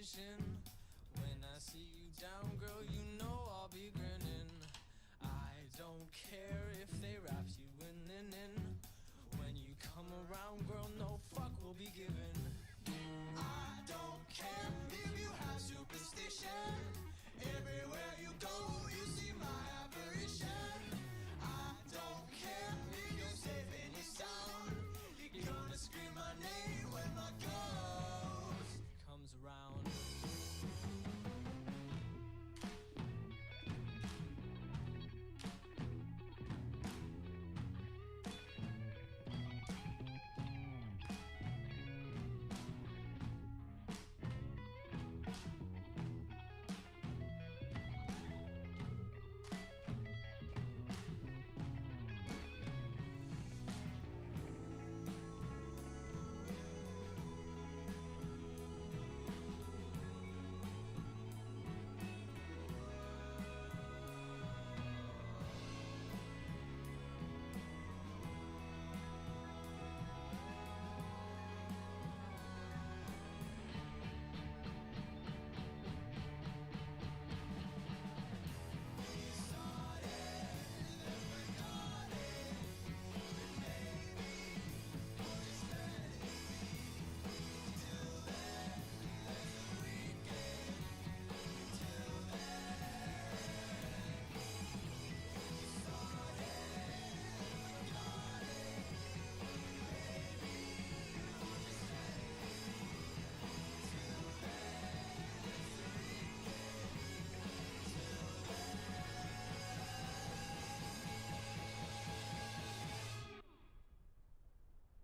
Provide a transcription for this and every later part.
superstition. When I see you down, girl, you know I'll be grinning. I don't care if they wrap you in. When you come around, girl, no fuck will be given. I don't care if you have superstition. Everywhere you go, you see my apparition. I don't care if you're safe and you're sound. You're gonna scream my name when my ghost comes around.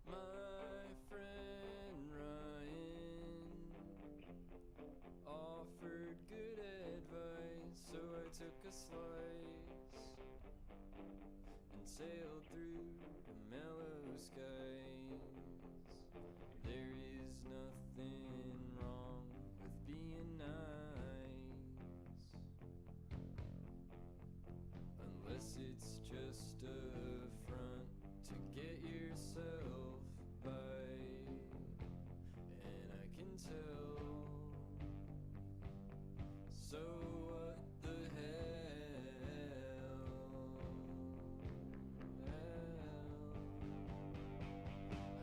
My friend Ryan offered good advice, so I took a slice and sailed through the mellow skies. There is nothing wrong with being nice, unless it's just a front to get yourself by, and I can tell. So what the hell?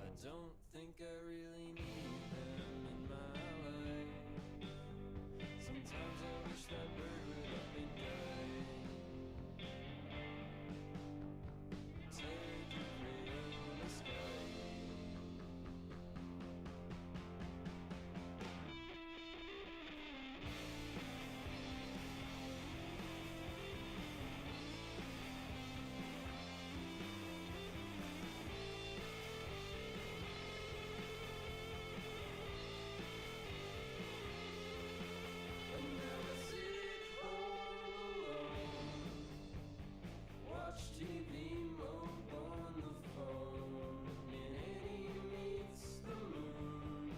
I don't think I really need them in my life. Sometimes I wish that bird would up and die. Take a ray in the sky. And now I sit at home alone, watch TV, mope on the phone, and Annie meets the moon.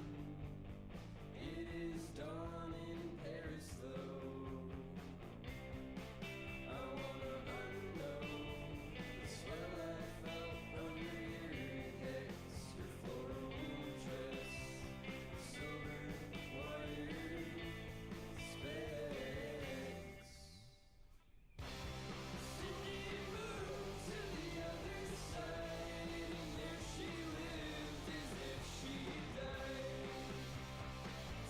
It is dawn in Paris though. I wanna unknown the swell I felt under your hex, your floral dress, silver wire specs. City moved to the other side, and there she lived as if she died.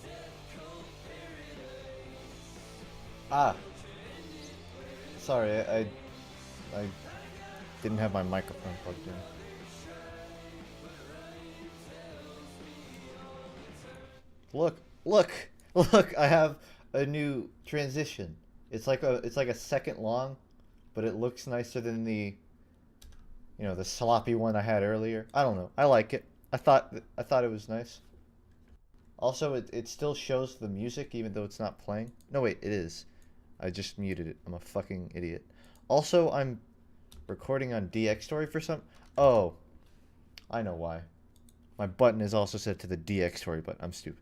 Death cult paradise. Ah, sorry, I didn't have my microphone plugged in. Look, look, look! I have a new transition. It's like a second long, but it looks nicer than the sloppy one I had earlier. I don't know. I like it. I thought it was nice. Also, it still shows the music even though it's not playing. No, wait, it is. I just muted it. I'm a fucking idiot. Also, I'm recording on DX Story for some. Oh, I know why. My button is also set to the DX Story, but I'm stupid.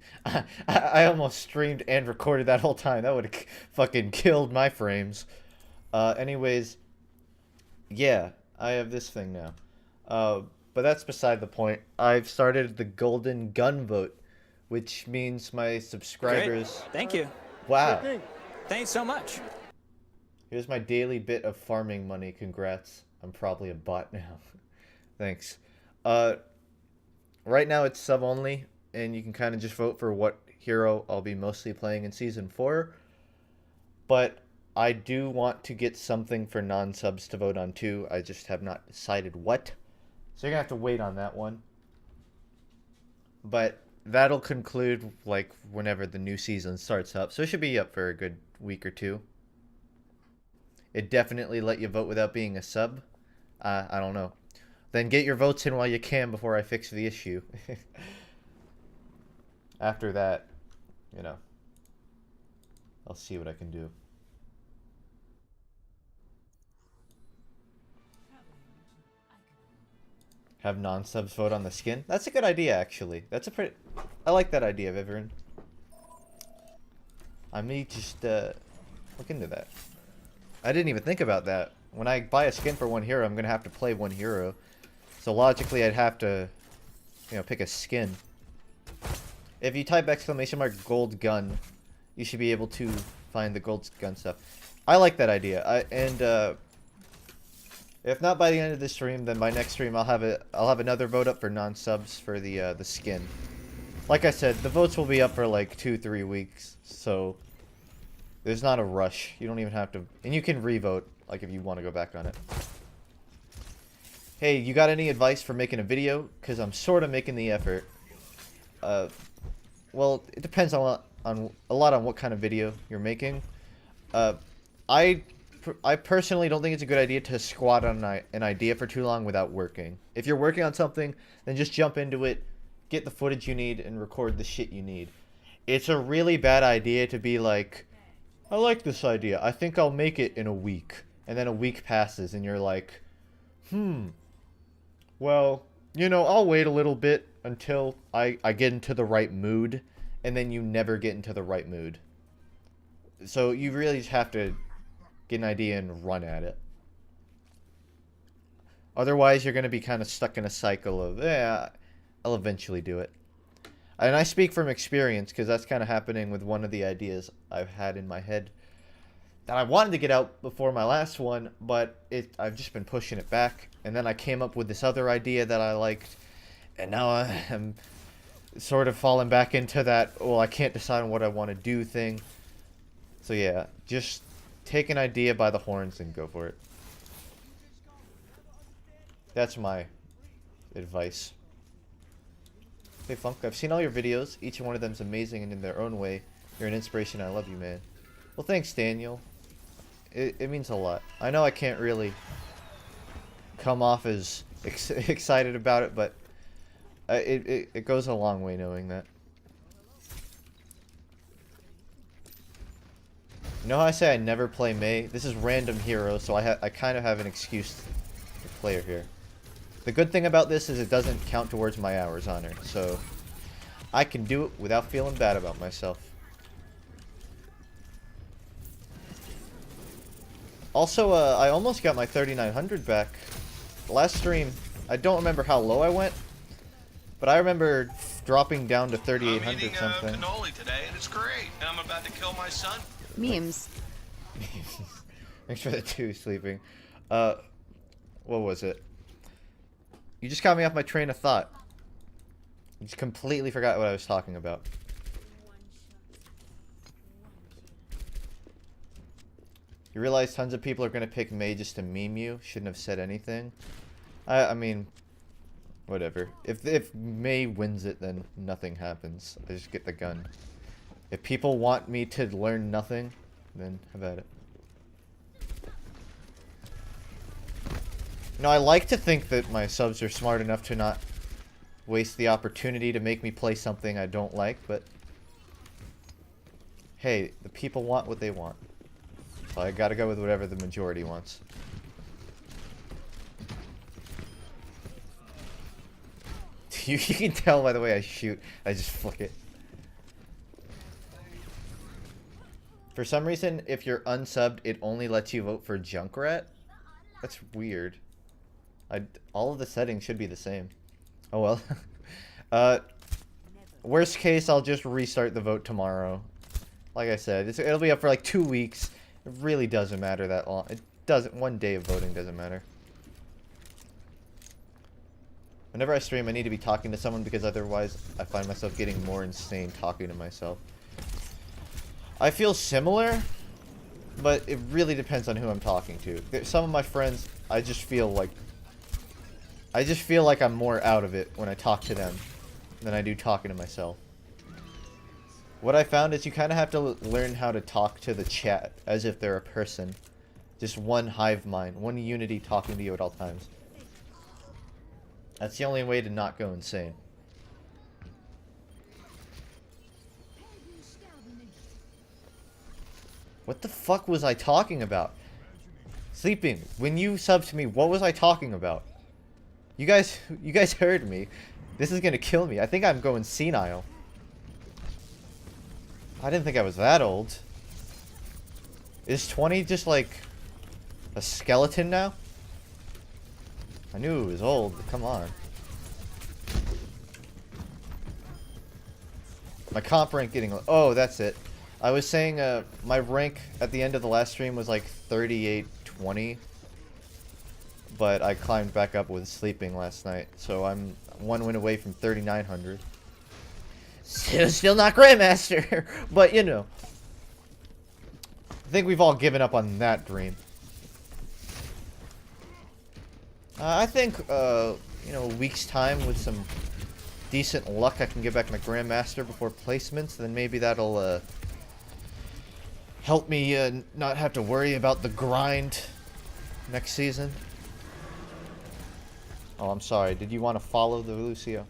I almost streamed and recorded that whole time. That would have fucking killed my frames. Anyways, yeah, I have this thing now. But that's beside the point. I've started the Golden Gun vote, which means my subscribers. Great. Thank you. Wow. Thanks so much. Here's my daily bit of farming money. Congrats. I'm probably a bot now. Thanks. Right now it's sub only, and you can kind of just vote for what hero I'll be mostly playing in Season 4. But I do want to get something for non-subs to vote on too. I just have not decided what. So you're going to have to wait on that one. But that'll conclude like whenever the new season starts up. So it should be up for a good week or two. It definitely let you vote without being a sub. I don't know. Then get your votes in while you can before I fix the issue. After that, you know, I'll see what I can do. Have non-subs vote on the skin? That's a good idea, actually. That's a pretty... I like that idea, Vivian. I may just look into that. I didn't even think about that. When I buy a skin for one hero, I'm going to have to play one hero. So logically, I'd have to, you know, pick a skin. If you type ! gold gun, you should be able to find the gold gun stuff. I like that idea. If not by the end of this stream, then by next stream I'll have another vote up for non-subs for the skin. Like I said, the votes will be up for like 2-3 weeks, so there's not a rush. You don't even have to, and you can re-vote like if you want to go back on it. Hey, you got any advice for making a video? Because I'm sort of making the effort. Well, it depends a lot on what kind of video you're making. I personally don't think it's a good idea to squat on an idea for too long without working. If you're working on something, then just jump into it, get the footage you need, and record the shit you need. It's a really bad idea to be like, I like this idea. I think I'll make it in a week. And then a week passes and you're like, well, you know, I'll wait a little bit until I get into the right mood. And then you never get into the right mood. So you really just have to get an idea and run at it. Otherwise, you're going to be kind of stuck in a cycle of, I'll eventually do it. And I speak from experience because that's kind of happening with one of the ideas I've had in my head that I wanted to get out before my last one, but I've just been pushing it back. And then I came up with this other idea that I liked, and now I'm sort of falling back into that, well, I can't decide on what I want to do thing. So yeah, just take an idea by the horns and go for it. That's my advice. Hey FUNKe, I've seen all your videos. Each one of them's amazing and in their own way. You're an inspiration. I love you, man. Well, thanks, Daniel. It means a lot. I know I can't really come off as excited about it, but it goes a long way knowing that. You know how I say I never play Mei? This is random hero, so I kind of have an excuse to play her here. The good thing about this is it doesn't count towards my hours on her, so I can do it without feeling bad about myself. Also, I almost got my 3,900 back. Last stream, I don't remember how low I went, but I remember dropping down to 3,800 something. I'm eating cannoli today, and it's great. And I'm about to kill my son. Memes. Thanks for the 2 sleeping. What was it? You just got me off my train of thought. I just completely forgot what I was talking about. You realize tons of people are going to pick Mei just to meme you? Shouldn't have said anything. I mean, whatever. If Mei wins it, then nothing happens. I just get the gun. If people want me to learn nothing, then have at it. You know, I like to think that my subs are smart enough to not waste the opportunity to make me play something I don't like, but hey, the people want what they want. So I gotta go with whatever the majority wants. You can tell by the way I shoot, I just flick it. For some reason, if you're unsubbed, it only lets you vote for Junkrat? That's weird. All of the settings should be the same. Oh well. Worst case, I'll just restart the vote tomorrow. Like I said, it'll be up for like 2 weeks. It really doesn't matter that long. It doesn't. 1 day of voting doesn't matter. Whenever I stream, I need to be talking to someone because otherwise I find myself getting more insane talking to myself. I feel similar, but it really depends on who I'm talking to. Some of my friends, I just feel like I'm more out of it when I talk to them than I do talking to myself. What I found is you kind of have to learn how to talk to the chat as if they're a person. Just one hive mind, one unity talking to you at all times. That's the only way to not go insane. What the fuck was I talking about? Sleeping, when you subbed to me, what was I talking about? You guys heard me. This is gonna kill me. I think I'm going senile. I didn't think I was that old. Is 20 just like a skeleton now? I knew it was old, but come on. My comp rank getting... Oh, that's it. I was saying my rank at the end of the last stream was like 3820. But I climbed back up with sleeping last night. So I'm 1 win away from 3900. Still not Grandmaster. But, you know. I think we've all given up on that dream. I think, you know, a week's time with some decent luck, I can get back my Grandmaster before placements. Then maybe that'll help me not have to worry about the grind next season. Oh, I'm sorry. Did you want to follow the Lucio?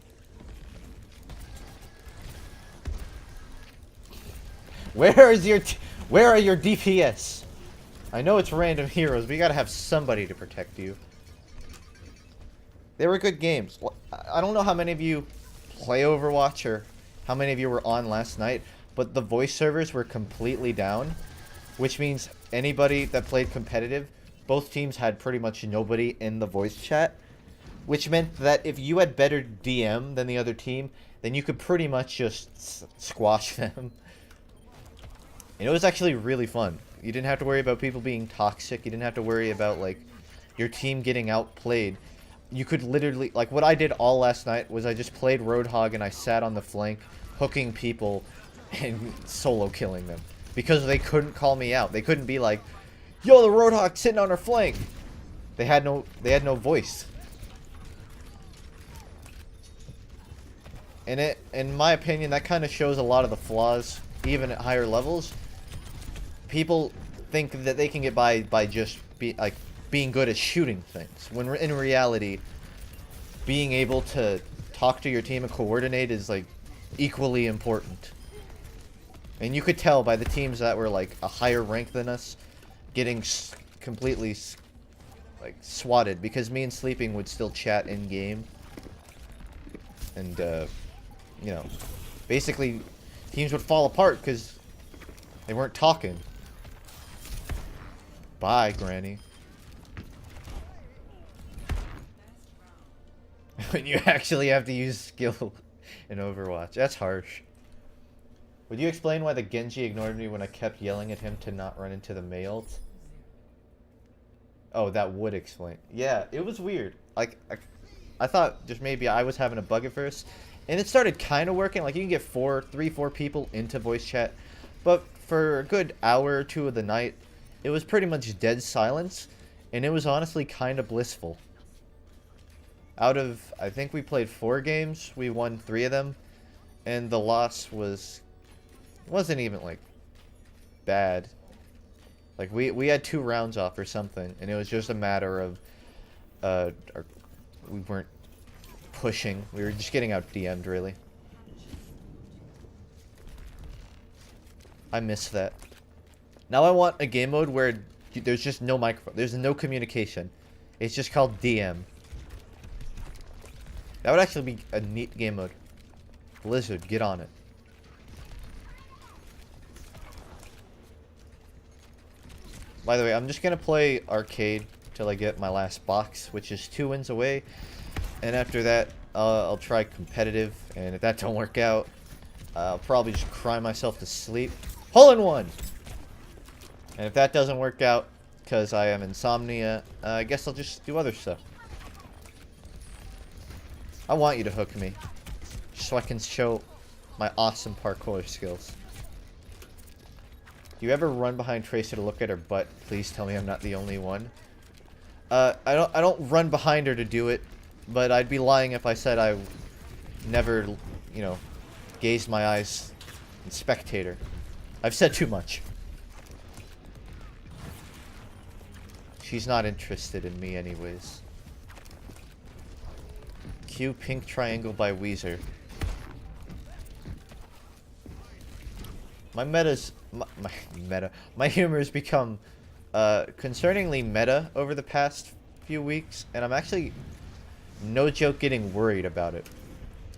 Where are your DPS? I know it's random heroes, but you gotta have somebody to protect you. They were good games. I don't know how many of you play Overwatch or how many of you were on last night, but the voice servers were completely down, which means anybody that played competitive, both teams had pretty much nobody in the voice chat, which meant that if you had better DM than the other team, then you could pretty much just squash them. And it was actually really fun. You didn't have to worry about people being toxic. You didn't have to worry about, like, your team getting outplayed. You could literally, like, what I did all last night was I just played Roadhog and I sat on the flank, hooking people and solo killing them. Because they couldn't call me out. They couldn't be like, yo, the Roadhog's sitting on our flank. They had no voice. And in my opinion, that kind of shows a lot of the flaws, even at higher levels. People think that they can get by just being good at shooting things, when in reality, being able to talk to your team and coordinate is like equally important. And you could tell by the teams that were like a higher rank than us getting completely like swatted, because me and Sleeping would still chat in game, and you know, basically teams would fall apart because they weren't talking. Bye, Granny. When you actually have to use skill in Overwatch. That's harsh. Would you explain why the Genji ignored me when I kept yelling at him to not run into the Mei ult? Oh, that would explain. Yeah, it was weird. Like, I thought just maybe I was having a bug at first. And it started kind of working. Like, you can get 4 people into voice chat. But for a good hour or 2 of the night, it was pretty much dead silence. And it was honestly kind of blissful. Out of, I think we played 4 games, we won 3 of them. And the loss wasn't even, like, bad. Like, we had 2 rounds off or something. And it was just a matter of, we weren't pushing. We were just getting out DM'd, really. I miss that. Now I want a game mode where there's just no microphone. There's no communication. It's just called DM. That would actually be a neat game mode. Blizzard, get on it. By the way, I'm just gonna play arcade till I get my last box, which is 2 wins away. And after that, I'll try competitive, and if that don't work out, I'll probably just cry myself to sleep. Hole in one! And if that doesn't work out, because I have insomnia, I guess I'll just do other stuff. I want you to hook me, just so I can show my awesome parkour skills. Do you ever run behind Tracer to look at her butt? Please tell me I'm not the only one. I don't run behind her to do it, but I'd be lying if I said I never, you know, gazed my eyes and spectator. I've said too much. She's not interested in me anyways. Cue Pink Triangle by Weezer. My humor has become concerningly meta over the past few weeks, and I'm actually, no joke, getting worried about it.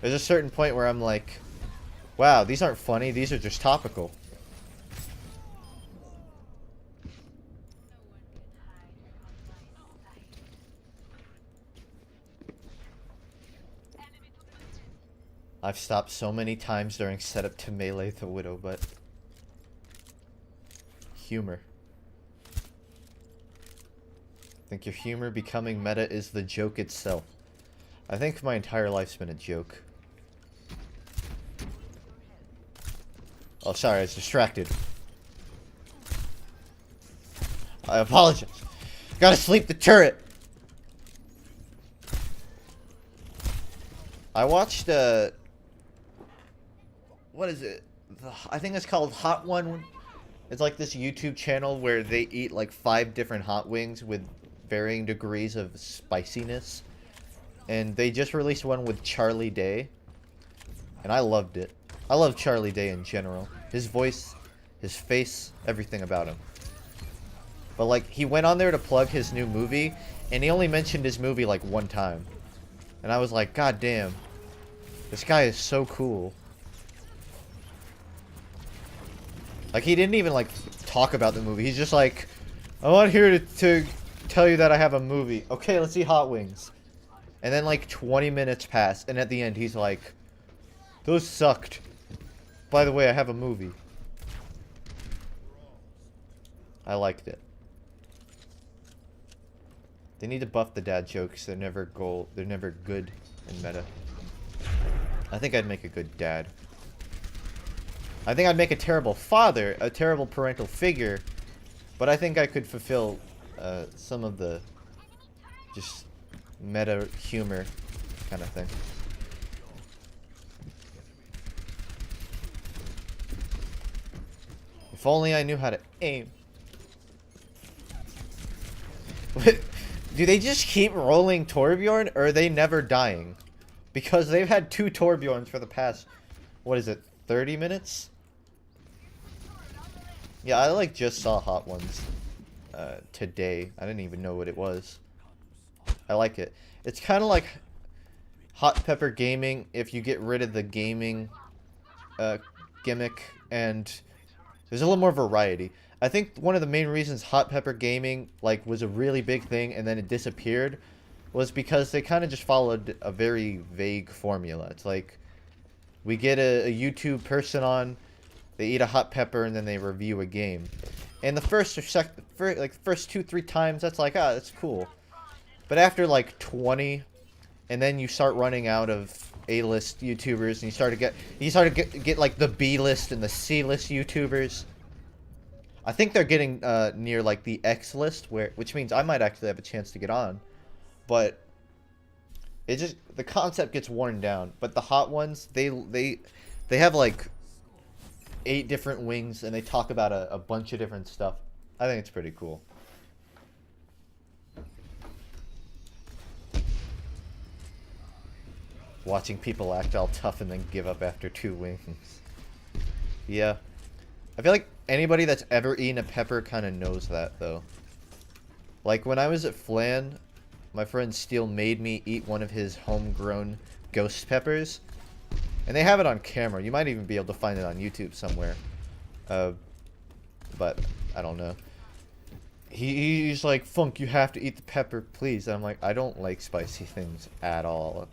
There's a certain point where I'm like, wow, these aren't funny, these are just topical. I've stopped so many times during setup to melee the Widow, but humor. I think your humor becoming meta is the joke itself. I think my entire life's been a joke. Oh, sorry, I was distracted. I apologize. Gotta sleep the turret. I watched, what is it? I think it's called Hot One. It's like this YouTube channel where they eat like 5 different hot wings with varying degrees of spiciness. And they just released one with Charlie Day. And I loved it. I love Charlie Day in general. His voice, his face, everything about him. But like, he went on there to plug his new movie, and he only mentioned his movie like 1 time. And I was like, God damn. This guy is so cool. Like, he didn't even, like, talk about the movie. He's just like, I want here to tell you that I have a movie. Okay, let's see Hot Wings. And then, like, 20 minutes pass, and at the end, he's like, those sucked. By the way, I have a movie. I liked it. They need to buff the dad jokes. They're never good in meta. I think I'd make a good dad. I think I'd make a terrible father, a terrible parental figure, but I think I could fulfill some of the just meta humor kind of thing. If only I knew how to aim. Do they just keep rolling Torbjorn, or are they never dying? Because they've had 2 Torbjorns for the past, what is it, 30 minutes? Yeah, I like just saw Hot Ones today. I didn't even know what it was. I like it. It's kind of like Hot Pepper Gaming if you get rid of the gaming gimmick, and there's a little more variety. I think one of the main reasons Hot Pepper Gaming like was a really big thing and then it disappeared was because they kind of just followed a very vague formula. It's like, we get a YouTube person on, they eat a hot pepper, and then they review a game. And the first 2-3 times, that's like, ah, that's cool. But after like 20, and then you start running out of A-list YouTubers, and you start to get like the B-list and the C-list YouTubers. I think they're getting near like the X-list, which means I might actually have a chance to get on. But it just, the concept gets worn down. But the hot ones, they have like 8 different wings, and they talk about a bunch of different stuff. I think it's pretty cool. Watching people act all tough and then give up after 2 wings. Yeah. I feel like anybody that's ever eaten a pepper kind of knows that, though. Like, when I was at Flan, my friend Steele made me eat one of his homegrown ghost peppers. And they have it on camera. You might even be able to find it on YouTube somewhere. But, I don't know. He's like, Funk, you have to eat the pepper, please. And I'm like, I don't like spicy things at all.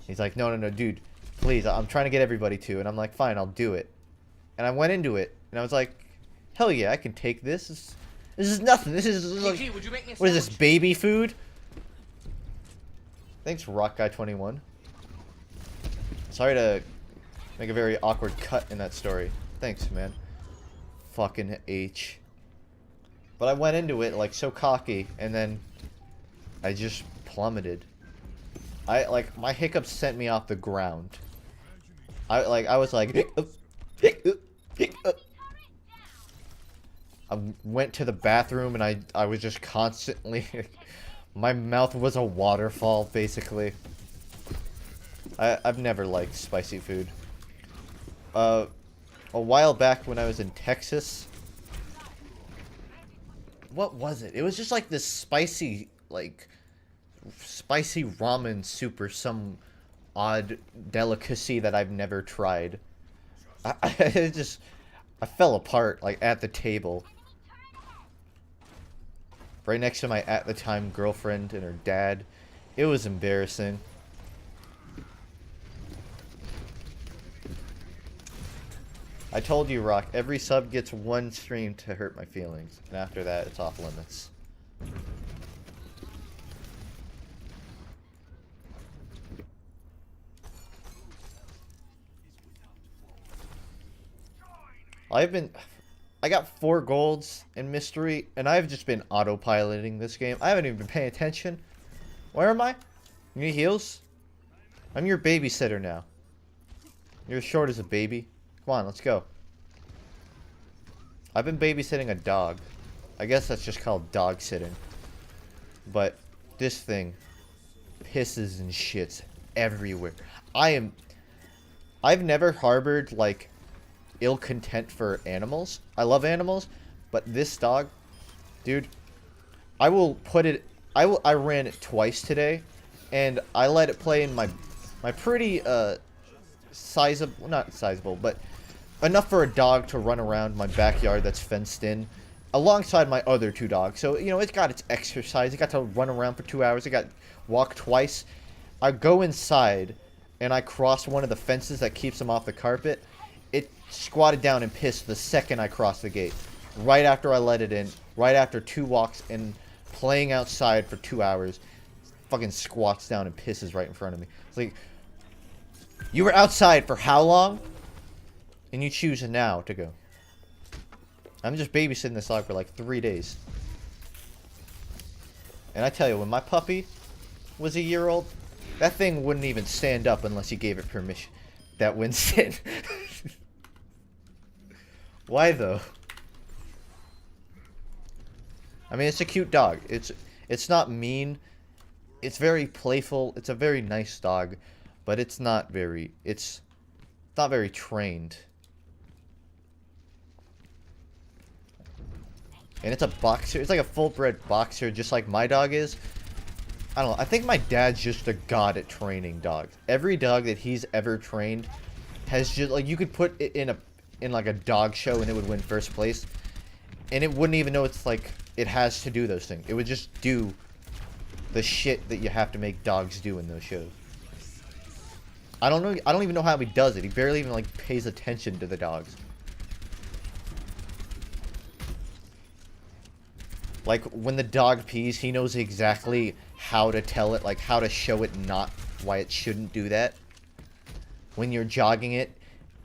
He's like, no, dude. Please, I'm trying to get everybody to. And I'm like, fine, I'll do it. And I went into it, and I was like, hell yeah, I can take this. This is nothing. This is like, G, would you make me a what is this, sandwich? baby food? Thanks, Rock Guy 21. Sorry to make a very awkward cut in that story. Thanks, man. Fucking H. But I went into it like so cocky, and then I just plummeted. My hiccups sent me off the ground. I was like, I went to the bathroom and I was just constantly, my mouth was a waterfall basically. I've never liked spicy food. A while back when I was in Texas, what was it? It was just like this spicy ramen soup or some odd delicacy that I've never tried. I fell apart like at the table. Right next to my at the time girlfriend and her dad. It was embarrassing. I told you, Rock, every sub gets one stream to hurt my feelings. And after that, it's off limits. I got 4 golds in Mystery, and I've just been autopiloting this game. I haven't even been paying attention. Where am I? You need heals? I'm your babysitter now. You're as short as a baby. Come on, let's go. I've been babysitting a dog. I guess that's just called dog sitting. But this thing pisses and shits everywhere. I've never harbored like ill content for animals. I love animals, but this dog, dude, I ran it twice today, and I let it play in my pretty sizable, not sizable, but enough for a dog to run around my backyard that's fenced in alongside my other 2 dogs. So, you know, it's got its exercise. It got to run around for 2 hours. It got walk twice. I go inside and I cross one of the fences that keeps them off the carpet. It squatted down and pissed the second I crossed the gate. Right after I let it in, right after 2 walks and playing outside for 2 hours, fucking squats down and pisses right in front of me. It's like, you were outside for how long? And you choose now to go. I'm just babysitting this dog for like 3 days. And I tell you, when my puppy was a year old, that thing wouldn't even stand up unless you gave it permission. That Winston. Why though? I mean, it's a cute dog. It's not mean. It's very playful. It's a very nice dog, but it's not very trained. And it's a boxer. It's like a full-bred boxer, just like my dog is. I don't know. I think my dad's just a god at training dogs. Every dog that he's ever trained has just like, you could put it in like a dog show and it would win first place, and it wouldn't even know it's like it has to do those things. It would just do the shit that you have to make dogs do in those shows. I don't know. I don't even know how he does it. He barely even like pays attention to the dogs. Like, when the dog pees, he knows exactly how to tell it, like, how to show it not why it shouldn't do that. When you're jogging it,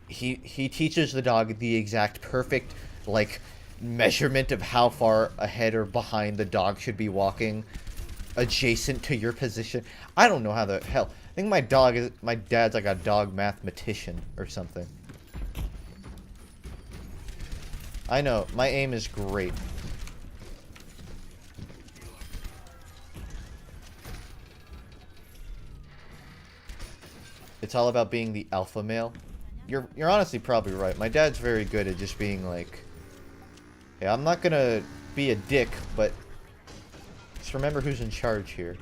he teaches the dog the exact perfect, like, measurement of how far ahead or behind the dog should be walking, adjacent to your position. I don't know how the hell. I think my dad's like a dog mathematician or something. I know, my aim is great. It's all about being the alpha male. You're honestly probably right. My dad's very good at just being like, hey, I'm not gonna be a dick, but just remember who's in charge here.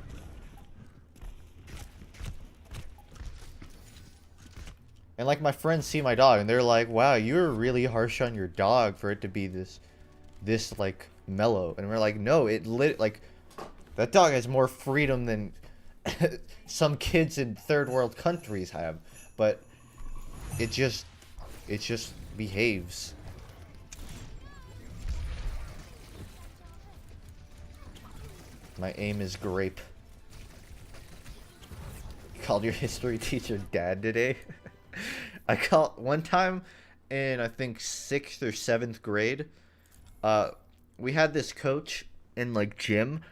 And like, my friends see my dog and they're like, wow, you're really harsh on your dog for it to be this like mellow. And we're like, no, like, that dog has more freedom than some kids in third world countries have. but it just behaves. My aim is grape. You called your history teacher dad today? I called one time in, I think, 6th or 7th grade. We had this coach in, like, gym,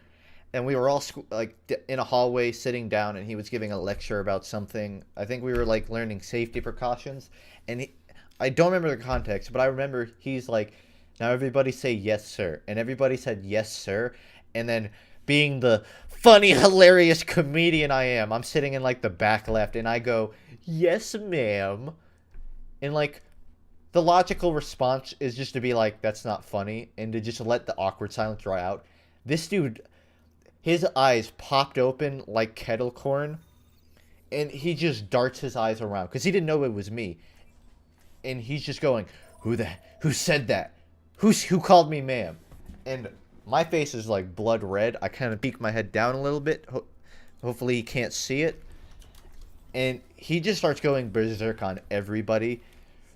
and we were all, in a hallway sitting down, and he was giving a lecture about something. I think we were, like, learning safety precautions, and I don't remember the context, but I remember he's like, now everybody say yes, sir. And everybody said yes, sir, and then being the funny, hilarious comedian I am, I'm sitting in, like, the back left, and I go, yes, ma'am. And, like, the logical response is just to be like, that's not funny, and to just let the awkward silence dry out. This dude, his eyes popped open like kettle corn, and he just darts his eyes around, because he didn't know it was me. And he's just going, who said that? Who called me ma'am? And my face is like blood red. I kind of peek my head down a little bit. Hopefully he can't see it. And he just starts going berserk on everybody.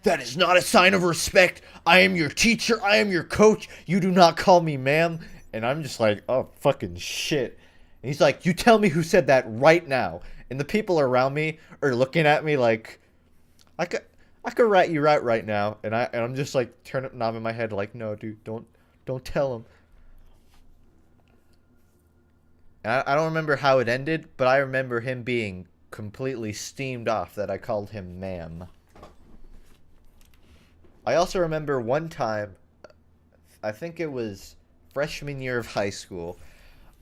That is not a sign of respect. I am your teacher. I am your coach. You do not call me ma'am. And I'm just like, oh, fucking shit. And he's like, you tell me who said that right now. And the people around me are looking at me like, I could rat you out right now. And I'm just like nodding my head like, no, dude, don't tell him. And I don't remember how it ended, but I remember him being completely steamed off that I called him ma'am. I also remember one time, I think it was freshman year of high school,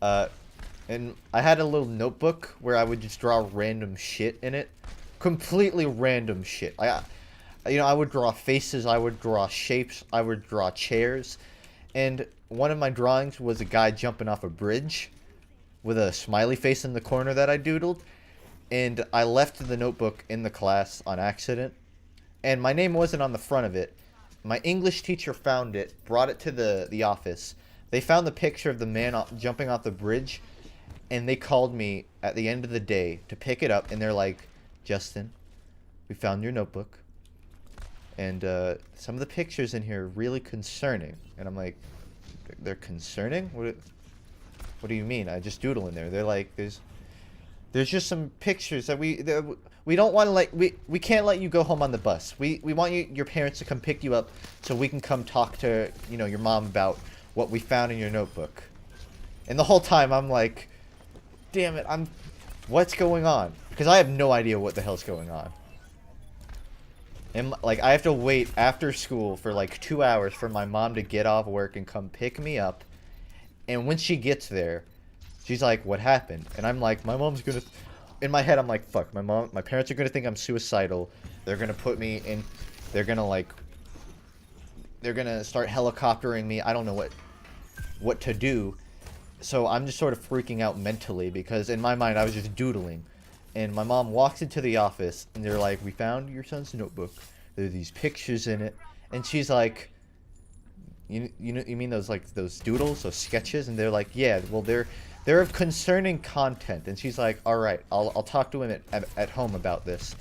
and I had a little notebook where I would just draw random shit in it. Completely random shit. I would draw faces, I would draw shapes, I would draw chairs, and one of my drawings was a guy jumping off a bridge with a smiley face in the corner that I doodled, and I left the notebook in the class on accident, and my name wasn't on the front of it. My English teacher found it, brought it to the office. They found the picture of the man jumping off the bridge, and they called me at the end of the day to pick it up, and they're like, Justin, we found your notebook, and some of the pictures in here are really concerning. And I'm like, they're concerning? What do you mean? I just doodle in there. They're like, there's just some pictures that we don't want to we can't let you go home on the bus. We want your parents to come pick you up so we can come talk to, your mom about what we found in your notebook. And the whole time I'm like, damn it, what's going on? Because I have no idea what the hell's going on. And like I have to wait after school for like 2 hours for my mom to get off work and come pick me up. And when she gets there, she's like, what happened? And I'm like, my mom's gonna... In my head, I'm like, fuck, my parents are gonna think I'm suicidal. They're gonna put me in... They're gonna start helicoptering me. I don't know what to do. So I'm just sort of freaking out mentally because in my mind, I was just doodling. And my mom walks into the office, and they're like, we found your son's notebook. There are these pictures in it. And she's like... You mean those doodles, those sketches? And they're like, yeah, well they're of concerning content. And she's like, all right, I'll talk to him at home about this.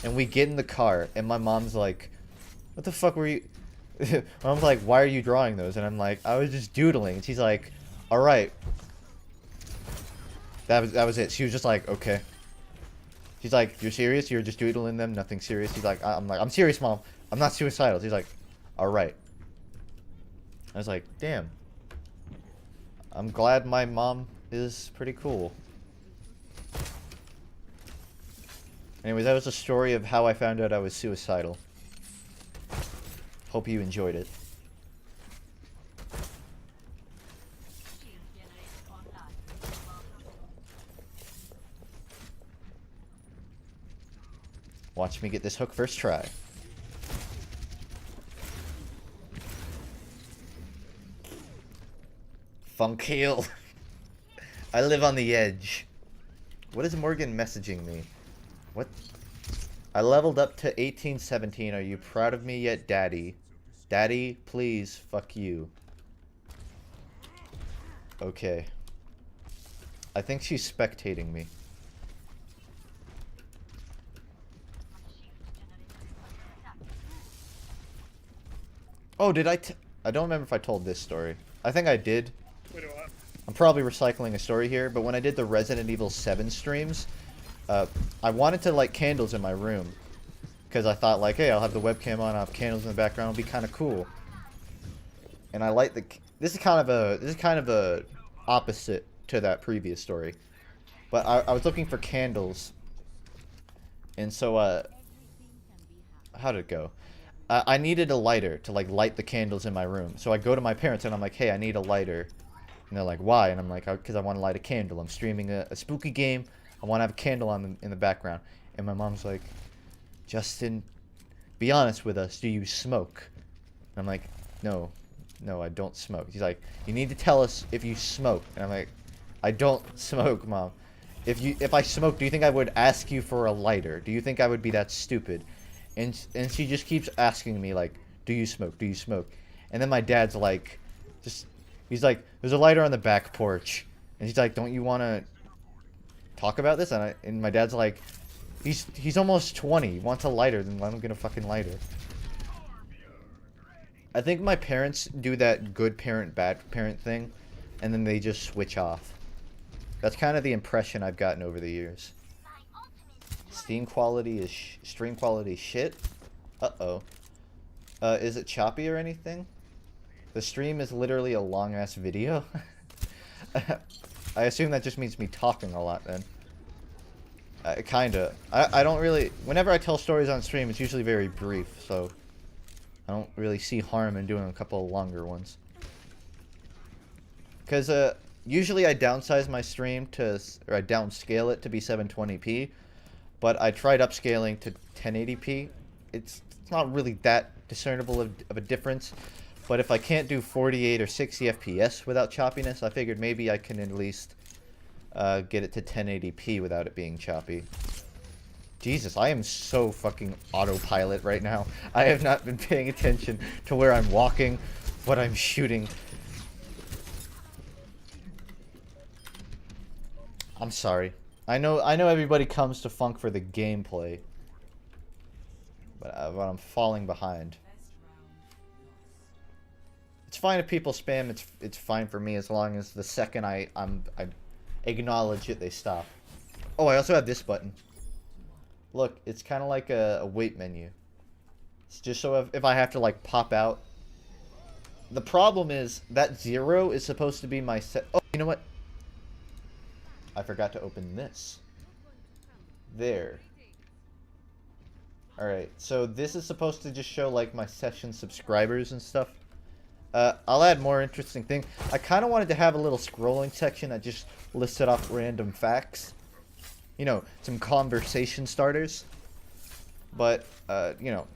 And we get in the car, and my mom's like, what the fuck were you? My mom's like, why are you drawing those? And I'm like, I was just doodling. And she's like, all right. That was it. She was just like, okay. She's like, you're serious? You're just doodling them? Nothing serious? She's like, I'm serious, Mom. I'm not suicidal. She's like, all right. I was like, damn. I'm glad my mom is pretty cool. Anyways, that was a story of how I found out I was suicidal. Hope you enjoyed it. Watch me get this hook first try. FUNKe. I live on the edge. What is Morgan messaging me? What? I leveled up to 1817. Are you proud of me yet, Daddy? Daddy, please, fuck you. Okay. I think she's spectating me. Oh, did I don't remember if I told this story. I think I did. Wait, what? I'm probably recycling a story here, but when I did the Resident Evil 7 streams, I wanted to light candles in my room. Because I thought, like, hey, I'll have the webcam on, I'll have candles in the background, it'll be kind of cool. And I light the... This is kind of a opposite to that previous story. But I was looking for candles. And so, how did it go? I needed a lighter to, like, light the candles in my room. So I go to my parents and I'm like, hey, I need a lighter. And they're like, why? And I'm like, because I want to light a candle. I'm streaming a spooky game. I want to have a candle on in the background. And my mom's like, Justin, be honest with us. Do you smoke? And I'm like, no, I don't smoke. She's like, you need to tell us if you smoke. And I'm like, I don't smoke, Mom. If I smoke, do you think I would ask you for a lighter? Do you think I would be that stupid? And she just keeps asking me, like, do you smoke? Do you smoke? And then my dad's like, he's like, there's a lighter on the back porch. And he's like, don't you want to talk about this? And my dad's like, he's almost 20. He wants a lighter, then let him get a fucking lighter. I think my parents do that good parent, bad parent thing, and then they just switch off. That's kind of the impression I've gotten over the years. Stream quality is shit. Uh-oh. Is it choppy or anything? The stream is literally a long-ass video. I assume that just means me talking a lot then. Kinda. I don't really... Whenever I tell stories on stream, it's usually very brief, so... I don't really see harm in doing a couple of longer ones. Because, usually I downsize my stream to... Or I downscale it to be 720p. But I tried upscaling to 1080p. It's not really that discernible of a difference. But if I can't do 48 or 60 FPS without choppiness, I figured maybe I can at least get it to 1080p without it being choppy. Jesus, I am so fucking autopilot right now. I have not been paying attention to where I'm walking, what I'm shooting. I'm sorry. I know everybody comes to FUNKe for the gameplay, but I'm falling behind. It's fine if people spam. It's fine for me as long as the second I acknowledge it, they stop. Oh, I also have this button. Look, it's kind of like a wait menu. It's just so if I have to like pop out. The problem is that 0 is supposed to be my set. Oh, you know what? I forgot to open this. There. Alright, so this is supposed to just show like my session subscribers and stuff. I'll add more interesting thing. I kind of wanted to have a little scrolling section that just listed off random facts. You know, some conversation starters. But, you know,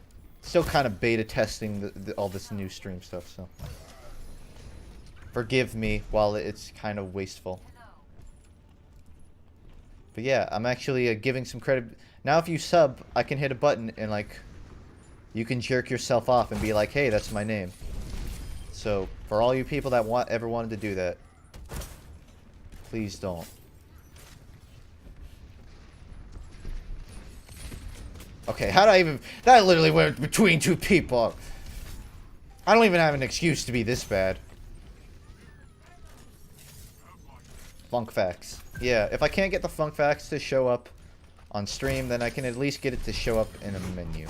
still kind of beta testing all this new stream stuff, so. Forgive me while it's kind of wasteful. But yeah, I'm actually giving some credit. Now if you sub, I can hit a button and like, you can jerk yourself off and be like, hey, that's my name. So, for all you people that ever wanted to do that, please don't. Okay, how do I even... That literally went between two people. I don't even have an excuse to be this bad. FUNKe facts. Yeah, if I can't get the FUNKe facts to show up on stream, then I can at least get it to show up in a menu.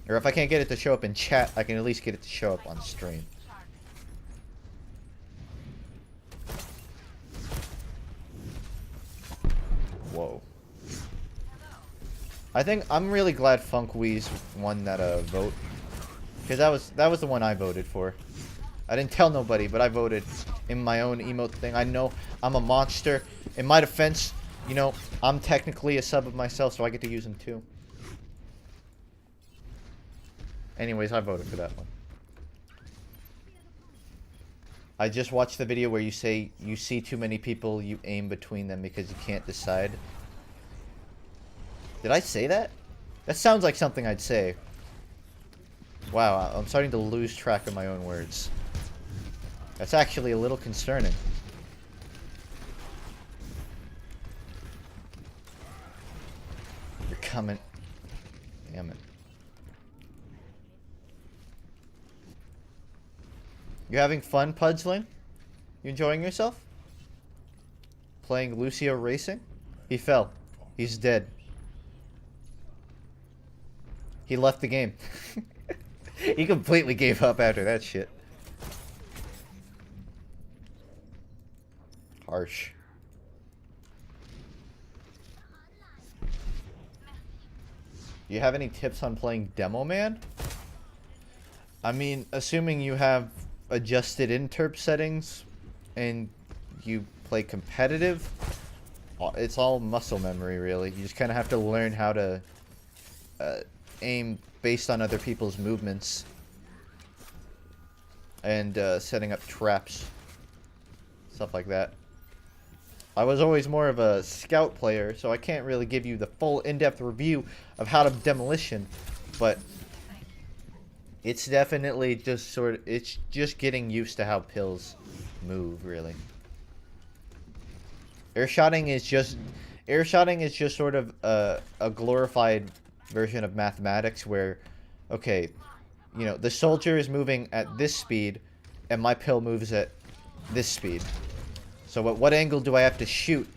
Or if I can't get it to show up in chat, I can at least get it to show up on stream. Whoa. I think I'm really glad FUNKWeez won that vote. Because that was the one I voted for. I didn't tell nobody, but I voted in my own emote thing. I know I'm a monster. In my defense, you know, I'm technically a sub of myself, so I get to use them too. Anyways, I voted for that one. I just watched the video where you say you see too many people, you aim between them because you can't decide. Did I say that? That sounds like something I'd say. Wow, I'm starting to lose track of my own words. That's actually a little concerning. You're coming. Damn it. You having fun puzzling? You enjoying yourself? Playing Lucio Racing? He fell. He's dead. He left the game. He completely gave up after that shit. Harsh. You have any tips on playing Demo Man? I mean, assuming you have adjusted interp settings and you play competitive, it's all muscle memory, really. You just kind of have to learn how to aim based on other people's movements and setting up traps, stuff like that. I was always more of a scout player, so I can't really give you the full in-depth review of how to demolition, but it's definitely just it's just getting used to how pills move, really. Airshotting is just sort of a glorified version of mathematics where, okay, you know, the soldier is moving at this speed and my pill moves at this speed. So at what angle do I have to shoot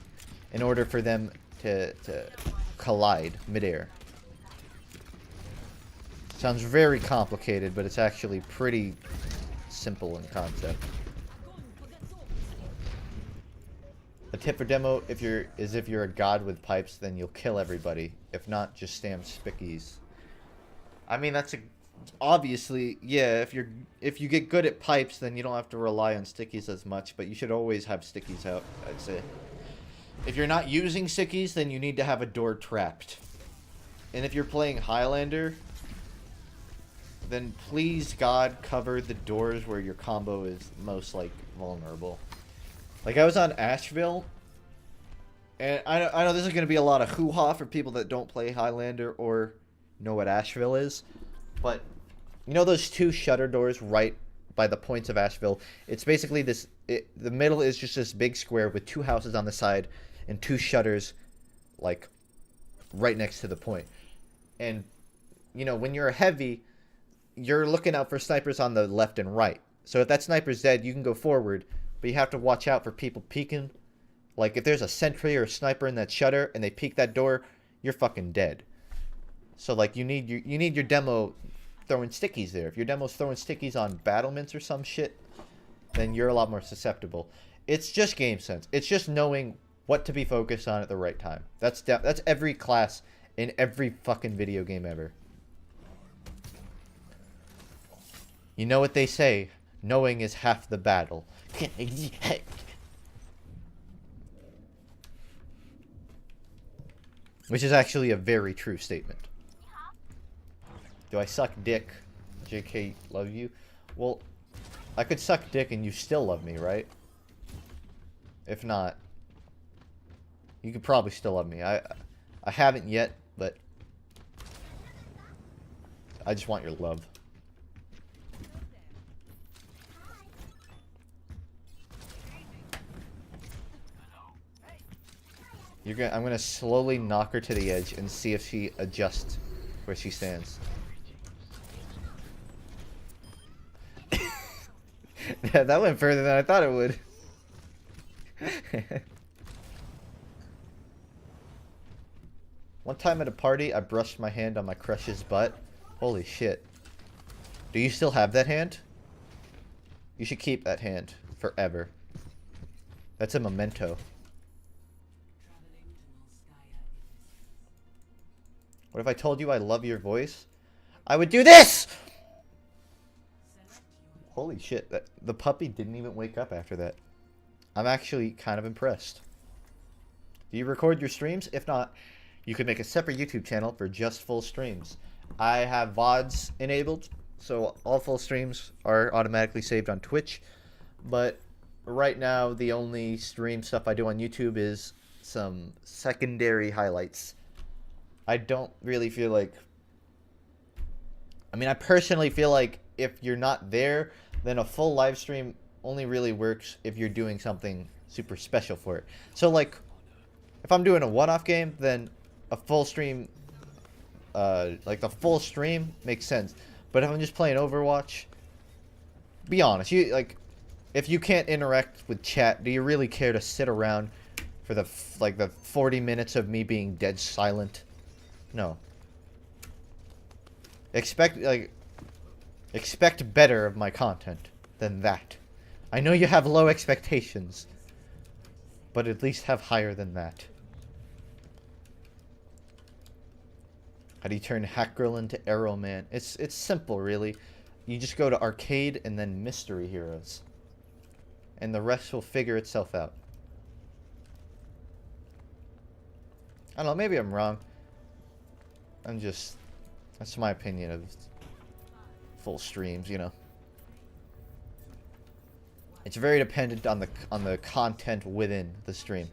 in order for them to collide midair? Sounds very complicated, but it's actually pretty simple in concept. A tip for demo if you're a god with pipes, then you'll kill everybody. If not, just spam stickies. I mean, that's obviously, yeah, if you get good at pipes, then you don't have to rely on stickies as much, but you should always have stickies out, I'd say. If you're not using stickies, then you need to have a door trapped. And if you're playing Highlander, then please God cover the doors where your combo is most like vulnerable. Like I was on Asheville, and I know this is going to be a lot of hoo-ha for people that don't play Highlander or know what Asheville is, but you know those two shutter doors right by the points of Asheville? It's basically this, the middle is just this big square with two houses on the side and two shutters like right next to the point. And you know, when you're a heavy, you're looking out for snipers on the left and right. So if that sniper's dead, you can go forward, but you have to watch out for people peeking. Like if there's a sentry or a sniper in that shutter and they peek that door, you're fucking dead. So like you need your demo throwing stickies there. If your demo's throwing stickies on battlements or some shit, then you're a lot more susceptible. It's just game sense. It's just knowing what to be focused on at the right time. That's every class in every fucking video game ever. You know what they say, knowing is half the battle. Which is actually a very true statement. Do I suck dick? JK, love you? Well, I could suck dick and you still love me, right? If not, you could probably still love me. I haven't yet, but I just want your love. I'm gonna slowly knock her to the edge and see if she adjusts where she stands. Yeah, that went further than I thought it would. One time at a party, I brushed my hand on my crush's butt. Holy shit. Do you still have that hand? You should keep that hand forever. That's a memento. What if I told you I love your voice? I would do this! Holy shit, the puppy didn't even wake up after that. I'm actually kind of impressed. Do you record your streams? If not, you could make a separate YouTube channel for just full streams. I have VODs enabled, so all full streams are automatically saved on Twitch. But right now, the only stream stuff I do on YouTube is some secondary highlights. I don't really feel like... I mean, I personally feel like if you're not there, then a full live stream only really works if you're doing something super special for it. So, like, if I'm doing a one-off game, then a full stream, like the full stream makes sense. But if I'm just playing Overwatch, Be honest. You like, if you can't interact with chat, do you really care to sit around for the 40 minutes of me being dead silent? No. Expect better of my content than that. I know you have low expectations, but at least have higher than that. How do you turn Hack Girl into Arrow Man? It's simple, really. You just go to Arcade and then Mystery Heroes. And the rest will figure itself out. I don't know, maybe I'm wrong. That's my opinion of full streams, you know. It's very dependent on the content within the stream.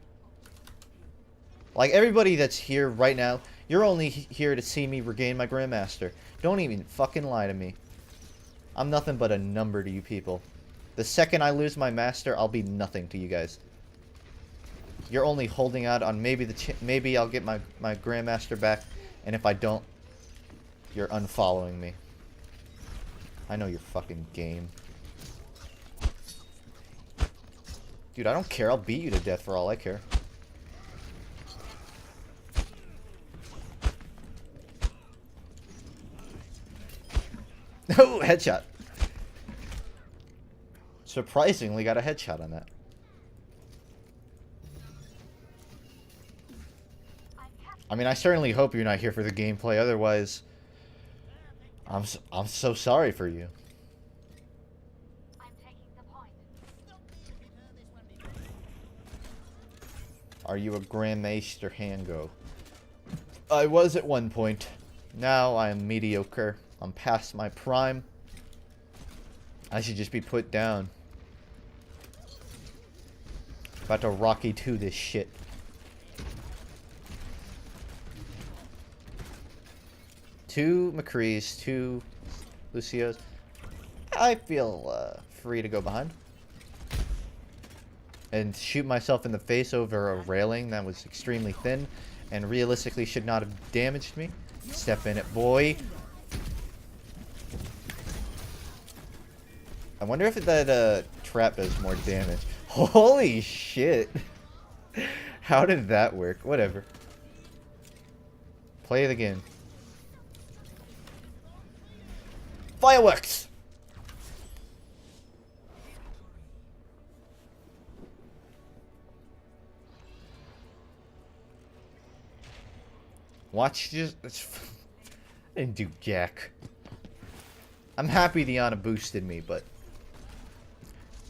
Like, everybody that's here right now, you're only here to see me regain my Grandmaster. Don't even fucking lie to me. I'm nothing but a number to you people. The second I lose my Master, I'll be nothing to you guys. You're only holding out on maybe I'll get my Grandmaster back, and if I don't, you're unfollowing me. I know your fucking game. Dude, I don't care. I'll beat you to death for all I care. Oh, headshot. Surprisingly got a headshot on that. I mean, I certainly hope you're not here for the gameplay. Otherwise, I'm so sorry for you. Are you a Grandmaster Hango? I was at one point. Now I am mediocre. I'm past my prime. I should just be put down. About to Rocky 2 this shit. Two McCrees, two Lucios. I feel free to go behind. And shoot myself in the face over a railing that was extremely thin and realistically should not have damaged me. Step in it, boy. I wonder if that trap does more damage. Holy shit. How did that work? Whatever. Play the game. Fireworks! Watch just... I didn't do jack. I'm happy the Ana boosted me, but...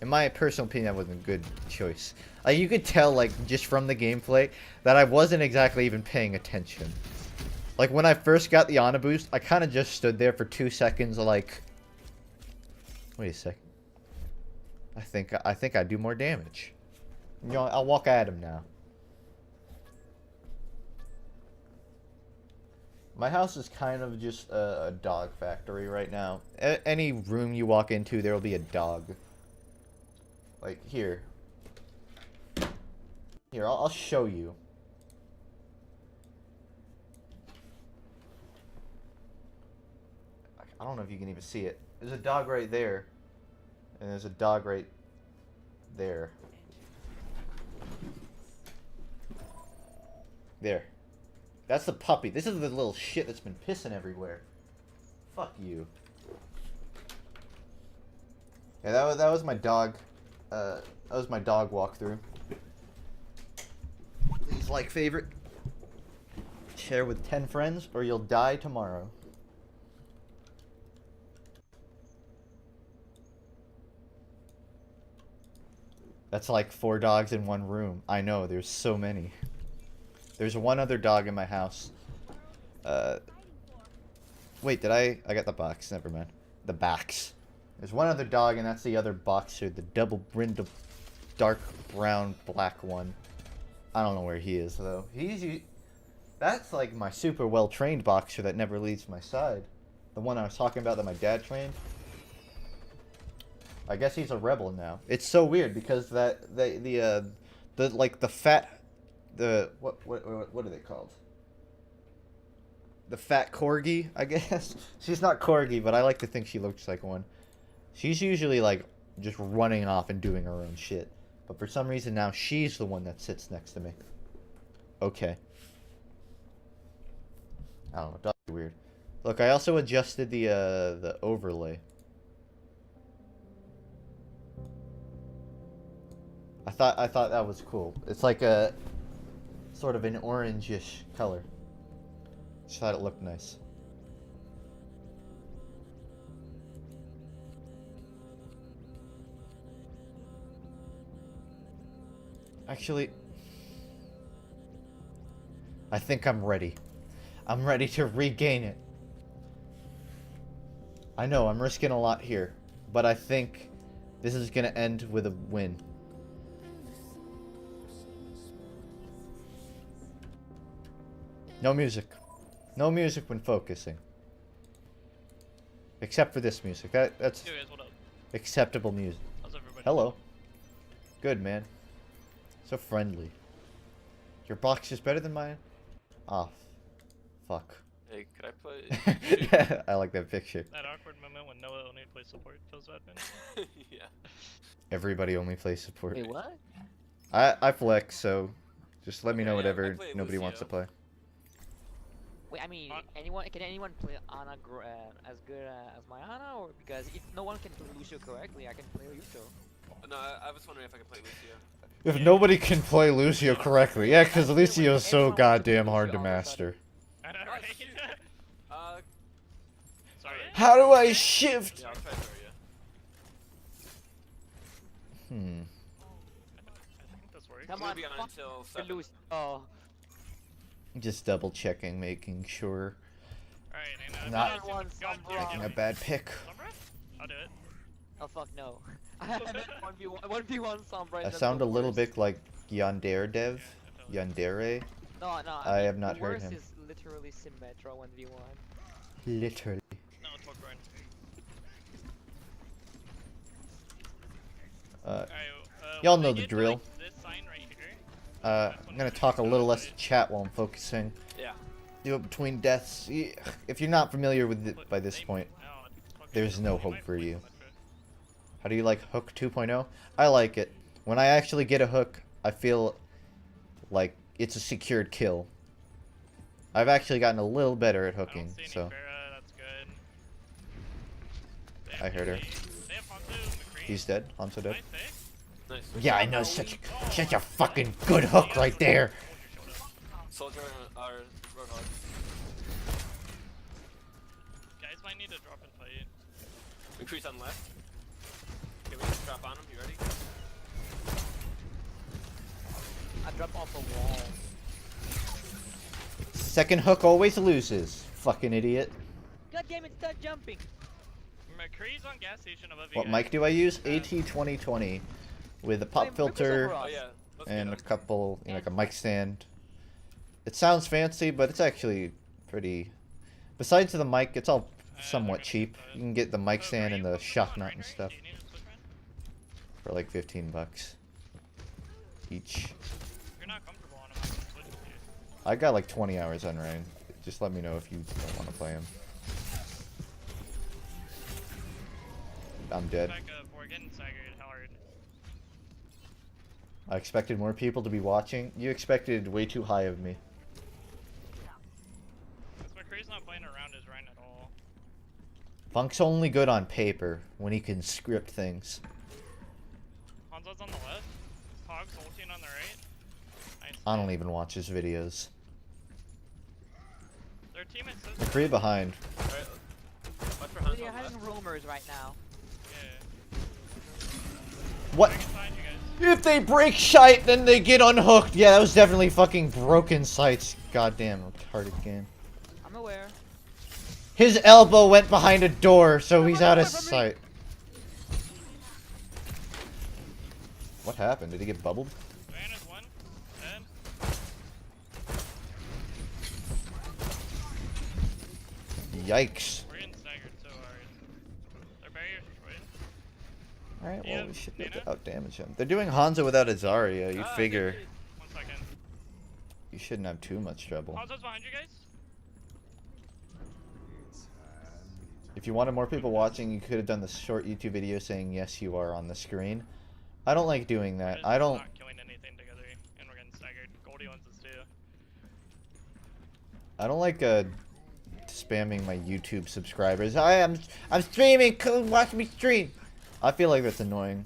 in my personal opinion, that wasn't a good choice. You could tell, like, just from the gameplay, that I wasn't exactly even paying attention. Like, when I first got the Ana boost, I kind of just stood there for 2 seconds, like... wait a second. I think I do more damage. You know, I'll walk at him now. My house is kind of just a dog factory right now. Any room you walk into, there will be a dog. Like, here. Here, I'll show you. I don't know if you can even see it. There's a dog right there. And there's a dog right there. There. That's the puppy. This is the little shit that's been pissing everywhere. Fuck you. Yeah, that was my dog. That was my dog walkthrough. Please like, favorite. Share with 10 friends or you'll die tomorrow. That's like 4 dogs in one room. I know, there's so many. There's one other dog in my house. Wait, did I got the box. Never mind. The box. There's one other dog, and that's the other boxer. The double-brindle, dark brown, black one. I don't know where he is, though. That's like my super well-trained boxer that never leaves my side. The one I was talking about that my dad trained. I guess he's a rebel now. It's so weird because what are they called? The fat corgi, I guess. She's not corgi, but I like to think she looks like one. She's usually like just running off and doing her own shit. But for some reason now she's the one that sits next to me. Okay. I don't know, that's weird. Look, I also adjusted the overlay. I thought that was cool. It's like a sort of an orangish color. Just thought it looked nice. Actually, I think I'm ready. I'm ready to regain it. I know I'm risking a lot here, but I think this is gonna end with a win. No music. No music when focusing. Except for this music. That's Hey guys, what up? acceptable music. How's everybody? Hello. Good, man. So friendly. Your box is better than mine? Ah, fuck. Hey, could I play? I like that picture. That awkward moment when Noah only plays support feels bad, man. Yeah. Everybody only plays support. Wait, what? I flex, so just let me know Okay, yeah, I whatever play nobody wants to Lucio. play. Wait, I mean, can anyone play Ana as good as my Ana, or because if no one can play Lucio correctly, I can play Lucio. No, I was wondering if I could play Lucio. If nobody can play Lucio correctly, yeah, because Lucio's so goddamn hard to master. I know, Oh, right? shoot. Sorry. How do I shift? Yeah, I'll try to throw you. Hmm. I think this works. Come I'm gonna on, be on fuck until the 7. Lucio. Oh, Just double checking, making sure. Alright, I know. Not God making damn a it. bad pick. Sombra? I'll do it. oh fuck no. I meant 1v1 Sombra. I sound a little bit like Yandere Dev. Yandere. No, no. I mean, have not the heard worst him. is literally Symmetra 1v1. Literally. No, it's Wargorn. Alright, Y'all when know I the get to, drill. like, this sign right here, I'm gonna talk a little less chat while I'm focusing. Yeah. Do it between deaths. If you're not familiar with it by this point, there's no hope for you. How do you like Hook 2.0? I like it. When I actually get a hook, I feel like it's a secured kill. I've actually gotten a little better at hooking, so That's good. I heard her. They have Hanzo, McCree. He's dead. Hanzo dead. Nice, eh? Nice. Yeah, I know, such a fucking good hook right there. Soldier or Roadhog. Guys might need to drop and fight. Increase on left. Okay, we just drop on him. You ready? I drop off a wall. Second hook always loses. Fucking idiot. God damn it, start jumping. McCree's on gas station above you What guys. mic do I use? AT2020 with a pop Wait, filter Oh yeah. Let's and a get him. couple, like a mic stand. It sounds fancy, but it's actually pretty. Besides the mic, it's all somewhat cheap. You can get the mic stand and the shock nut and stuff for like 15 bucks each. If you're not comfortable on him, I can switch with you. I got like 20 hours on Rain. Just let me know if you don't want to play him. I'm dead. Back up, we're getting staggered hard. I expected more people to be watching. You expected way too high of me. Because McCree's not playing around his Rhine at all. Funk's only good on paper when he can script things. Hanzo's on the left. Hog's ulting on the right. Nice. I don't even watch his videos. Their teammates says McCree behind. Alright. Watch for But Hanzo you're on having left. rumors right now. yeah. What? I can find you guys. If they break shite, then they get unhooked. Yeah, that was definitely fucking broken sights. Goddamn retarded game. I'm aware. His elbow went behind a door, so he's out of sight. What happened? Did he get bubbled? Van is one. Dead. Yikes. We're getting staggered so hard. Their barrier's destroyed. Alright, well, Yeah, we should be able Dana? to outdamage him. They're doing Hanzo without a Zarya. You'd Ah, figure good. 1 second. you shouldn't have too much trouble. Hanzo's behind you guys. If you wanted more people watching, you could have done the short YouTube video saying yes, you are on the screen. I don't like doing that. I don't. Not killing anything together, and we're getting staggered. Goldie wants us too. I don't like spamming my YouTube subscribers. I'm streaming. Come watch me stream. I feel like that's annoying.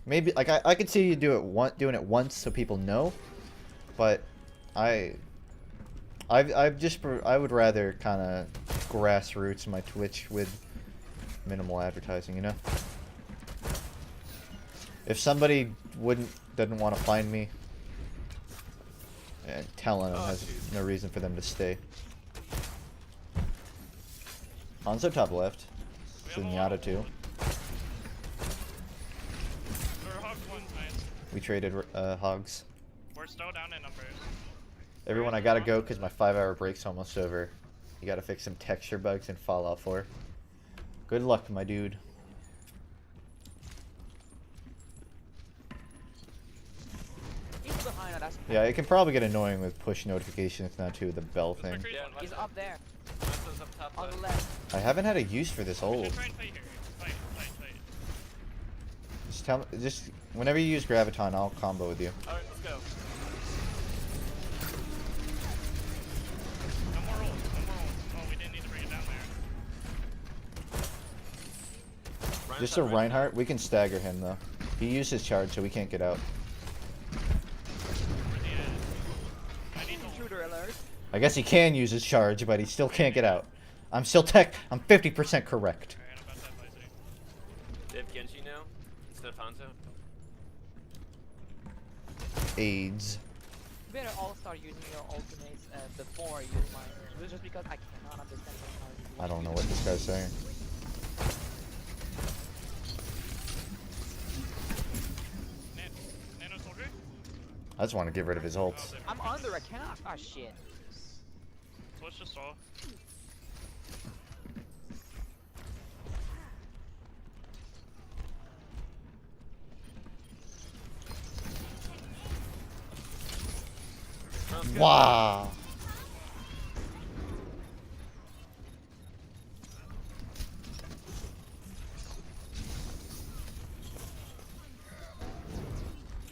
Maybe like I could see you doing it once so people know, but I would rather kind of grassroots my Twitch with minimal advertising, you know? If somebody doesn't want to find me, telling them has no reason for them to stay. Hanzo top left. Zenyatta too. We traded hogs. We're still down in numbers. Everyone, I gotta go because my 5-hour break's almost over. You gotta fix some texture bugs in Fallout 4. Good luck, my dude. He's behind us. Yeah, it can probably get annoying with push notifications now too, the bell thing. Yeah, He's up there. Hanzo's up top On the left. left. I haven't had a use for this We ult. should try and fight here. Fight. Just tell me, just whenever you use Graviton, I'll combo with you. Alright, let's go. No more ult. Oh, we didn't need to bring it down there. Just a Reinhardt, we can stagger him though. He used his charge, so we can't get out. Where's he at? I need the Intruder alert. I guess he can use his charge, but he still can't get out. I'm 50% correct. Alright, I'm about that visor. They have Genji now instead of Hanzo. AIDS. You better all start using your ultimates before you use mine. Just because I cannot understand how I don't know what this guy's saying. Nano soldier? I just want to get rid of his ults. I'm under a cap. Ah, shit. So let's just stall. Wow.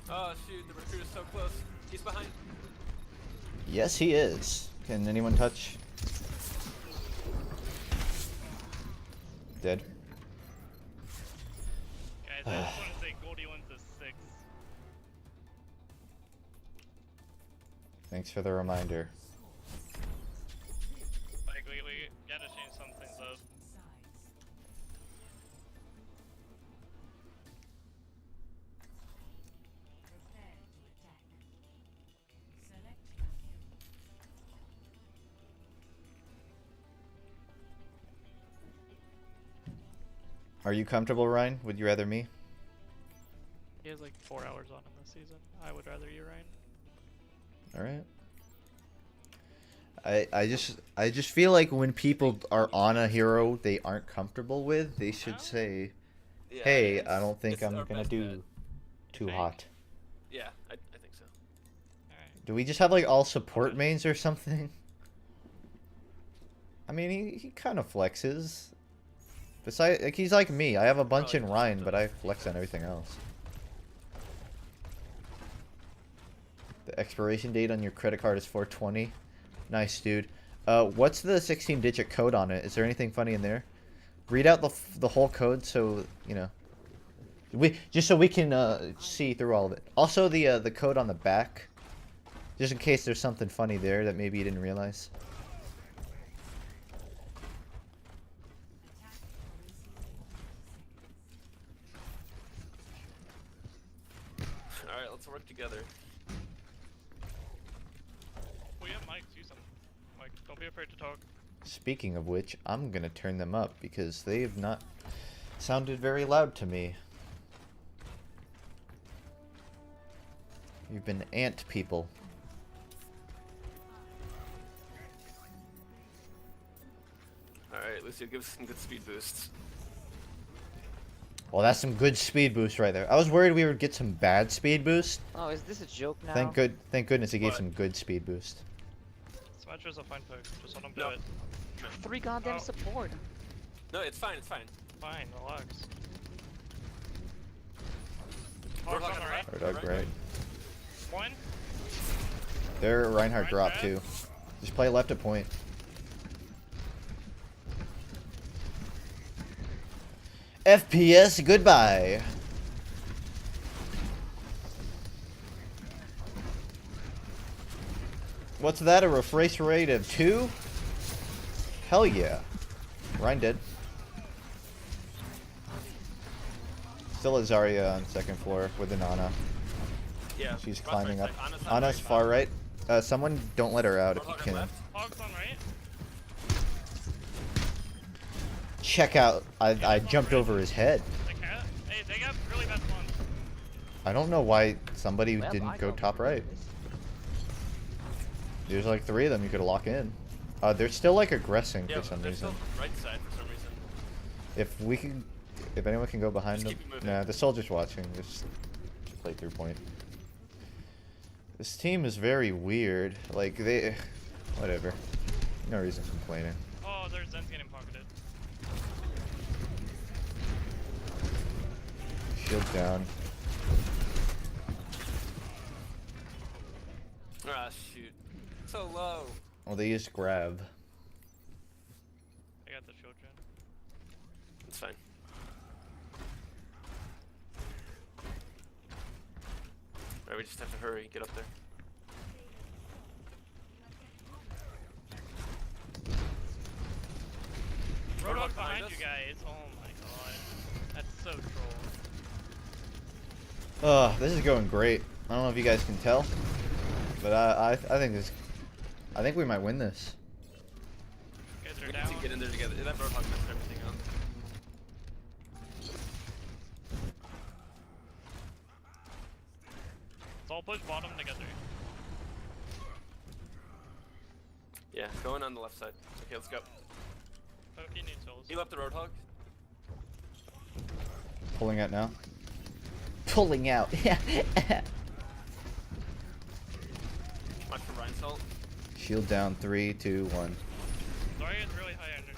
Oh shoot, the recruiter's so close. He's behind. Yes, he is. Can anyone touch? Dead. Guys, I just want to say Goldie wins the 6. Thanks for the reminder. Like, we gotta change some things up. Are you comfortable, Ryan? Would you rather me? He has like 4 hours on in this season. I would rather you, Ryan. All right. I just feel like when people are on a hero they aren't comfortable with, they should say, Yeah, "Hey, it's- I don't think it's I'm our gonna best do bet. too Think? hot." Yeah, I think so. Alright. Do we just have like all support mains or something? I mean, he kind of flexes. Besides, like he's like me. I have a bunch in Ryan, but I flex on everything else. The expiration date on your credit card is 4/20. Nice, dude. What's the 16-digit code on it? Is there anything funny in there? Read out the whole code so you know. Just so we can see through all of it. Also, the code on the back, just in case there's something funny there that maybe you didn't realize. Alright, let's work together. We have mics, use them. Like, don't be afraid to talk. Speaking of which, I'm gonna turn them up because they have not sounded very loud to me. You've been ant people. Alright, Lucio, give us some good speed boosts. Well, that's some good speed boost right there. I was worried we would get some bad speed boost. Oh, is this a joke now? Thank goodness he gave What? some good speed boost. Smasher's a fine pick. Just let him do No. it. 3 goddamn Oh. support. No, it's fine, it's fine. Fine, relax. Roadhog Hogs on on the the right. Roadhog right. One. Their Reinhardt dropped dead. too. Just play left at point. FPS goodbye. What's that? A refresh rate of 2? Hell yeah. Ryan dead. Still a Zarya on second floor with an Ana. Yeah. She's Rough climbing right up. side. Ana's on Ana's right far side. right. Someone don't let her out if you Roadhog on can. left. Hogs on right. Check out. I jumped over his head. The cat. Hey, they got really bad spawns. I don't know why somebody Well, I didn't go don't top know right. this. There's like 3 of them you could lock in. They're still like aggressing Yeah, for some they're reason. still right side for some reason. If we can, if anyone can go behind Just them. keep it moving. Nah, the soldier's watching. Just play through point. This team is very weird. Like they, whatever. No reason complaining. Oh, their Zen's getting pocketed. Shield down. Ah, shoot. So low. Well, they used grab. I got the shield gen. It's fine. Alright, we just have to hurry, get up there. Roadhog behind behind us. you guys. Oh my god. That's so troll. This is going great. I don't know if you guys can tell, but I think this. I think we might win this. You guys We are need down. to get in there together. That Roadhog messed everything up. Let's all push bottom together. Yeah, going on the left side. Okay, let's go. FUNKe needs souls. Heal up the Roadhog. Pulling out now. Pulling out. Yeah. Watch for Rein's ult. Shield down. 3, 2, 1. Zarya is really high energy.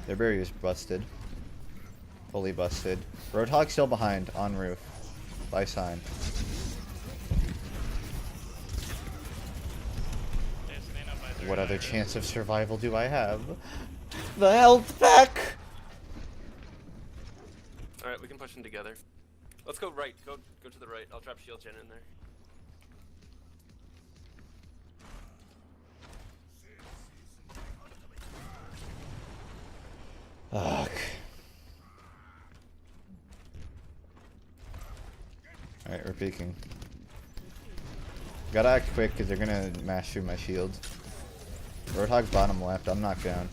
Their barrier's busted. Fully busted. Roadhog still behind on roof. By sign. They have Stain up by their What other tires. chance of survival do I have? The health pack. Alright, we can push them together. Let's go right. Go to the right. I'll drop shield gen in there. Ugh. Alright, we're peeking. Gotta act quick because they're gonna mash through my shield. Roadhog bottom left. I'm knocked down.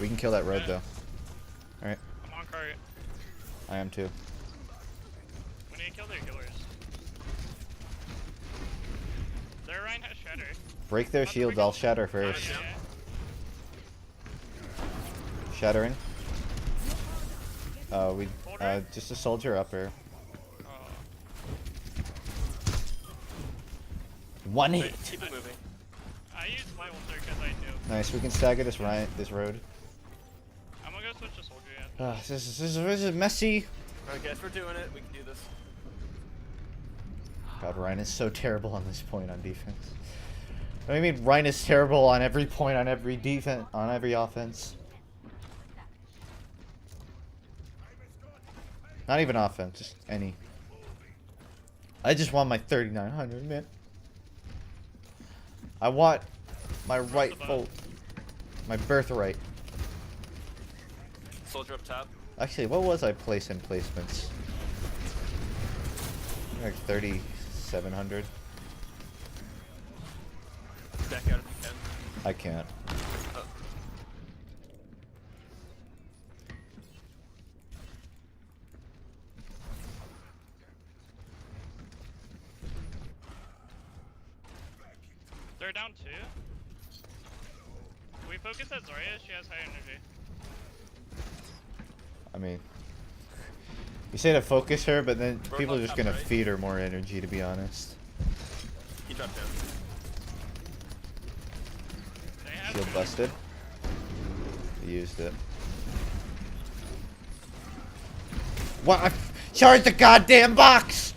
We can kill that road though. Alright, I'm on cart. I am too. We need to kill their killers. Their Ryan has shatter. Break their shields. I'll shatter first. Okay. Shattering. Just a soldier upper. Oh. One hit. Wait, keep it moving. I used my ulter because I knew. Nice. We can stagger this road. I'm gonna go switch to soldier yet. This is messy. Alright guys, we're doing it. We can do this. God, Ryan is so terrible on this point on defense. I mean, Ryan is terrible on every point on every defense on every offense. Not even offense, just any. I just want my 3,900, man. I want my rightful, my birthright. Soldier up top. Actually, what was I placing placements? Like 3,700. Back out if you can. I can't. Oh. They're down 2. Can we focus at Zarya? She has high energy. I mean, you say to focus her, but then people are Roadhog just top gonna right. feed her more energy, to be honest. He dropped down. They have Shield busted. We used it. What? Charge the goddamn box!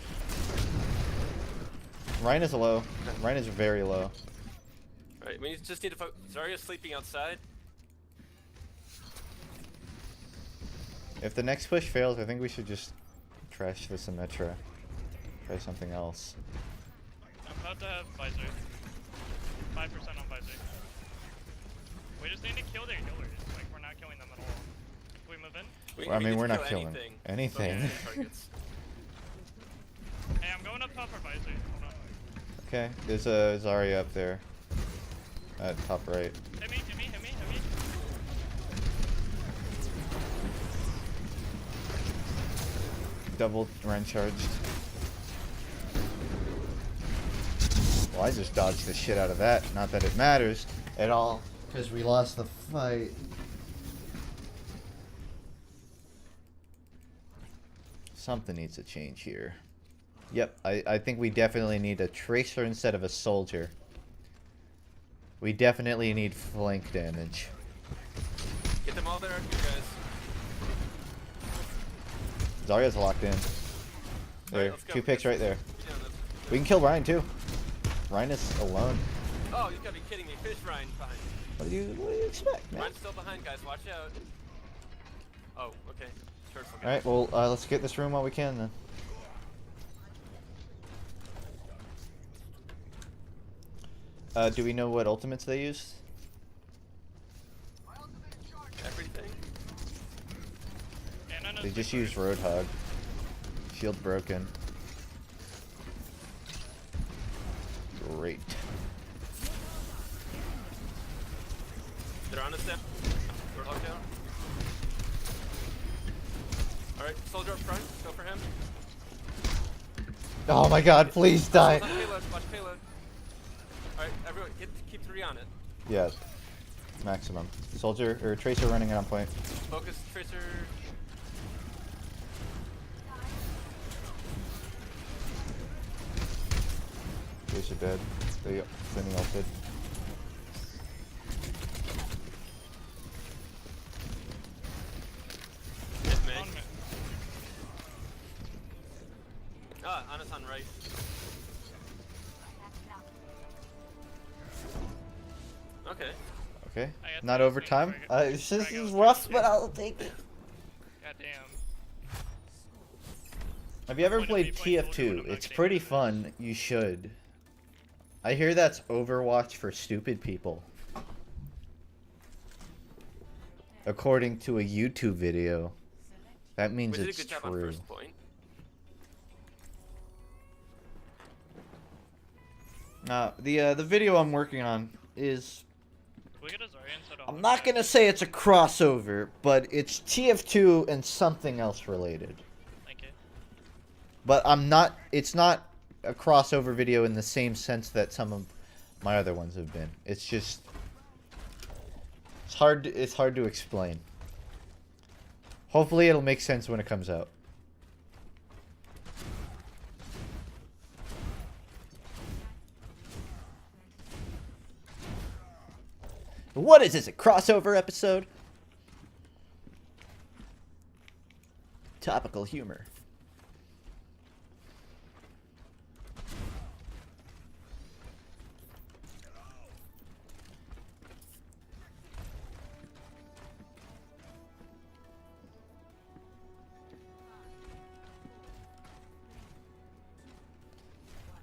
Ryan is low. Ryan is very low. Alright, we just need to focus. Zarya's sleeping outside. If the next push fails, I think we should just trash the Symmetra. Try something else. I'm about to have visor. 5% on visor. We just need to kill their healers. Like, we're not killing them at all. Can we move in? Well, I mean, need we're to not kill killing anything. anything. Targets. Hey, I'm going up top for visor. Hold on. Okay, there's a Zarya up there. At top right. Hit me, hit me, hit me, hit me. Double Ren charged. Well, I just dodged the shit out of that. Not that it matters at all, because we lost the fight. Something needs to change here. Yep, I think we definitely need a Tracer instead of a Soldier. We definitely need flank damage. Get them all there, you guys. Zarya's locked in. There, let's go. 2 picks right there. Yeah, We can kill Ryan too. Ryan is alone. oh, you gotta be kidding me. Finish Ryan behind. What do you expect, man? Ryan's still behind, guys. Watch out. Oh, okay. Sure, it's okay. Alright, well, let's get this room while we can then. Do we know what ultimates they use? Everything. They just use Roadhog. Shield broken. Great. They're on us now. We're locked down. Alright, soldier up front. Go for him. Oh my god, please die. Watch payload. Watch payload. Alright, everyone, keep 3 on it. Yeah. Maximum. Soldier, or Tracer running it on point. Focus, Tracer. Tracer dead. They Finny ulted. Hit me. Ah, on us on right. Okay. Okay. I got Not the overtime. target. This is Target. rough, but I'll take it. Goddamn. Have you ever Point of view, played point of view, TF2? what I'm It's not pretty getting fun. You should. I hear that's Overwatch for stupid people. According to a YouTube video. That means We did a it's good job on true. first point. The video I'm working on is... Can we get a Zarya instead of I'm not gonna say it's a crossover, but it's TF2 and something else related. Thank you. But I'm not. It's not a crossover video in the same sense that some of my other ones have been. It's just. It's hard. It's hard to explain. Hopefully, it'll make sense when it comes out. What is this? A crossover episode? Topical humor.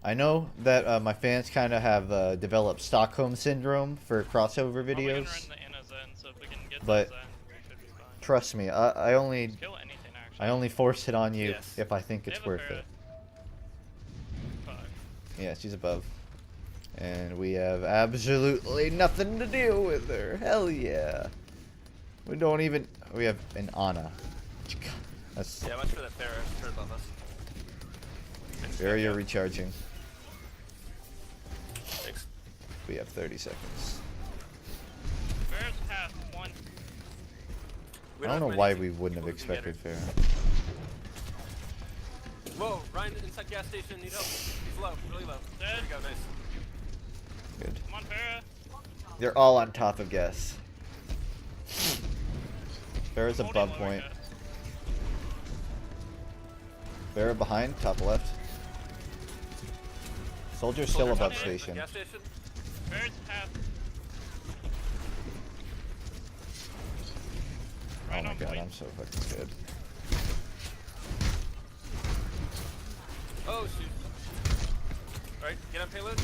I know that my fans kind of have developed Stockholm Syndrome for crossover We can run videos, the Inna's in, so if we can get but those in, we should be fine. trust me, I only Kill anything, actually. I only force it on you Yes. if I think They it's have a worth Pharah. it. Fuck. Yeah, she's above, and we have absolutely nothing to do with her. Hell yeah, we don't even. We have an Ana. That's Yeah, watch for that Pharah. Turn above us. barrier recharging. Thanks. We have 30 seconds. Pharah's half, 1. We I don't have know many why people we wouldn't have who can get expected her. Farah. Whoa, Ryan inside gas station, need help. He's low, really low. Dead. There we go, nice. Good. Come on, Pharah. They're all on top of gas. Farah's Holding above low, I point. guess. Barra behind, top left. Soldier's still above station. Gas station. Where's half? Oh Right my on god, point. I'm so fucking good. Oh shoot. Alright, get on payload.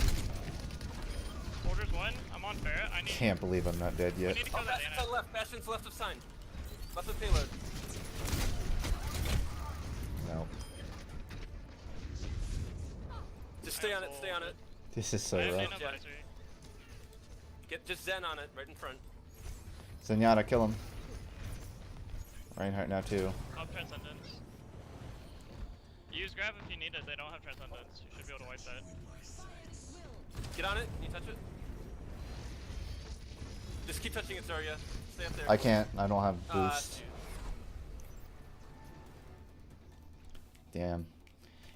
Orders one. I'm on Barrett. I need. Can't believe I'm not dead We yet. need to kill Oh, that Bastion's Ana. on left. Bastion's left of sign. Left of payload. No. Just stay on it. Stay on it. This is so I have rough. Ana advisory. Get just Zen on it, right in front. Zenyatta, kill him. Reinhardt now too. I'll have Transcendence. Use grab if you need it. They don't have Transcendence. You should be able to wipe that. Get on it. Can you touch it? Just keep touching it, Zarya. Stay up there. I can't. I don't have boost. Shoot. Damn.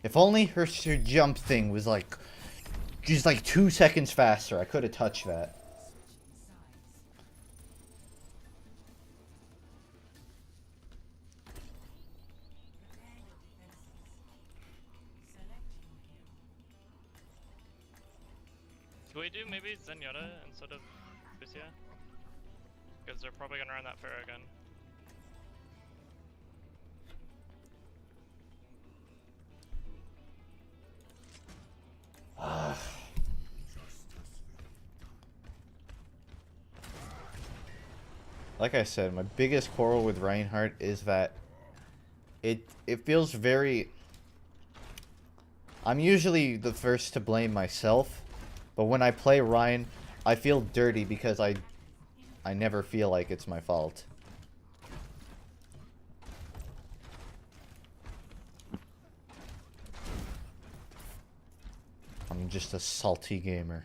If only her jump thing was like just like 2 seconds faster, I could have touched that. Can we do maybe Zenyatta instead of Lucia? Because they're probably gonna run that Pharah again. Like I said, my biggest quarrel with Reinhardt is that it feels very... I'm usually the first to blame myself, but when I play Ryan, I feel dirty because I never feel like it's my fault. I'm just a salty gamer.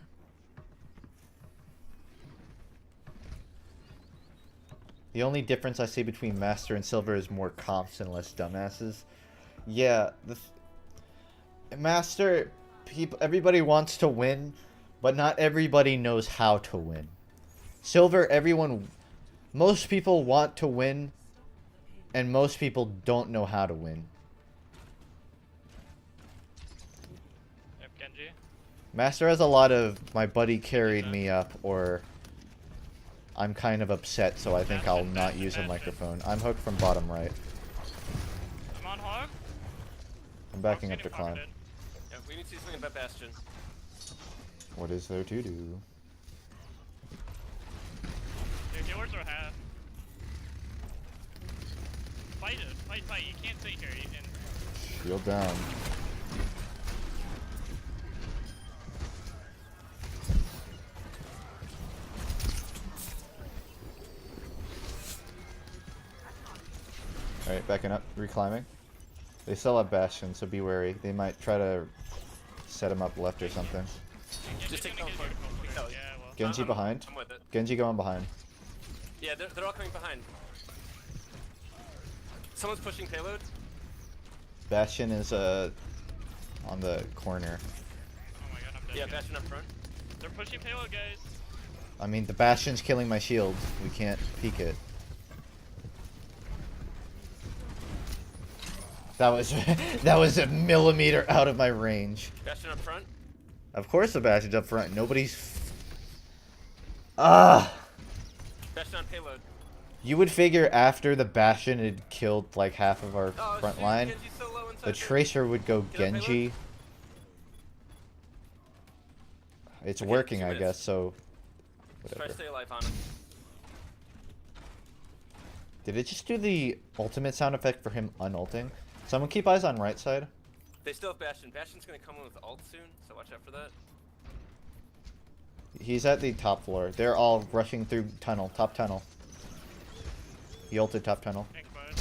The only difference I see between Master and Silver is more comps and less dumbasses. Yeah, Master, everybody wants to win, but not everybody knows how to win. Silver, most people want to win, and most people don't know how to win. Yep, Genji. Master has a lot of my buddy carried me up, or I'm kind of upset, so I think I'll not use a microphone. I'm hooked from bottom right. I'm on Hog. I'm backing Hog's up to getting climb. pocketed. Yeah, we need to see something about Bastion. What is there to do? Your healers are half. Fight it. Fight. You can't stay here. You can... Shield down. Alright, backing up, reclimbing. They still have Bastion, so be wary. They might try to set him up left or something. Just take Genji's Kelly gonna for get it. Kelly. Yeah, well. Genji I'm- behind. I'm with it. Genji going behind. Yeah, they're all coming behind. Someone's pushing payload. Bastion is on the corner. Oh my god, I'm dead. Yeah, guys. Bastion up front. They're pushing payload, guys. I mean, the Bastion's killing my shield. We can't peek it. That was that was a millimeter out of my range. Bastion up front. Of course the Bastion's up front. Nobody's... Ah! Bastion on payload. You would figure after the Bastion had killed like half of our Oh, front shoot, line, Genji's so low inside the there. Tracer would go Get on Genji. It's Okay, working, 2 I minutes. guess, so... Let's try to Whatever. stay alive on it. Did it just do the ultimate sound effect for him unulting? Someone keep eyes on right side. They still have Bastion. Bastion's gonna come in with ult soon, so watch out for that. He's at the top floor. They're all rushing through tunnel, top tunnel. He ulted top tunnel. Thanks, bud.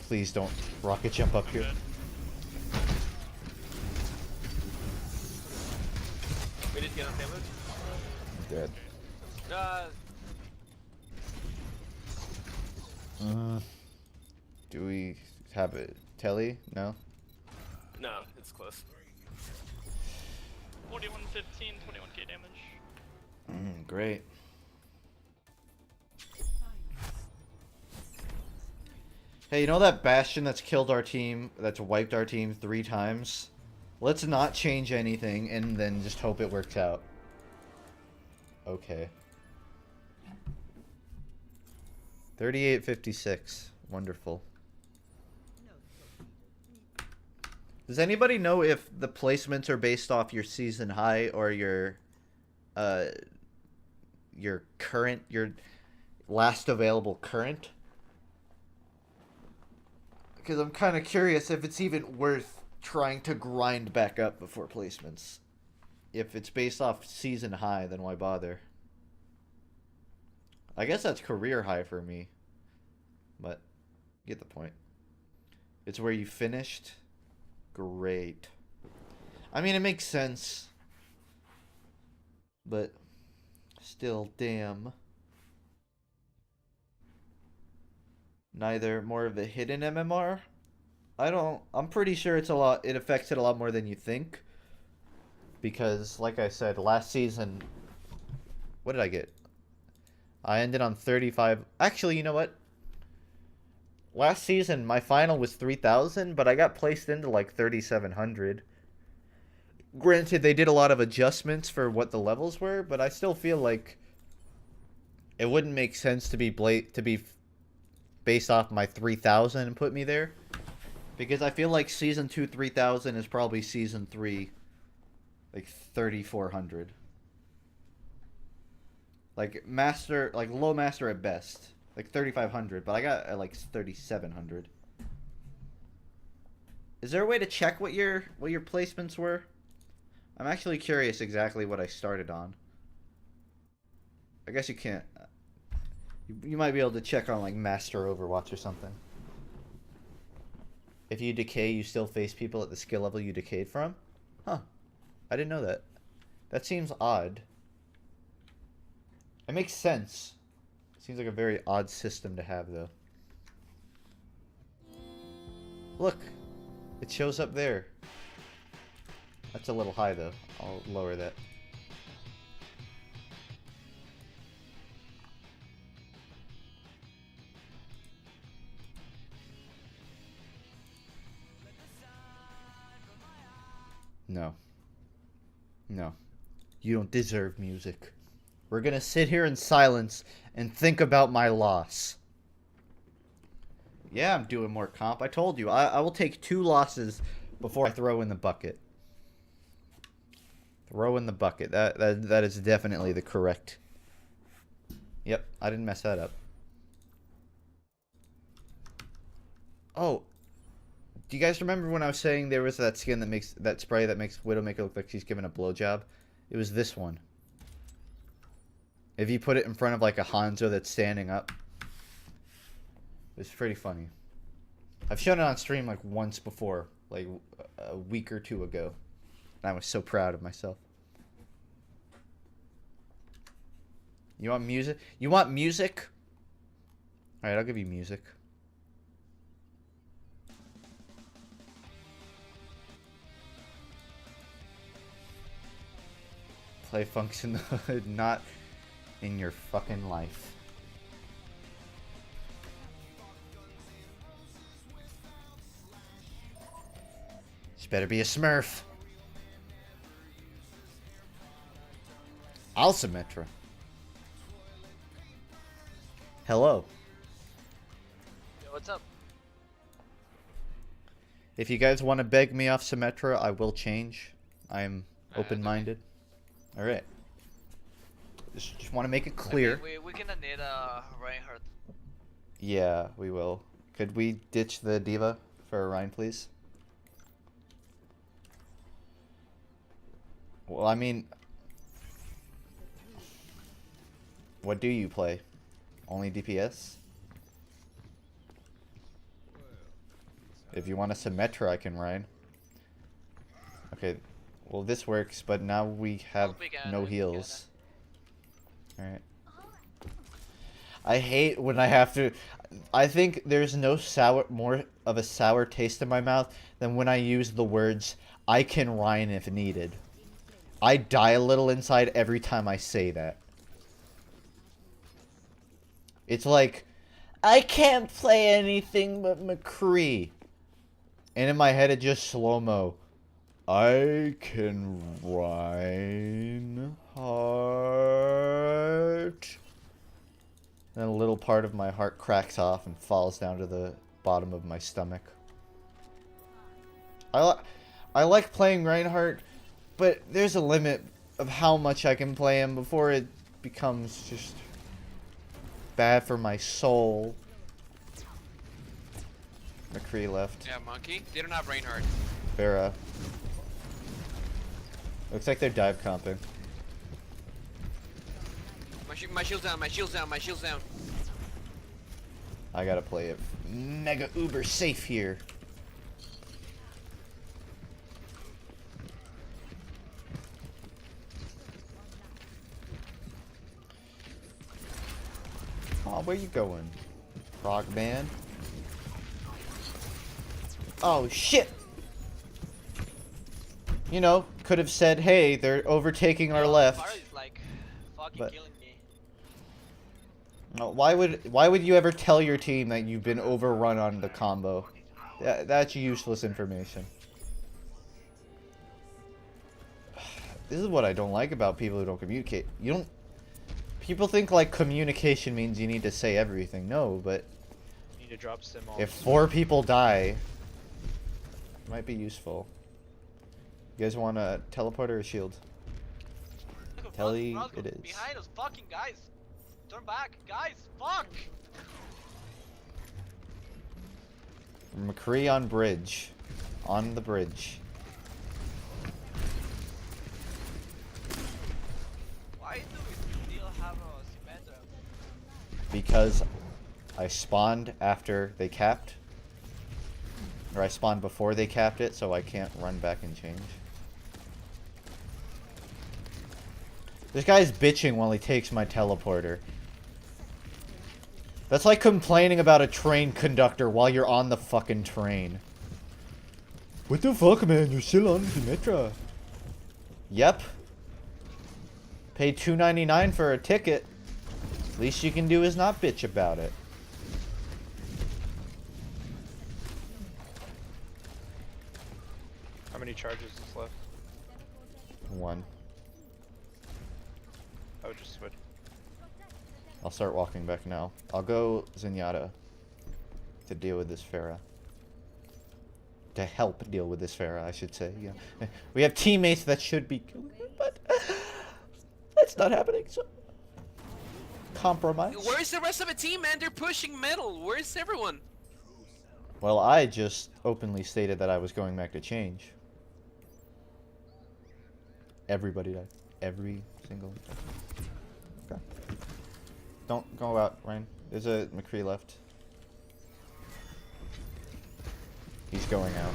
Please don't rocket jump up here. Good. We need to get on payload. Dead. Do we have it? Telly? No? No, it's close. 4115, 21k damage. Great. Hey, you know that Bastion that's killed our team, that's wiped our team 3 times? Let's not change anything and then just hope it works out. Okay. 3856. Wonderful. Does anybody know if the placements are based off your season high or your current, your last available current? Because I'm kind of curious if it's even worth trying to grind back up before placements. If it's based off season high, then why bother? I guess that's career high for me. But, you get the point. It's where you finished. Great. I mean, it makes sense. But, still, damn. Neither more of a hidden MMR. I'm pretty sure it affects it a lot more than you think. Because, like I said, last season, what did I get? I ended on 35. Actually, you know what? Last season, my final was 3,000, but I got placed into like 3,700. Granted, they did a lot of adjustments for what the levels were, but I still feel like it wouldn't make sense to be based off my 3,000 and put me there. Because I feel like Season 2 3,000 is probably Season 3 like 3,400. Like low master at best. Like 3,500, but I got like 3,700. Is there a way to check what your placements were? I'm actually curious exactly what I started on. I guess you can't. You might be able to check on like Master Overwatch or something. If you decay, you still face people at the skill level you decayed from? Huh. I didn't know that. That seems odd. It makes sense. Seems like a very odd system to have, though. Look. It shows up there. That's a little high, though. I'll lower that. No. No. You don't deserve music. We're gonna sit here in silence and think about my loss. Yeah, I'm doing more comp. I told you. I will take 2 losses before I throw in the bucket. Throw in the bucket. That is definitely the correct. Yep, I didn't mess that up. Oh. Do you guys remember when I was saying there was that skin that makes that spray that makes Widowmaker look like she's giving a blowjob? It was this one. If you put it in front of like a Hanzo that's standing up. It's pretty funny. I've shown it on stream like once before, like a week or 2 ago. And I was so proud of myself. You want music? You want music? Alright, I'll give you music. Play FUNKe in the hood, not in your fucking life. She better be a Smurf. I'll Symmetra. Hello. Yo, what's up? If you guys want to beg me off Symmetra, I will change. I'm open-minded. Alright. Just want to make it clear. We're gonna need a Reinhardt. Yeah, we will. Could we ditch the Diva for a Rhine, please? Well, I mean... What do you play? Only DPS? If you want a Symmetra, I can Rhine. Okay, well this works, but now we have no heals. Alright. I hate when I have to... I think there's no more of a sour taste in my mouth than when I use the words, I can Rhine if needed. I die a little inside every time I say that. It's like, I can't play anything but McCree. And in my head, it just slow-mo. I can Reinhardt. And a little part of my heart cracks off and falls down to the bottom of my stomach. I like playing Reinhardt, but there's a limit of how much I can play him before it becomes just bad for my soul. McCree left. Yeah, Monkey. They don't have Reinhardt. Farah. Looks like they're dive comping. My shield's down, my shield's down, my shield's down. I gotta play it mega uber safe here. Oh, where you going, Frogman? Oh shit! You know, could have said, "Hey, they're overtaking our left." Is like fucking But- killing me. No, why would you ever tell your team that you've been overrun on the combo? That's useless information. This is what I don't like about people who don't communicate. People think like communication means you need to say everything. No, but You need to drop stim all. if 4 people die, it might be useful. You guys want a teleporter or a shield? Telly, it is. Behind us, fucking guys. Turn back, guys. Fuck. McCree on bridge. On the bridge. Why do we still have a Symmetra? Because I spawned after they capped. Or I spawned before they capped it, so I can't run back and change. This guy's bitching while he takes my teleporter. That's like complaining about a train conductor while you're on the fucking train. What the fuck, man? You're still on Symmetra. Yep. Paid $2.99 for a ticket. Least you can do is not bitch about it. How many charges is left? 1. I would just switch. I'll start walking back now. I'll go Zenyatta to deal with this Farah. To help deal with this Farah, I should say. Yeah. We have teammates that should be killing me, but that's not happening. So compromise. Where's the rest of the team, man? They're pushing middle. Where's everyone? Well, I just openly stated that I was going back to change. Everybody died. Every single. Okay. Don't go out, Ryan. There's a McCree left. He's going out.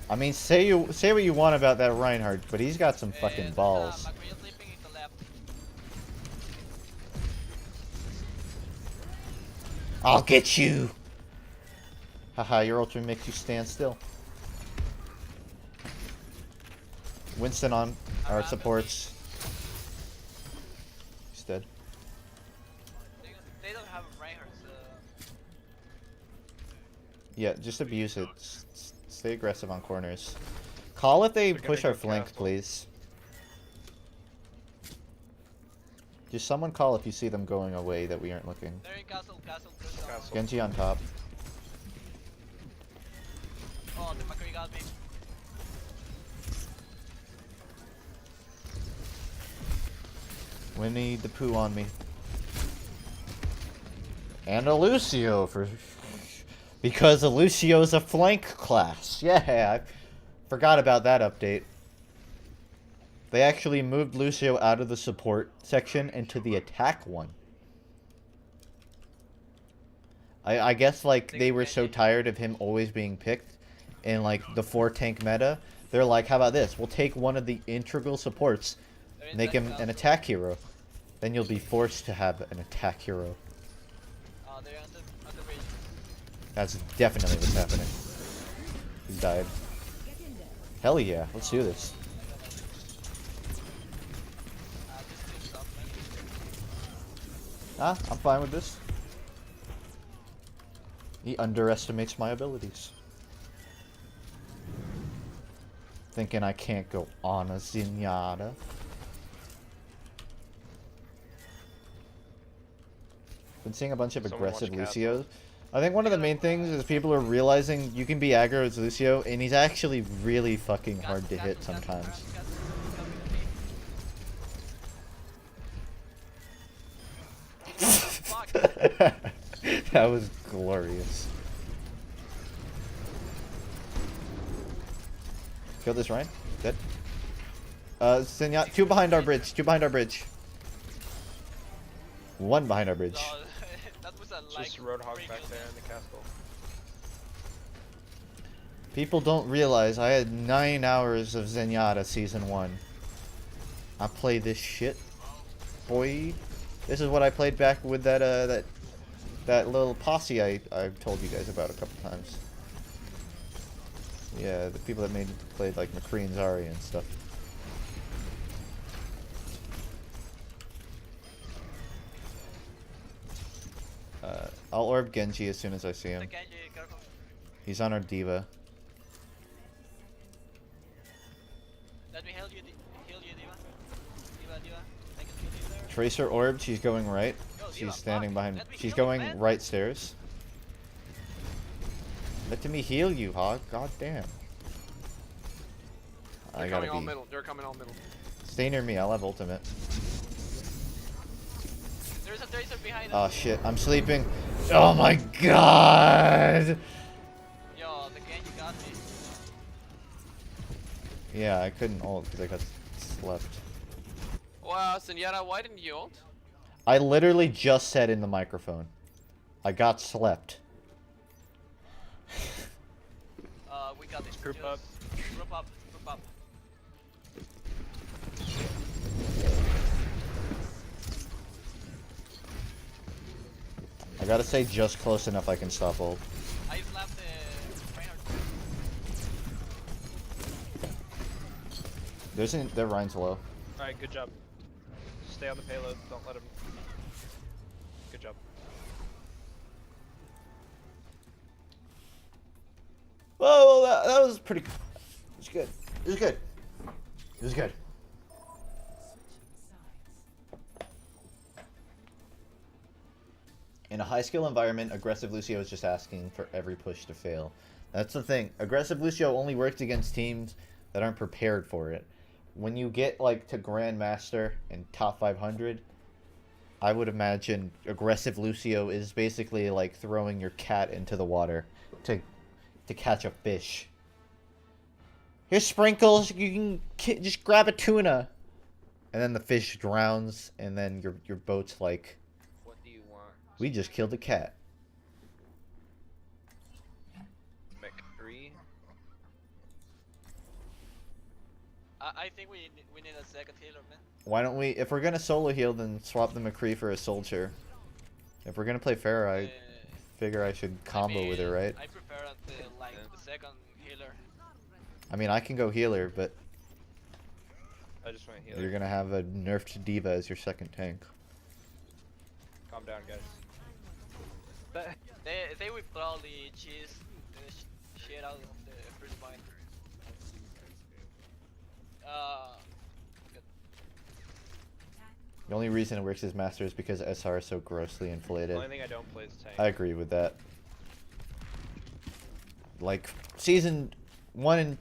I mean, say what you want about that Reinhardt, but he's got some fucking balls. McCree is sleeping in the left. I'll get you. Haha, your ultra makes you stand still. Winston on our supports. He's dead. They don't have Reinhardt. Yeah, just abuse it. Stay aggressive on corners. Call if they push our flank, please. Just someone call if you see them going away that we aren't looking. They're in castle. Castle. Genji on top. Oh, the McCree got me. Winnie the Pooh on me. And a Lucio for... Because a Lucio's a flank class. Yeah, I forgot about that update. They actually moved Lucio out of the support section into the attack one. I guess, like, they were so tired of him always being picked in, like, the 4-tank meta. They're like, how about this? We'll take one of the integral supports, make him an attack hero. Then you'll be forced to have an attack hero. They're on the bridge. That's definitely what's happening. He died. Hell yeah, let's do this. Ah, I'm fine with this. He underestimates my abilities. Thinking I can't go on a Zenyatta. Been seeing a bunch of Someone aggressive watch Cat. Lucios. I think one of the main things is people are realizing you can be aggro as Lucio, and he's actually really fucking hard to hit sometimes. That was glorious. Kill this Ryan. Dead. Zenyatta, two behind our bridge. Two behind our bridge. One behind our bridge. No, that was a Just Roadhog back there in the castle. People don't realize I had 9 hours of Zenyatta season 1. I play this shit, boy. This is what I played back with that that little posse I've told you guys about a couple times. Yeah, the people that played like McCree and Zarya and stuff. I'll orb Genji as soon as I see him. Genji, careful. He's on our diva. Let me heal you, Diva. Diva. I can heal you there. Tracer orbed. She's going right. Yo, Diva, She's standing fuck. behind. Let me She's heal you, going man. right stairs. Let me heal you, Hog. God damn. I They're gotta coming all be. middle. They're coming all middle. Stay near me. I'll have ultimate. There's a tracer behind Oh us. shit! I'm sleeping. Oh my god. Yo, the Genji got me. Yeah, I couldn't ult because I got slept. Wow, Zenyatta, why didn't you ult? I literally just said in the microphone. I got slept. We got this. Group up. Group up. Group up. I gotta say just close enough I can stop ult. I slapped the trainer. Their Ryan's low. Alright, good job. Stay on the payload. Don't let him. Good job. Oh, that was pretty. It was good. It was good. It was good. In a high skill environment, aggressive Lucio is just asking for every push to fail. That's the thing. Aggressive Lucio only works against teams that aren't prepared for it. When you get like to Grandmaster and top 500, I would imagine aggressive Lucio is basically like throwing your cat into the water to catch a fish. Here's sprinkles. You can just grab a tuna, and then the fish drowns, and then your boat's like, What do you want? we just killed a cat. McCree. I think we need a second healer, man. Why don't we? If we're gonna solo heal, then swap the McCree for a soldier. If we're gonna play Pharah, I figure I should combo with her, right? I prefer the second healer. I mean, I can go healer, but I just went healer. you're gonna have a nerfed diva as your second tank. Calm down, guys. They will probably cheese the shit out of the first fight. Good. The only reason it works as master is because SR is so grossly The inflated. only thing I don't play is tank. I agree with that. Like season one,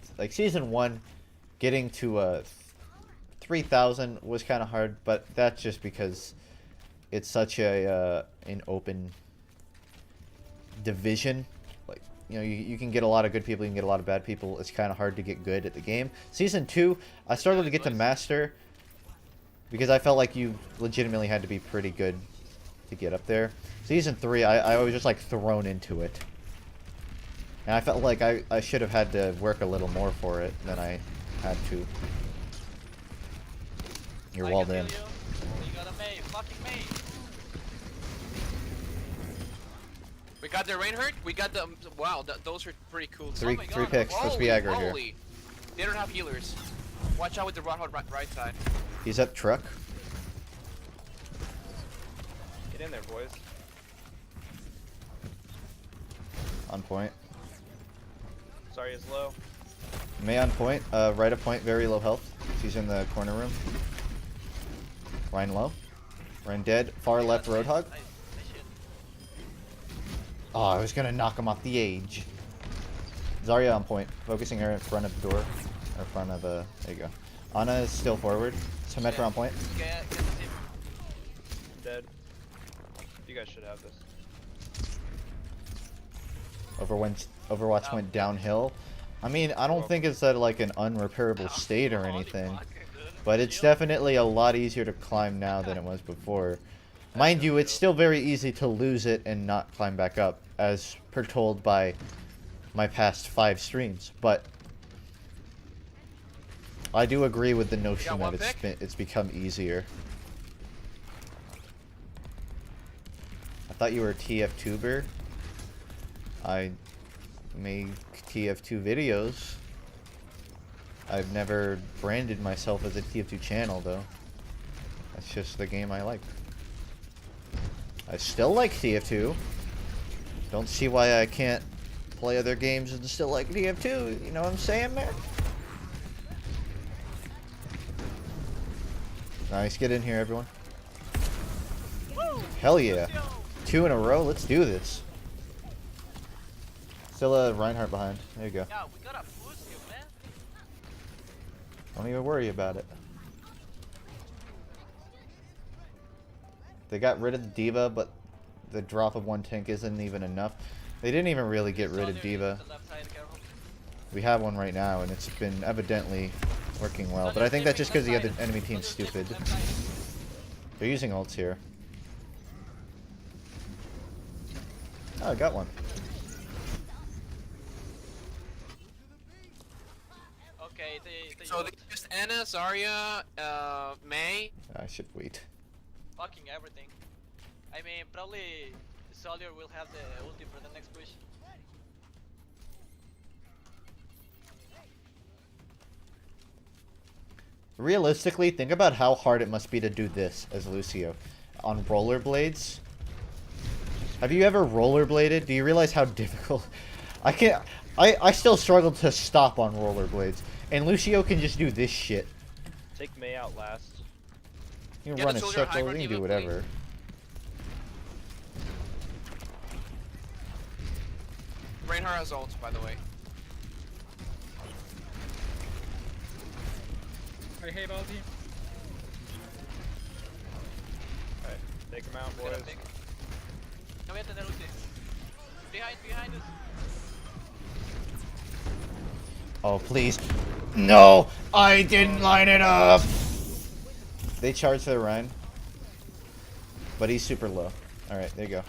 getting to 3,000 was kind of hard, but that's just because it's such a an open division. Like, you know, you can get a lot of good people, you can get a lot of bad people. It's kind of hard to get good at the game. Season 2, I started to get to master because I felt like you legitimately had to be pretty good to get up there. Season 3, I was just like thrown into it. And I felt like I should have had to work a little more for it than I had to. You're walled in. You got a Mei, fucking Mei. We got the Reinhardt. We got the. Wow, those are pretty cool. Three my three God. picks. Let's be aggro here. Holy. They don't have healers. Watch out with the Roadhog right side. He's at truck. Get in there, boys. On point. Sorry, is low. May on point. Right of point, very low health. She's in the corner room. Ryan low. Ryan dead. Far left Roadhog. Nice shit. Oh, I was gonna knock him off the edge. Zarya on point. Focusing her in front of the door. Or front of the... There you go. Ana is still forward. Symmetra on point. Get the team. Dead. You guys should have this. Overwatch went downhill. I mean, I don't think it's at like an unrepairable state or anything. But it's definitely a lot easier to climb now than it was before. Mind you, it's still very easy to lose it and not climb back up, as per told by my past 5 streams. But I do agree with the notion that it's become easier. I thought you were a TF2ber. I make TF2 videos. I've never branded myself as a TF2 channel, though. That's just the game I like. I still like TF2. Don't see why I can't play other games and still like TF2. You know what I'm saying, man? Nice, get in here, everyone. Hell yeah. 2 in a row, let's do this. Still a Reinhardt behind. There you go. Yeah, we gotta push you, man. Don't even worry about it. They got rid of the D.Va, but the drop of 1 tank isn't even enough. They didn't even really get rid of D.Va. We have one right now, and it's been evidently working well. But I think that's just because the other enemy team's stupid. They're using ults here. Oh, I got one. Okay, So they just Anna, Zarya, May. I should wait. fucking everything. I mean, probably Soldier will have the ulti for the next push. Realistically, think about how hard it must be to do this as Lucio. On rollerblades. Have you ever rollerbladed? Do you realize how difficult... I can't... I still struggle to stop on rollerblades. And Lucio can just do this shit. Take May out last. You can Yeah, run the in soldier circles, high you ground can do D.Va, whatever. Reinhardt has ult, by the way. Hey, Balti. Alright, take him out, boys. No voy a tener ulti. Behind us. Oh, please. No! I didn't line it up! They charge for the Rhine. But he's super low. Alright, there you go.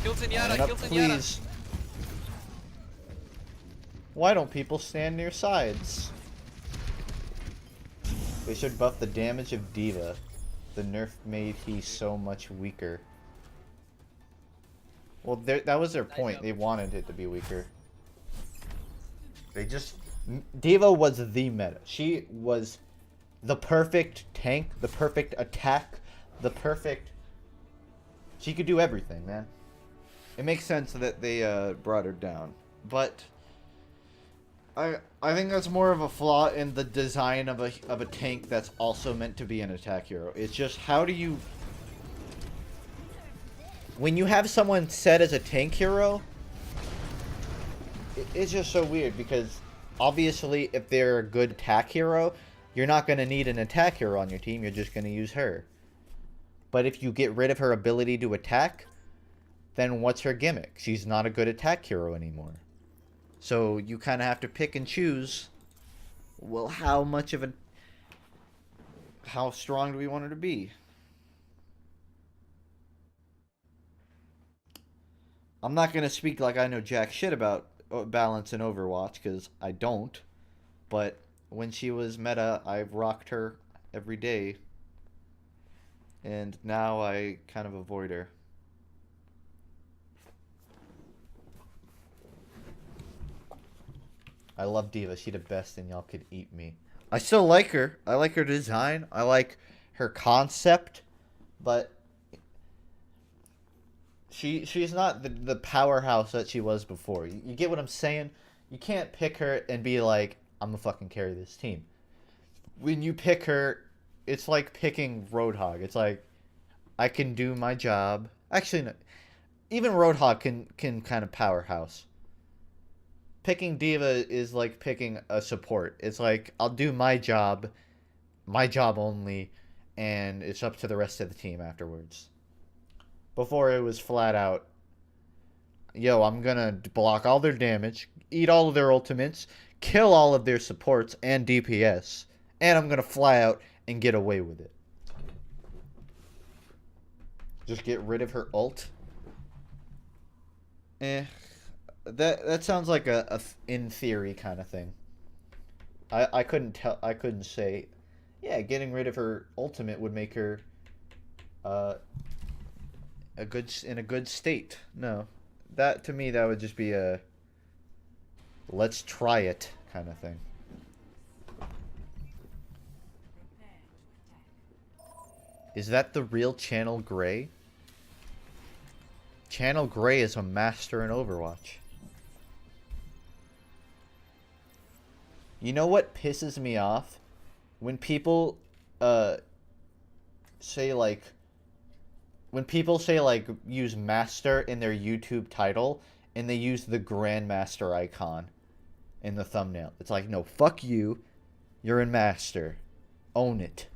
Kill Zenyatta, Line up, kill Zenyatta. please. Why don't people stand near sides? They should buff the damage of D.Va. The nerf made he so much weaker. Well, that was their point. They wanted it to be weaker. They just... D.Va was the meta. She was the perfect tank, the perfect attack, the perfect... She could do everything, man. It makes sense that they brought her down. But... I think that's more of a flaw in the design of a tank that's also meant to be an attack hero. It's just, how do you... When you have someone set as a tank hero, it's just so weird, because obviously if they're a good attack hero, you're not going to need an attack hero on your team, you're just going to use her. But if you get rid of her ability to attack, then what's her gimmick? She's not a good attack hero anymore. So you kind of have to pick and choose, well, how much of a... How strong do we want her to be? I'm not going to speak like I know jack shit about balance in Overwatch, because I don't. But when she was meta, I've rocked her every day. And now I kind of avoid her. I love D.Va. She the best and y'all could eat me. I still like her. I like her design. I like her concept, but she's not the powerhouse that she was before. You get what I'm saying? You can't pick her and be like, I'm gonna fucking carry this team. When you pick her, it's like picking Roadhog. It's like, I can do my job. Actually, no, even Roadhog can kind of powerhouse. Picking Diva is like picking a support. It's like, I'll do my job only, and it's up to the rest of the team afterwards. Before it was flat out, yo, I'm gonna block all their damage, eat all of their ultimates, kill all of their supports and DPS, and I'm gonna fly out and get away with it. Just get rid of her ult. That sounds like a in theory kind of thing. I couldn't say, yeah, getting rid of her ultimate would make her in a good state. No. That to me, that would just be a let's try it kind of thing. Is that the real Channel Gray? Channel Gray is a master in Overwatch. You know what pisses me off? When people say like use master in their YouTube title and they use the grandmaster icon in the thumbnail. It's like, no, fuck you. You're in master. Own it.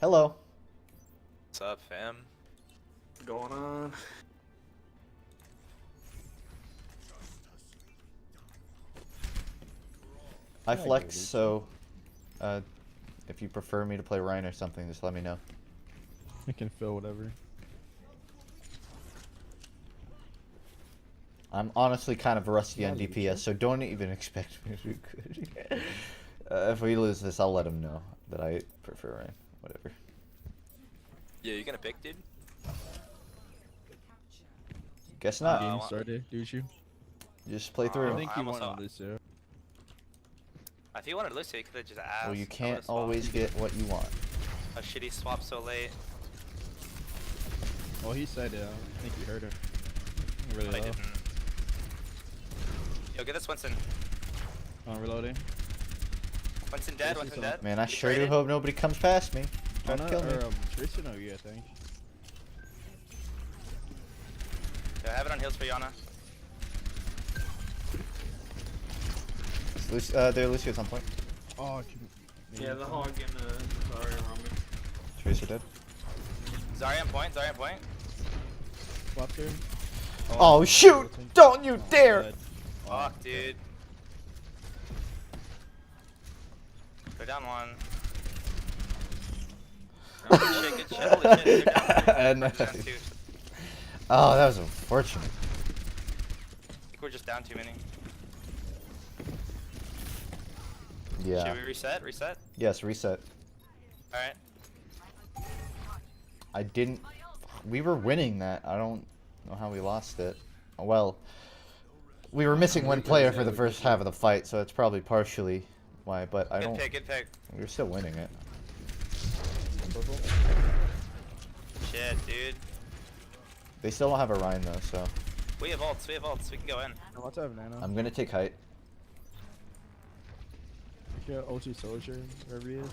Hello. What's up, fam? What's going on? I flex, so if you prefer me to play Ryan or something, just let me know. I can fill whatever. I'm honestly kind of rusty on DPS, so don't even expect me to do good. If we lose this, I'll let him know that I prefer Ryan. Whatever. Yeah, you gonna pick, dude? Guess not. Game started, did you? Just play through. I think you want on this, yeah. If you wanted to lose, you could have just asked. Well, you can't always get what you want. A shitty swap so late. Well, he said it. I think you heard him. Really But I low. didn't. Yo, get this Winston. On reloading. Winston dead, Winston dead. Man, I He sure do traded. hope nobody comes past me. Try to Ana kill me. or Tristan or you, I think. Yeah, I have it on heals for Yana. They're Lucio at some point. Oh, Yeah, the hog and the Zarya around me. Tracer dead. Zarya on point, Zarya on point. Swap there. Oh shoot! Don't you dare! Dead. Fuck, dude. They're down one. Good shit, good shit. Holy shit, they're down two. They're down two. Oh, that was unfortunate. I think we're just down too many. Yeah. Should we reset? Reset? Yes, reset. Alright. I didn't. We were winning that. I don't know how we lost it. Well, we were missing one player for the first half of the fight, so it's probably partially why. But I don't. Good pick, good pick. We were still winning it. Shit, dude. They still don't have a Rhine though, so We have ults, we can go in. I want to have Nano. I'm gonna take height. Yeah, OT Soldier, wherever he is.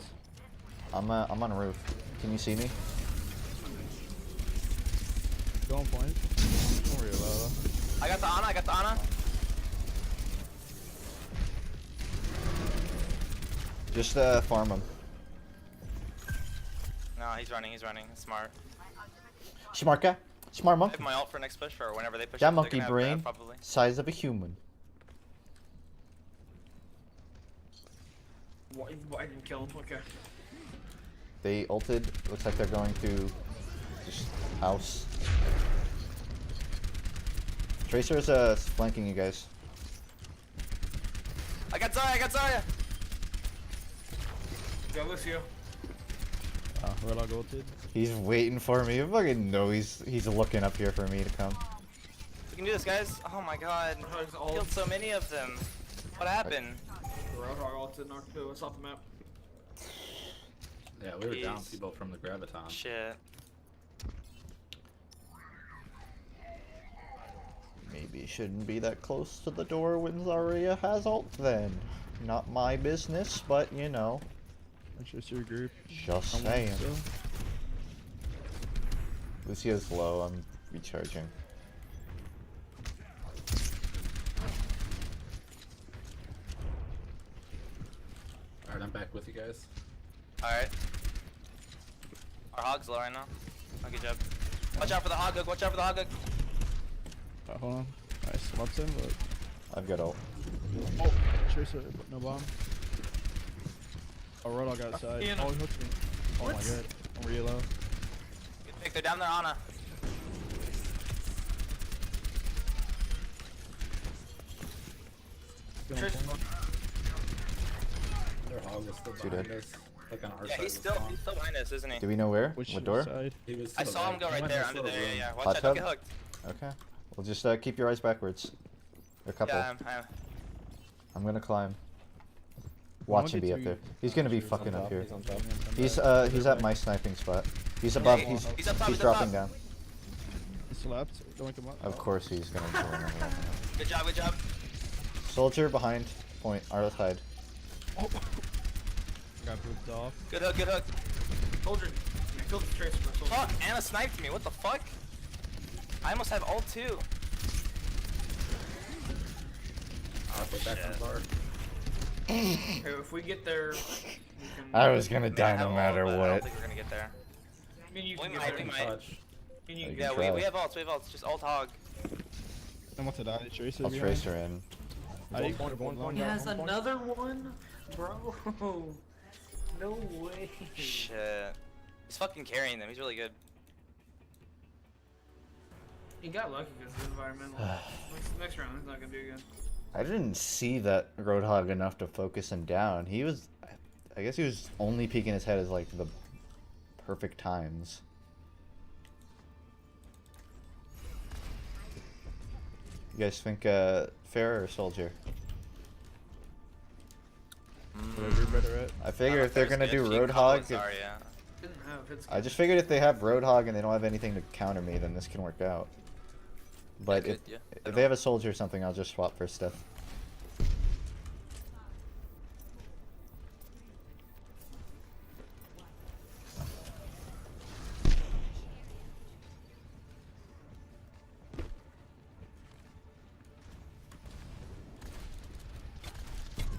I'm on a roof. Can you see me? Go on point. Don't worry about it. I got the Ana, I got the Ana. Just farm him. No, he's running, smart. Smart guy. Smart I monkey. have my ult for next push, or whenever they push That it, they're monkey gonna have brain, probably. size of a human. I didn't kill him, okay. They ulted. Looks like they're going to just house. Tracer's flanking you guys. I got Zarya! Got Lucio. Warlock ulted. He's waiting for me. I fucking know he's looking up here for me to come. We can do this, guys. Oh my god. Killed so many of them. What happened? The Roadhog ulted knocked 2 us off the map. Yeah, we were down Jeez. people from the graviton. Shit. Maybe shouldn't be that close to the door when Zarya has ult then. Not my business, but you know. That's just your group. Just Someone saying. still. Lucio's low, I'm recharging. Alright, I'm back with you guys. Alright. Our hog's low right now. Oh, good job. Watch out for the hog hook, watch out for the hog hook. Hold on. I swapped him, but I've got ult. oh, Tracer, but no bomb. Oh, Roadhog got outside. Ian. Oh, he hooked me. Oh my god. I'm real low. Good pick, they're down there, Ana. Get on Tracer. point. Their hog was still Two behind dead. us. Like on our Yeah, side he's of the still spawn. behind us, isn't he? Do we know where? Which What door? side? He was to I the saw him go He right went in there this under little there, room. yeah. Hot Watch out, don't tub? get hooked. Okay. We'll just keep your eyes backwards. A couple. Yeah, I'm gonna climb. I Watch won't him get be up too- there. He's gonna be He's on fucking up top, here. He's on top. He's at my sniping spot. He's above. Yeah, He's he's up top, he's he's up dropping top. down. He slapped. Don't come up. Of course he's gonna do another one. good job, good job. Soldier behind point. Our side. Got booped off. Good hook, good hook. Soldier. I killed the Tracer. but Soldier. Fuck, Ana sniped me, what the fuck? I almost have ult too. I'll put back on shit. bar. Okay, if we get there, we can. I was gonna I die have no ult, matter but I what. don't think we're gonna get there. I mean, you We can might, get we there. might. Touch. I mean, you You can can get Yeah, try. we have ults, we have ults. Just ult hog. I'm about to die. Tracer I'll behind. trace her in. He has another one? Bro. No way. Shit. He's fucking carrying them, he's really good. He got lucky because of environmental. next round, he's not gonna do again. I didn't see that Roadhog enough to focus him down. He was, I guess he was only peeking his head as like the perfect times. You guys think Fair or Soldier? Whatever you're better at. I figure if they're gonna do If you couple Roadhog, with Zarya. Didn't have hits. I just figured if they have Roadhog and they don't have anything to counter me, then this can work out. But good, yeah. if they have a Soldier or something, I'll just swap for stuff.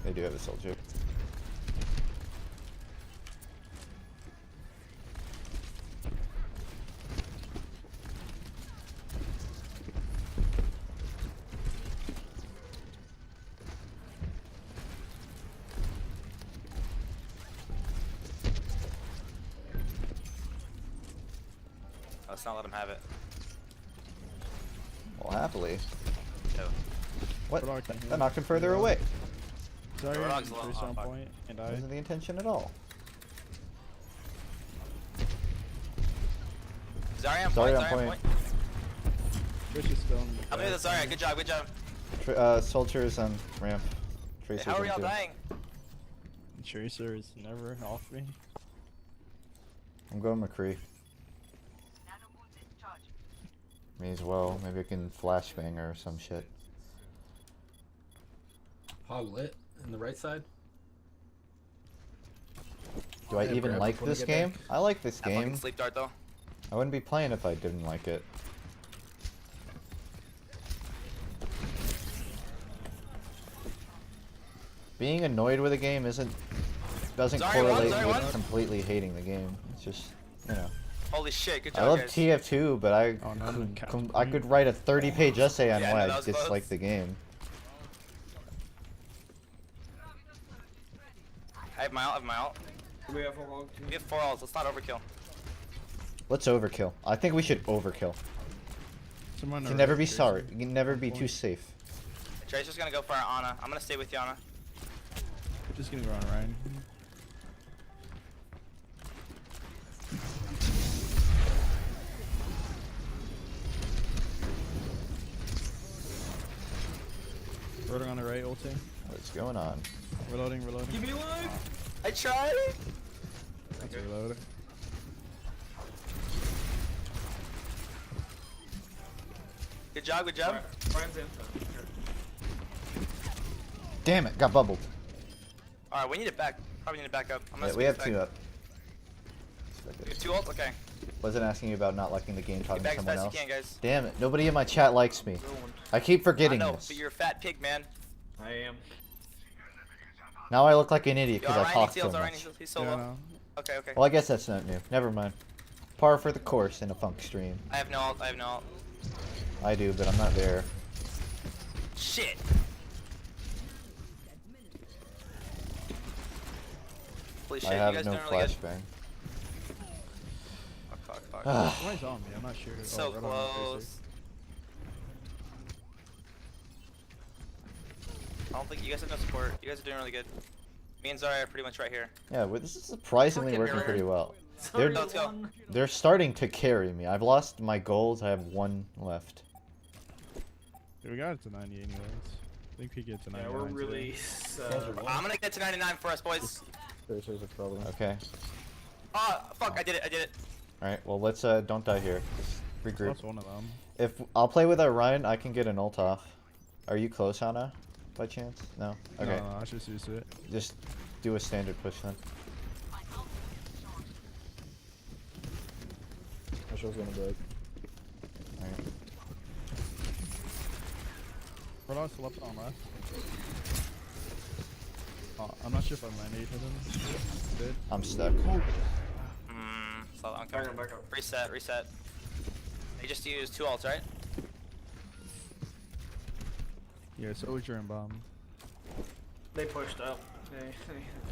They do have a Soldier. Let's not let him have it. Well, happily. Yo. What? Roadhog can That heal. knocked him further away. Sorry, Roadhog's low. Tracer Oh, on fuck. point, and That I. wasn't the intention at all. Zarya on Zarya point, on Zarya on point. point. Tracer's still in the I'm in the Zarya, good job, good job. Soldier is on ramp. Hey, Tracer's how are on y'all too. dying? Tracer is never off me. I'm going McCree. Me as well. Maybe I can flashbang or some shit. Hog lit in the right side. Do I Yeah, even grab like before we this get game? back. I like this That fucking game. sleep dart though. I wouldn't be playing if I didn't like it. Being annoyed with a game doesn't Zarya correlate won, Zarya with won. completely hating the game. It's just, you know. Holy shit, good I job love guys. TF2, but I Oh, no, no, count. I could write a 30-page essay on Yeah, why no, that I was dislike close. the game. I have my ult, I have my ult. We have a hog too. We have 4 ults, let's not overkill. Let's overkill. I think we should overkill. Someone You can never be sorry. You can never be too safe. Tracer's gonna go for our Ana. I'm gonna stay with you, Ana. Just gonna go on Ryan. Reloading on the right, ulting. What's going on? Reloading, reloading. Give me life! I tried! That's good. Reload. Good job, good job. Brian's in. Damn it, got bubbled. Alright, we need it back. Probably need to back up. I'm gonna Yeah, we have squeeze 2 back. up. We have 2 ult? Okay. Wasn't asking you about not liking the game, Get talking to back as someone fast as else. you can, guys. Damn it, nobody in my chat likes me. I keep I forgetting know, this. but you're a fat pig, man. I am. Now I look like an idiot Yo, because I Ryan, talk he's so Ryan, much. he's solo. Yeah, no. Okay, okay. Well, I guess that's not new. Never mind. Par for the course in a funk stream. I have no ult, I have no ult. I do, but I'm not there. Shit! Holy shit, I you have guys no doing really good. flashbang. Fuck, fuck, fuck. Somebody's on me. I'm not sure. So right on my face close. I don't think you guys have no support. You guys are doing really good. Me and Zarya are pretty much right here. Yeah, well, this is surprisingly Fucking working mirror. pretty well. Sorry, Let's go. They're starting to carry me. I've lost my goals. I have 1 left. here. Yeah, we got it to 90 anyways. I think we get to 99. Yeah, we're really. I'm gonna get to 99 for us, boys. There's a problem. Okay. Ah, fuck, I did it. Alright, well, let's don't die here. Just regroup. That's one of them. If I'll play with Ryan, I can get an ult off. Are you close, Hana? By chance? No? Okay. No, I just used it. Just do a standard push then. I was gonna break. Alright. We're not still up on left. I'm not sure if I'm landing with him. Did. I'm stuck. So I'm Back coming. up, back up. Reset. They just used 2 ults, right? Yeah, so was your bomb. They pushed up.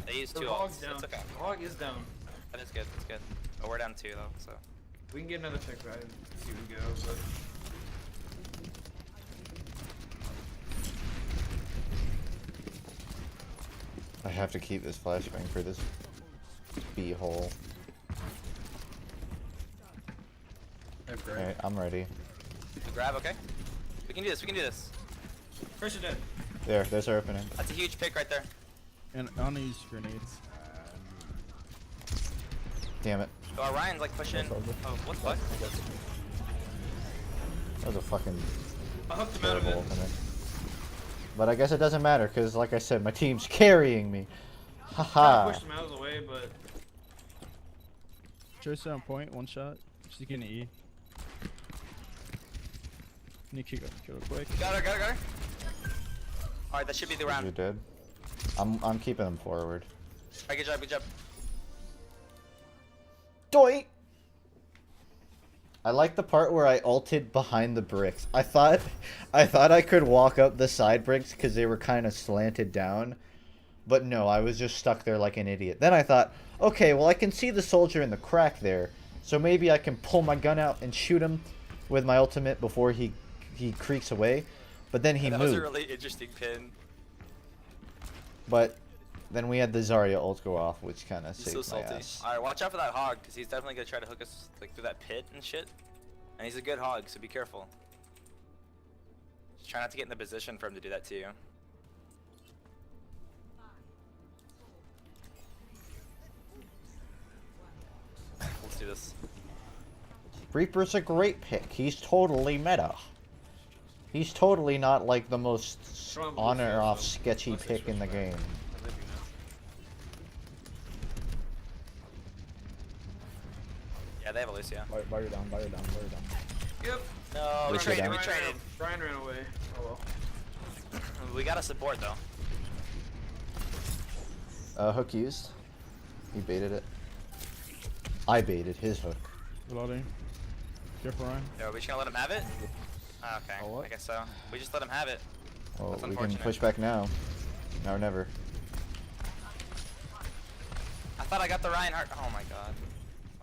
They used The 2 hog's ults. down. It's okay. The hog is down. That is good, that's good. But we're down 2 though, so. We can get another pick, right? See where we go, but. I have to keep this flashbang for this B-hole. Alright, I'm ready. Grab, okay? We can do this. First, you're dead. There's our opening. That's a huge pick right there. And I'm gonna use grenades. Damn it. Oh, Ryan's like pushing. Oh, what the fuck? That was a fucking I hooked him out of terrible it. opening. But I guess it doesn't matter, because like I said, my team's carrying me. I Haha. pushed him out of the way, but. Tracer on point, 1 shot. She's getting E. Need to kill her quick. Got her. Alright, that should be the You round. did. I'm keeping them forward. Alright, good job. Doi! I like the part where I ulted behind the bricks. I thought I could walk up the side bricks because they were kind of slanted down. But no, I was just stuck there like an idiot. Then I thought, okay, well I can see the soldier in the crack there. So maybe I can pull my gun out and shoot him with my ultimate before he creaks away. But then he That moved. was a really interesting pin. But then we had the Zarya ult go off, which kind of He's saved so my salty. ass. Alright, watch out for that hog, because he's definitely going to try to hook us like through that pit and shit. And he's a good hog, so be careful. Just try not to get in the position for him to do that to you. Let's do this. Reaper's a great pick. He's totally meta. He's totally not like the most on or off sketchy pick in the game. Yeah, they have a Lucia. Buy her down. Yep. No, we Lucia traded, down. we traded. Brian ran away. Oh well. We got a support though. Hook used. He baited it. I baited his hook. Reloading. Careful, Ryan. Yo, are we just gonna let him have it? Ah, okay, Oh, what? I guess so. We just let him have it. Well, That's we can unfortunate. push back now. Now or never. I thought I got the Reinhardt. Oh my god.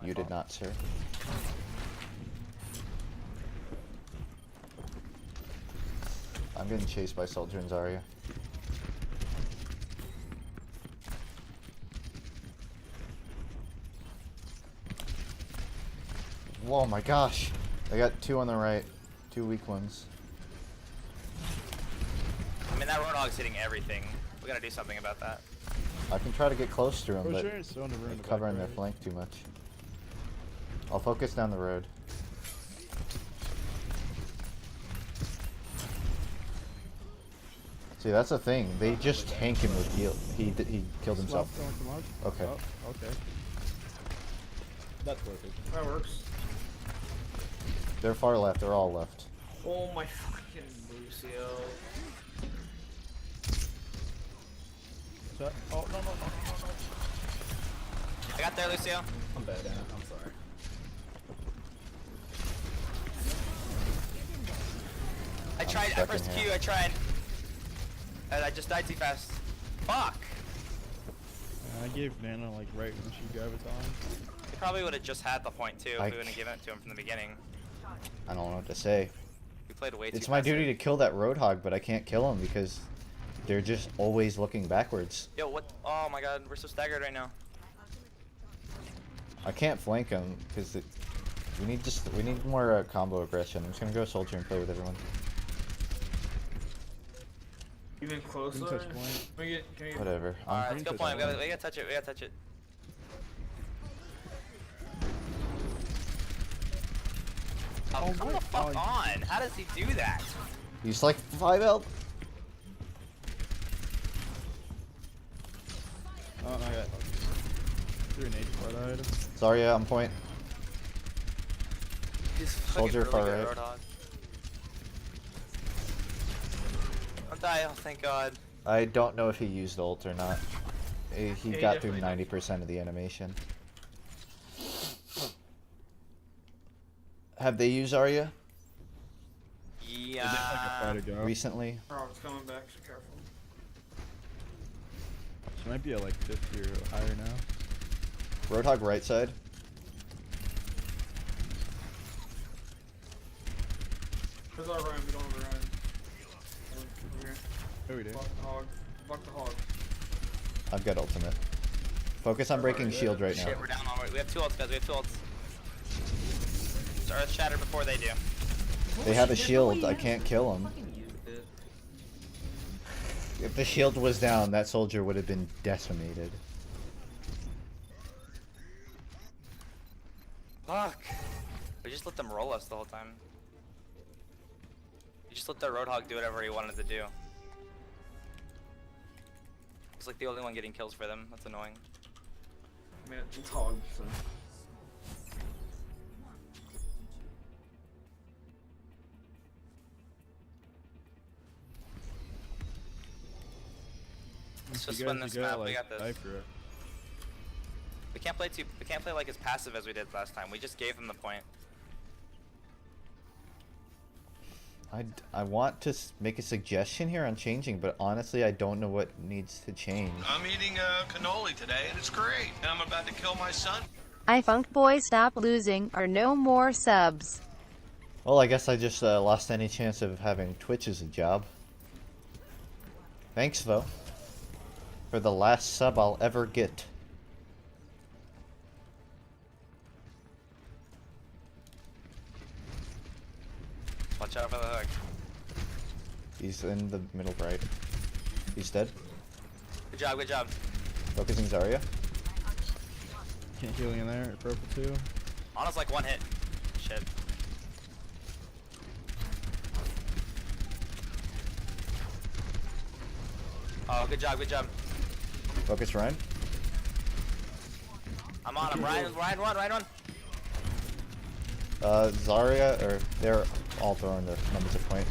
My You did fault. not, sir. I'm getting chased by Soldier and Zarya. Whoa, my gosh. I got 2 on the right. 2 weak ones. I mean, that Roadhog's hitting everything. We gotta do something about that. I can try to get close to them, For but sure, it's still in the room. they're covering their flank too much. I'll focus down the road. See, that's the thing. They just tank him with heal. He killed himself. Okay. Oh, okay. That's worth it. That works. They're far left. They're all left. Oh my fucking Lucio. So, oh, no. I got there, Lucio. I'm bad, Anna. I'm sorry. I tried. I stuck in pressed here. Q. I tried. And I just died too fast. Fuck. I gave Nana like right when she grabbed it on. He probably would have just had the point too if I- we wouldn't have given it to him from the beginning. I don't know what to say. We played way too It's my passive. duty to kill that Roadhog, but I can't kill him because they're just always looking backwards. Yo, what? Oh my god, we're so staggered right now. I can't flank him because we need more combo aggression. I'm just gonna go soldier and play with everyone. Even closer? touch point. Can we get Whatever. Alright, let's go touch point. We point. gotta touch it. We gotta touch it. Oh, come the fuck on! How does he do that? He's like 5 health. Oh, I got 3 nades before I died. Zarya on point. He's Soldier fucking far really good, right. Roadhog. I'll die. Oh, thank God. I don't know if he used ult or not. He Yeah, got he through definitely 90% of the animation. Have they used Zarya Yeah. Try to go. recently? Oh, it's coming back, so careful. She might be at like 50 or higher now. Roadhog right side. Where's our Ryan? We don't have a Ryan. Over here. Oh, we do. Fuck the hog. Fuck the hog. I've got ultimate. Focus on breaking shield right now. Shit, we're down on. We have 2 ults, guys. We have 2 ults. Earth shatter before they do. They have a shield. I can't kill him. If the shield was down, that soldier would have been decimated. Fuck. We just let them roll us the whole time. We just let the Roadhog do whatever he wanted to do. It's like the only one getting kills for them. That's annoying. I mean, it's hog, so. Let's You just guys- win you this gotta, map. We like, got this. die for it. We can't play like as passive as we did last time. We just gave them the point. I want to make a suggestion here on changing, but honestly, I don't know what needs to change. I'm eating cannoli today, and it's great. And I'm about to kill my son. FUNKe boys, stop losing, or no more subs. Well, I guess I just lost any chance of having Twitch as a job. Thanks, though, for the last sub I'll ever get. Watch out for the hook. He's in the middle right. He's dead. Good job, good job. Focusing Zarya. Can't heal in there. Purple too. Ana's like 1 hit. Shit. Oh, good job, good job. Focus Ryan. I'm on him. Ryan 1, Ryan 1. Zarya, or they're all throwing the numbers at point.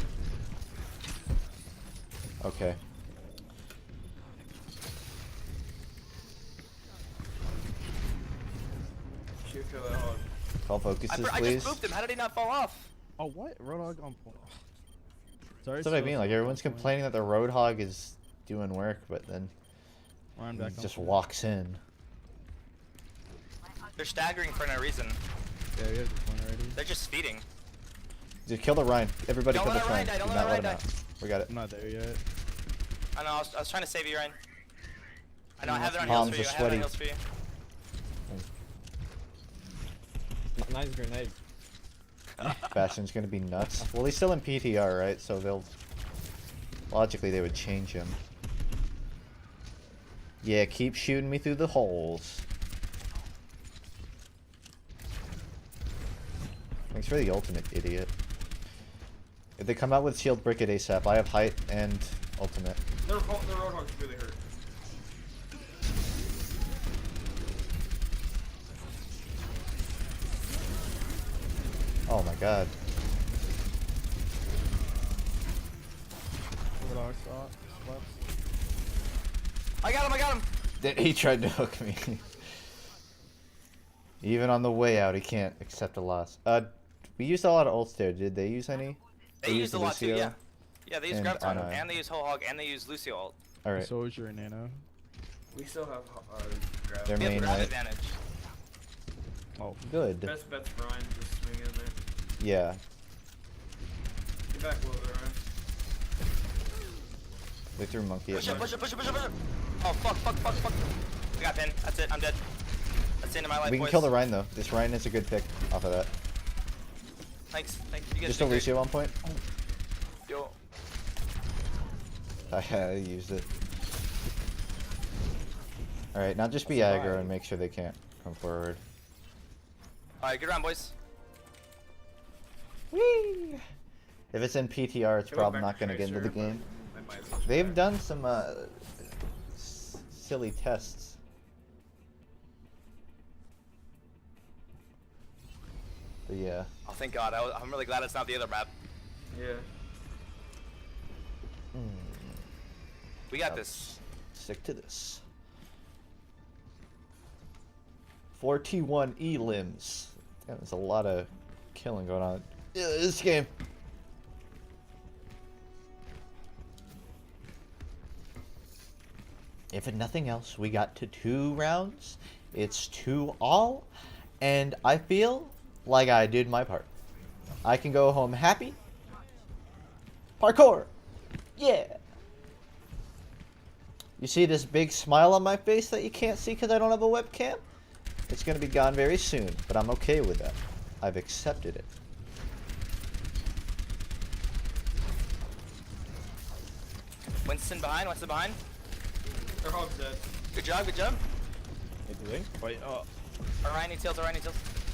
Okay. Shoot for that hog. Call focuses, I please. just booped him. How did he not fall off? Oh, what? Roadhog on point. Sorry. That's what I mean. Like everyone's complaining that the Roadhog is doing work, but then Ryan he back on just point. walks in. They're staggering for no reason. Yeah, we have the point already. They're just feeding. Just kill the Ryan. Everybody Don't kill the let Ryan flank. die, Do don't not let let him Ryan out. We got it. I'm not there yet. I know, I was trying to save you, Ryan. I know, I have it on Palms heals for are you. I have it on sweaty. heals for you. Nice grenade. Bastion's gonna be nuts. Well, he's still in PTR, right? So they'll logically they would change him. Yeah, keep shooting me through the holes. Thanks for the ultimate, idiot. If they come out with shield, brick it ASAP. I have height and ultimate. Their Roadhog's really hurt. Oh my god. Roadhog slaps. I got him! He tried to hook me. Even on the way out, he can't accept a loss. We used a lot of ults there. Did they use any? They used a lot too, Lucio? yeah. Yeah, they use And Graviton, Ana. and they use Whole Hog, and they use Lucio ult. Alright. Soldier and Nano. We still have grab. Their We have main grab right. advantage. Oh, Good. Best bet's Brian, just swing in there. Yeah. Get back a little bit, Ryan. They threw monkey Push at him, me. push him, push him, push him, push him! Oh, fuck. I got pin. That's it, I'm dead. That's the end of my life, We can boys. kill the Rhine though. This Rhine is a good pick off of that. Thanks. You guys Just a did great. Lucio on point. Yo. I used it. Alright, now just be aggro and make sure they can't come forward. Alright, good round, boys. Whee! If it's in PTR, it's Can we probably back not going to get into the Tracer? game. I might as well They've back. done some silly tests. But yeah. Oh, thank God. I'm really glad it's not the other map. Yeah. We got this. Stick to this. 4T1 E limbs. Damn, there's a lot of killing going on. Yeah, this game. If nothing else, we got to 2 rounds. It's 2-all. And I feel like I did my part. I can go home happy. Parkour! Yeah! You see this big smile on my face that you can't see because I don't have a webcam? It's going to be gone very soon, but I'm okay with that. I've accepted it. Winston behind. Their hog's dead. Good job. Hey, do they? Wait, Orion needs heals.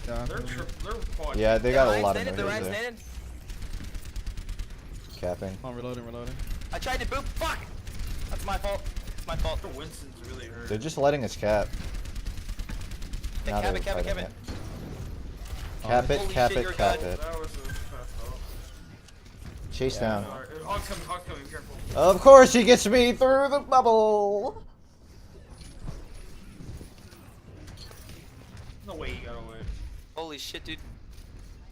yeah. They're quad. Yeah, they got a lot of The noises Ryan's there. naded. Capping. I'm reloading. I tried to boop. Fuck! That's my fault. Winston's really hurt. They're just letting us cap. Yeah, Now cap they're it. fighting it. Cap it, Holy cap shit, it, you're cap good. it. That was a fast ult. Chase down. Alright, hog's coming, careful. Of course he gets me through the bubble! No way he got away. Holy shit, dude.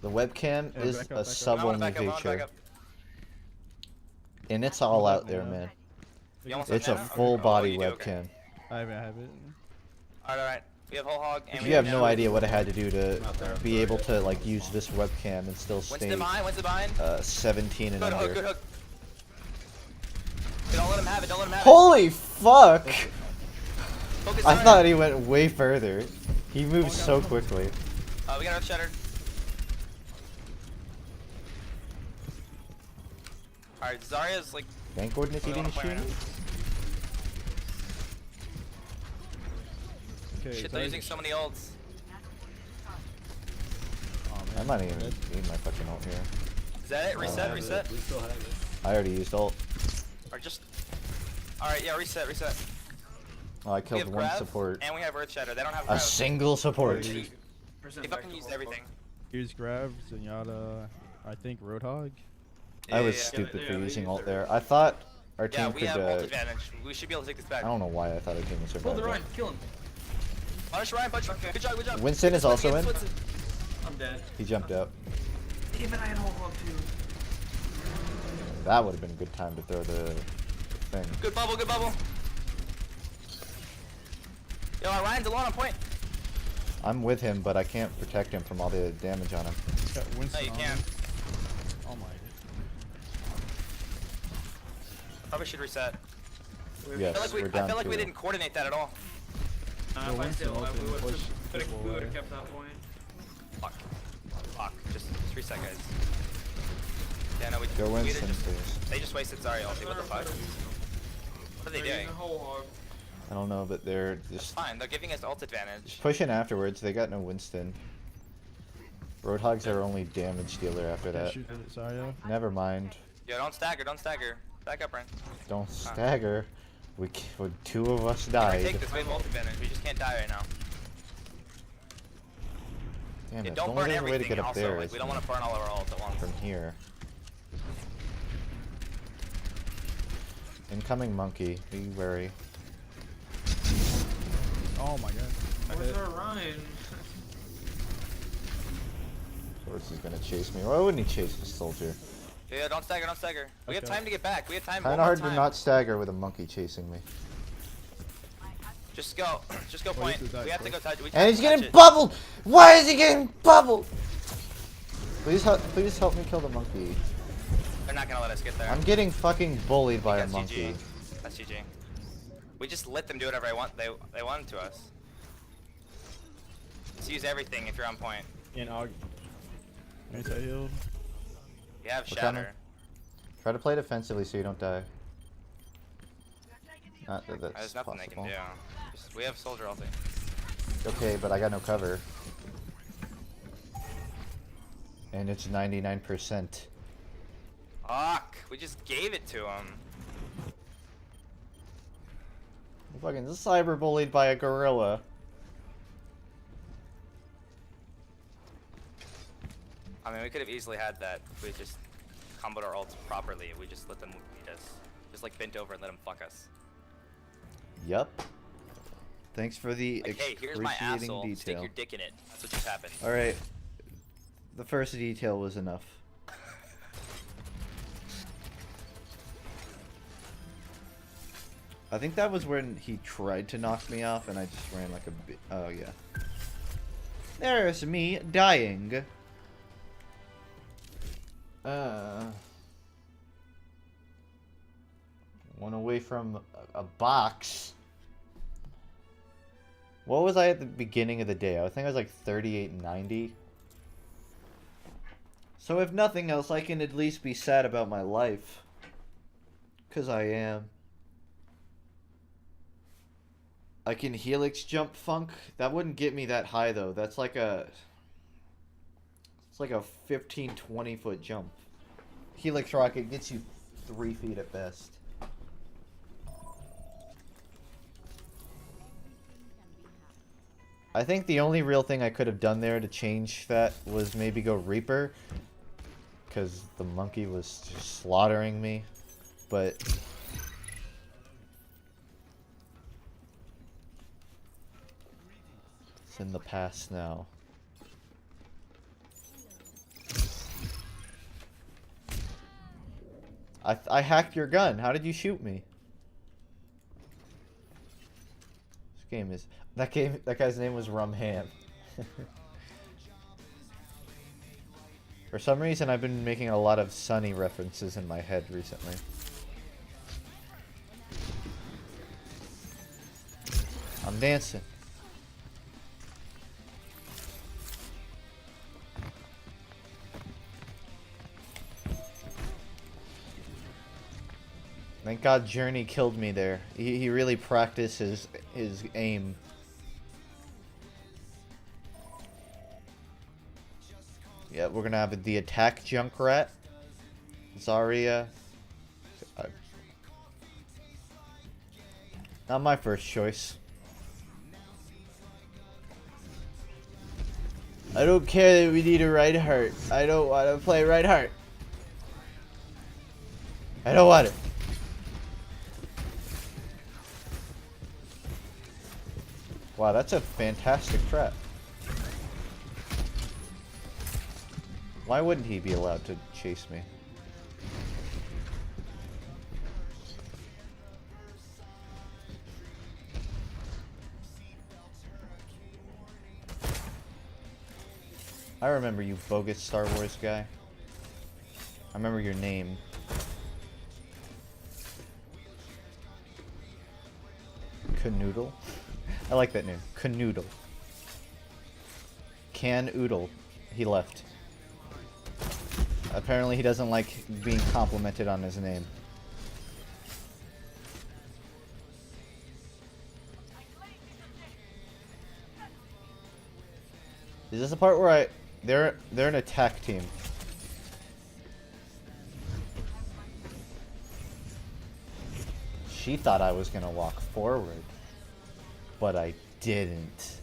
The webcam Yeah, is back up, a back up. sub-only feature. And it's all out there, man. You almost It's a have mana? full Okay. body you do, okay. webcam. I have it. Alright. We have whole hog and we You have have no now- idea what I had to do to Out there. be able to like use this webcam and still Winston stay behind. 17 and Good hook, under. good hook. Don't let him have it. Holy fuck! Focus I Zarya. thought he went way further. He moved so quickly. We got our shattered. Alright, Zarya's like. Bank coordinates we eating wanna his play right shoes? Okay, Shit, they're using so many ults. I might even need my fucking ult here. Is that it? Reset. We still have it. I already used ult. Or just. Alright, yeah, reset. Oh, I We killed have one Grav, support. and we have Earth Shatter. They don't have A Grav. single support. They fucking used everything. Here's Grav, Zenyatta, I think Roadhog. I was Yeah. stupid for they using used ult their- there. I thought our Yeah, team we could. have ult advantage. We should be able to take this back. I don't know why I thought our team was Pull the surviving. Ryan, kill him. Punish Ryan, punch. Good job. Winston is also in. Winston. I'm dead. He jumped out. Damn it, I had whole hog too. That would have been a good time to throw the thing. Good bubble. Yo, Ryan's alone on point. I'm with him, but I can't protect him from all the damage on him. Got No, Winston you on can't. me. Oh my. Probably should reset. Yes, I we're down feel like we to- didn't coordinate that at all. No, If I Winston still, ulted we would push have triple away. kept that point. Fuck. Just reset, guys. Yeah, no, we Go we did Winston, just, please. They just wasted Zarya ulti. What the fuck? What are they They're doing? using whole hog. I don't know, but they're just Fine, they're giving us ult advantage. pushing afterwards. They got no Winston. Roadhogs are only damage dealer after that. Shoot at it, Zarya. Never mind. Yo, don't stagger, don't stagger. Back up, Ren. Don't stagger. Two of us We're died. take this, we have ult advantage. We just can't die right now. Damn Yeah, it. don't Only burn there's a way to everything get up also. there Like, is we don't want to burn all of our ult at once. from here. Incoming monkey. Be wary. Oh my god. Where's our Ryan? Horse is gonna chase me. Why wouldn't he chase the soldier? Yeah, don't stagger, don't stagger. We have Okay. time to get back. We have time. Kinda one more hard time. to not stagger with a monkey chasing me. Just go. Just go Wait, point. this is We have to go touch. We And have he's to getting touch it. bubbled! Why is he getting bubbled? Please help me kill the monkey. They're not gonna let us get there. I'm getting fucking bullied by a That's monkey. GG. That's GG. We just let them do whatever they wanted to us. Just use everything if you're on point. In Aug. Anti-healed. You have We're coming. shatter. Try to play defensively so you don't die. Not that that's There's nothing possible. they can do. We have soldier ulti. Okay, but I got no cover. And it's 99%. Fuck! We just gave it to him. I'm fucking cyberbullied by a gorilla. I mean, we could have easily had that if we just comboed our ults properly. We just let them beat us. Just like bent over and let them fuck us. Yup. Thanks for the Like, hey, here's my excruciating asshole. Stick detail. your dick in it. That's what just happened. Alright. The first detail was enough. I think that was when he tried to knock me off and I just ran like a bit. Oh, yeah. There's me dying. One away from a box. What was I at the beginning of the day? I think I was like 38.90. So if nothing else, I can at least be sad about my life. 'Cause I am. I can helix jump funk. That wouldn't get me that high though. That's like a... It's like a 15, 20 foot jump. Helix rocket gets you 3 feet at best. I think the only real thing I could have done there to change that was maybe go Reaper. Because the monkey was just slaughtering me. But... it's in the past now. I hacked your gun. How did you shoot me? This game is... That guy's name was Rumham. For some reason, I've been making a lot of Sunny references in my head recently. I'm dancing. Thank God Journey killed me there. He really practiced his aim. Yeah, we're gonna have the attack Junkrat. Zarya. Not my first choice. I don't care that we need a Reinhardt. I don't want to play Reinhardt. I don't want it. Wow, that's a fantastic trap. Why wouldn't he be allowed to chase me? I remember you, bogus Star Wars guy. I remember your name. Canoodle? I like that name. Canoodle. Can Oodle. He left. Apparently he doesn't like being complimented on his name. Is this the part where they're an attack team? She thought I was gonna walk forward, but I didn't.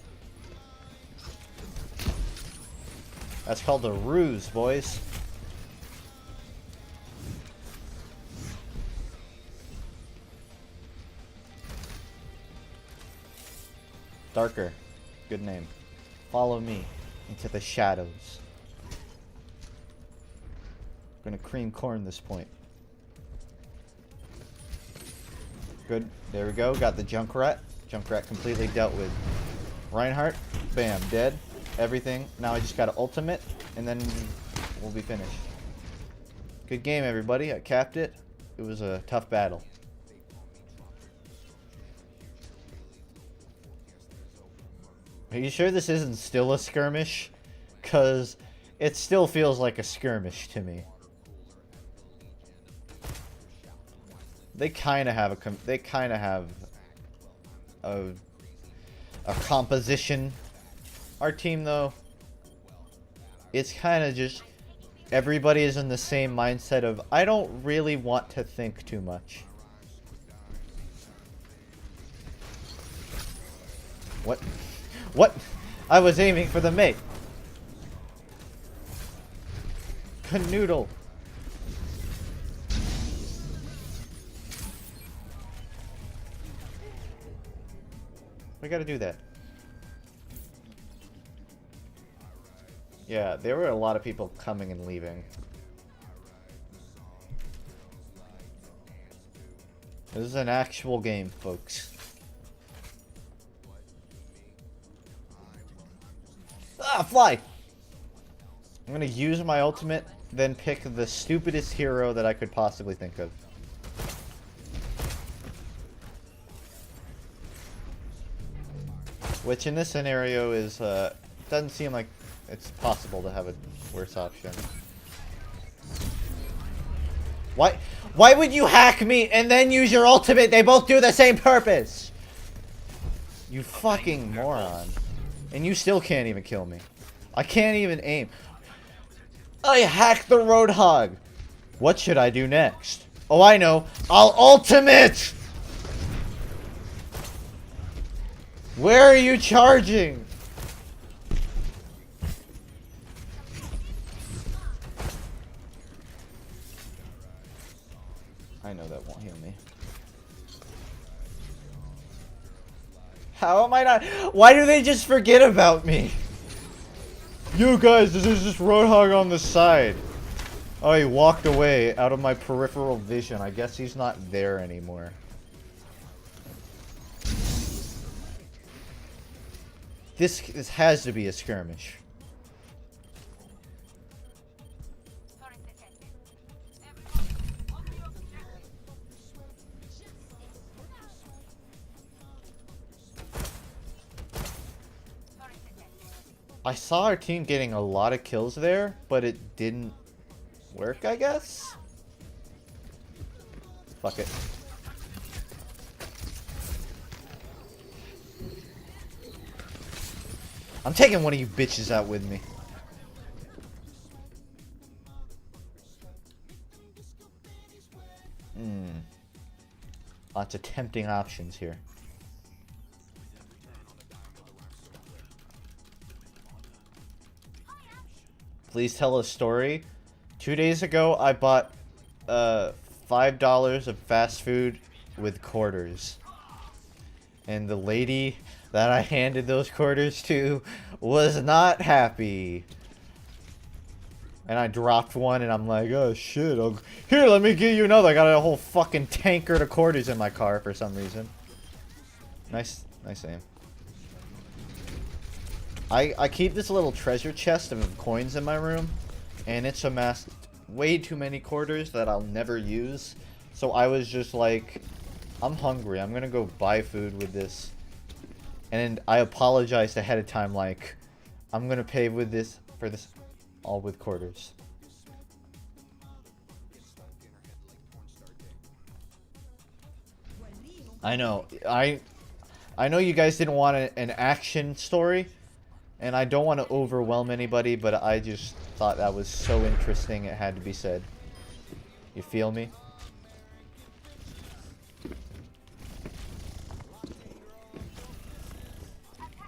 That's called a ruse, boys. Darker. Good name. Follow me into the shadows. I'm gonna cream corn this point. Good. There we go. Got the Junkrat. Junkrat completely dealt with. Reinhardt. Bam. Dead. Everything. Now I just got an ultimate, and then we'll be finished. Good game, everybody. I capped it. It was a tough battle. Are you sure this isn't still a skirmish? Cause it still feels like a skirmish to me. They kind of have a composition. Our team, though, it's kind of just everybody is in the same mindset of I don't really want to think too much. What? What? I was aiming for the mate. Canoodle. We gotta do that. Yeah, there were a lot of people coming and leaving. This is an actual game, folks. Ah, fly! I'm gonna use my ultimate, then pick the stupidest hero that I could possibly think of. Which in this scenario is, doesn't seem like it's possible to have a worse option. Why would you hack me and then use your ultimate? They both do the same purpose! You fucking moron. And you still can't even kill me. I can't even aim. I hacked the Roadhog. What should I do next? Oh, I know. I'll ultimate! Where are you charging? I know that won't heal me. How am I not? Why do they just forget about me? You guys, this is just Roadhog on the side. Oh, he walked away out of my peripheral vision. I guess he's not there anymore. This has to be a skirmish. I saw our team getting a lot of kills there, but it didn't work, I guess? Fuck it. I'm taking one of you bitches out with me. Lots of tempting options here. Please tell a story. 2 days ago, I bought $5 of fast food with quarters. And the lady that I handed those quarters to was not happy. And I dropped one and I'm like, oh shit, here, let me give you another. I got a whole fucking tankard of quarters in my car for some reason. Nice aim. I keep this little treasure chest of coins in my room, and it's amassed way too many quarters that I'll never use. So I was just like, I'm hungry. I'm gonna go buy food with this. And I apologized ahead of time, like, I'm gonna pay with this for this all with quarters. I know. I know you guys didn't want an action story. And I don't want to overwhelm anybody, but I just thought that was so interesting it had to be said. You feel me?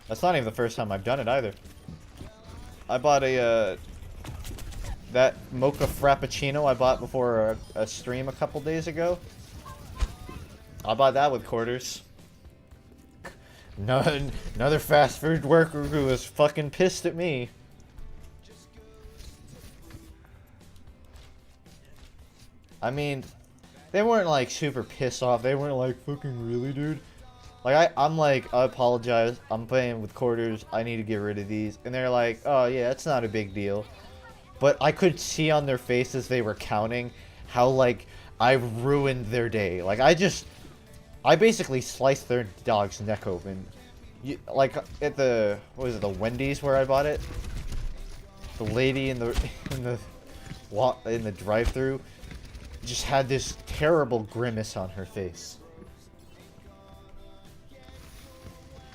That's not even the first time I've done it either. I bought a, that mocha frappuccino I bought before a stream a couple days ago. I bought that with quarters. Another fast food worker who was fucking pissed at me. I mean, they weren't like super pissed off. They weren't like, fucking really, dude? Like, I'm like, I apologize. I'm paying with quarters. I need to get rid of these. And they're like, oh yeah, it's not a big deal. But I could see on their faces they were counting how, like, I ruined their day. Like, I basically sliced their dog's neck open. Like, at the, what was it, the Wendy's where I bought it? The lady in the drive-thru just had this terrible grimace on her face.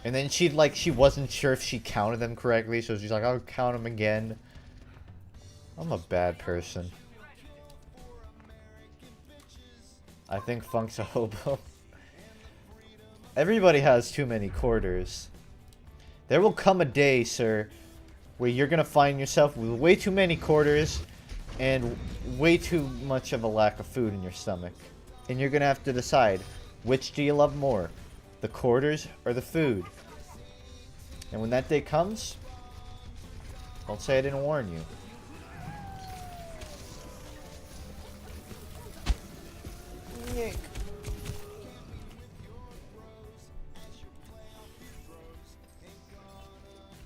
And then she wasn't sure if she counted them correctly, so she's like, I'll count them again. I'm a bad person. I think FUNKe's a hobo. Everybody has too many quarters. There will come a day, sir, where you're gonna find yourself with way too many quarters and way too much of a lack of food in your stomach. And you're gonna have to decide, which do you love more? The quarters or the food? And when that day comes, don't say I didn't warn you. Nick.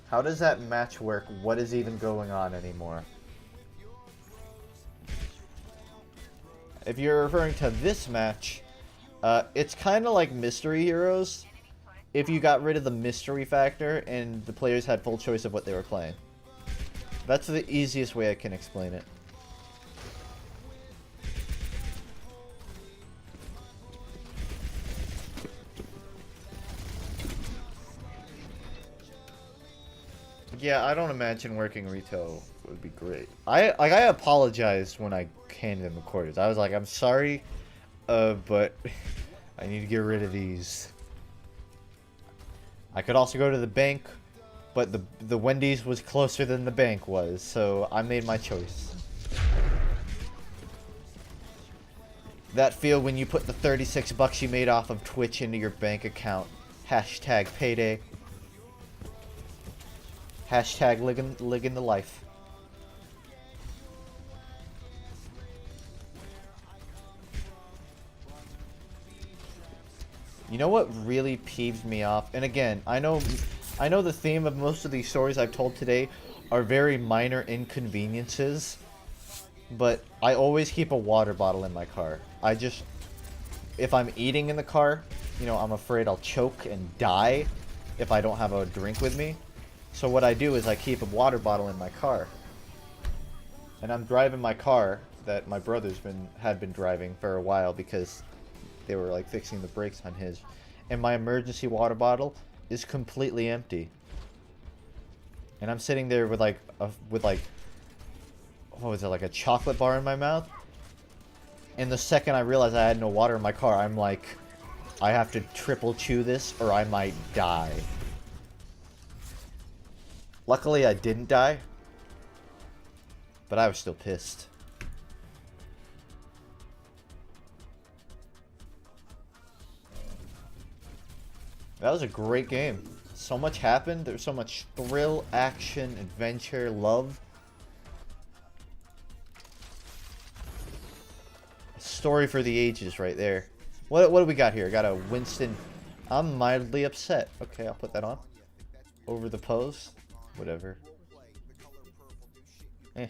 How does that match work? What is even going on anymore? If you're referring to this match, it's kind of like Mystery Heroes if you got rid of the mystery factor and the players had full choice of what they were playing. That's the easiest way I can explain it. Yeah, I don't imagine working retail would be great. I apologized when I handed them the quarters. I was like, I'm sorry, but I need to get rid of these. I could also go to the bank, but the Wendy's was closer than the bank was, so I made my choice. That feel when you put the 36 bucks you made off of Twitch into your bank account. Hashtag payday. Hashtag living the life. You know what really peeves me off? And again, I know the theme of most of these stories I've told today are very minor inconveniences, but I always keep a water bottle in my car. If I'm eating in the car, you know, I'm afraid I'll choke and die if I don't have a drink with me. So what I do is I keep a water bottle in my car. And I'm driving my car that my brother's had been driving for a while because they were like fixing the brakes on his. And my emergency water bottle is completely empty. And I'm sitting there with like what was it, like a chocolate bar in my mouth? And the second I realized I had no water in my car, I'm like, I have to triple chew this or I might die. Luckily, I didn't die, but I was still pissed. That was a great game. So much happened. There was so much thrill, action, adventure, love. A story for the ages right there. What do we got here? Got a Winston. I'm mildly upset. Okay, I'll put that on. Over the pose. Whatever. Eh.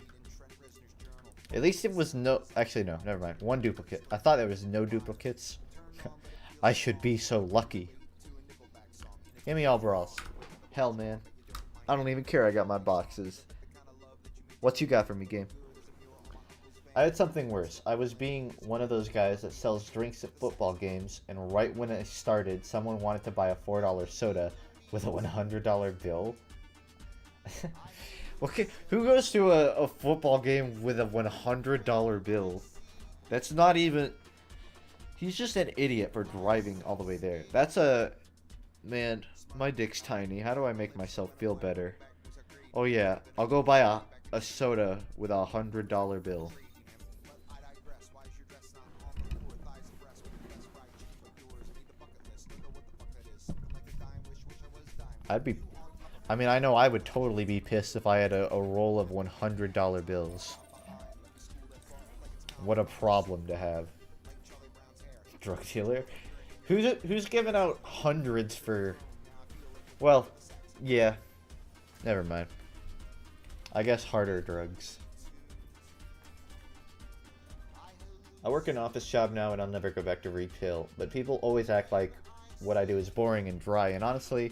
At least it was no... Actually, no. Never mind. One duplicate. I thought there was no duplicates. I should be so lucky. Give me all brawls. Hell, man. I don't even care I got my boxes. What you got for me, game? I had something worse. I was being one of those guys that sells drinks at football games, and right when it started, someone wanted to buy a $4 soda with a $100 bill. Okay, who goes to a football game with a $100 bill? That's not even... He's just an idiot for driving all the way there. That's a... Man, my dick's tiny. How do I make myself feel better? Oh yeah, I'll go buy a soda with a $100 bill. I mean, I know I would totally be pissed if I had a roll of $100 bills. What a problem to have. Drug dealer? Who's giving out hundreds for... Well, yeah. Never mind. I guess harder drugs. I work an office job now and I'll never go back to retail, but people always act like what I do is boring and dry, and honestly,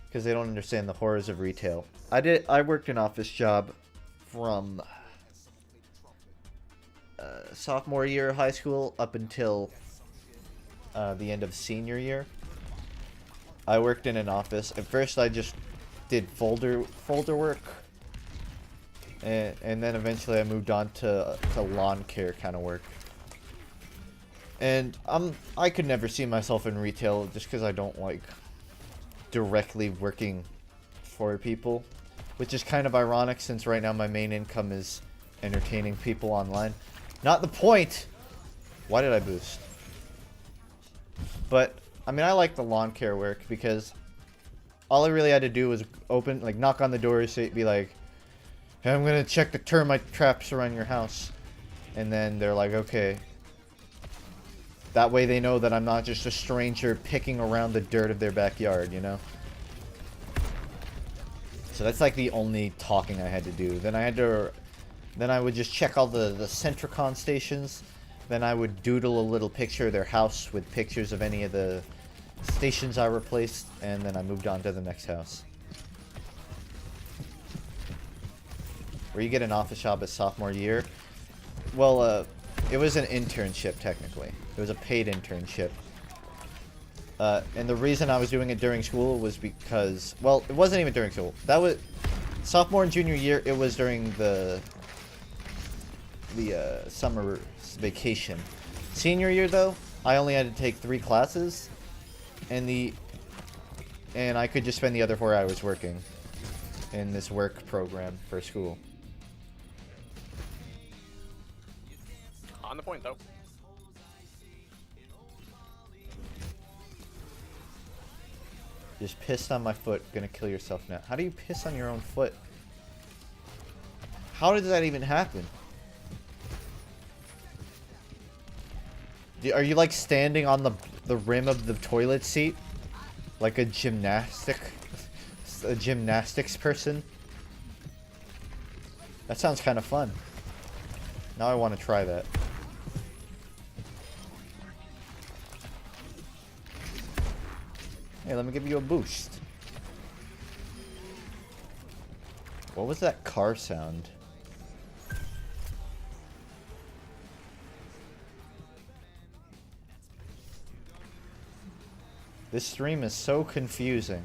because they don't understand the horrors of retail. I worked an office job from sophomore year of high school up until the end of senior year. I worked in an office. At first I just did folder work, and then eventually I moved on to lawn care kind of work. And I could never see myself in retail just because I don't like directly working for people, which is kind of ironic since right now my main income is entertaining people online. Not the point! Why did I boost? But, I mean, I like the lawn care work because all I really had to do was knock on the door, be like, hey, I'm gonna check the termite traps around your house. And then they're like, okay. That way they know that I'm not just a stranger picking around the dirt of their backyard, you know? So that's like the only talking I had to do. Then I would just check all the Centricon stations. Then I would doodle a little picture of their house with pictures of any of the stations I replaced. And then I moved on to the next house. Where you get an office job as sophomore year. Well, it was an internship, technically. It was a paid internship. And the reason I was doing it during school was because... Well, it wasn't even during school. That was... Sophomore and junior year, it was during the summer vacation. Senior year, though, I only had to take 3 classes. And I could just spend the other 4 hours working in this work program for school. On the point, though. Just pissed on my foot. Gonna kill yourself now. How do you piss on your own foot? How did that even happen? Are you like standing on the rim of the toilet seat? Like a gymnastics person? That sounds kind of fun. Now I want to try that. Hey, let me give you a boost. What was that car sound? This stream is so confusing.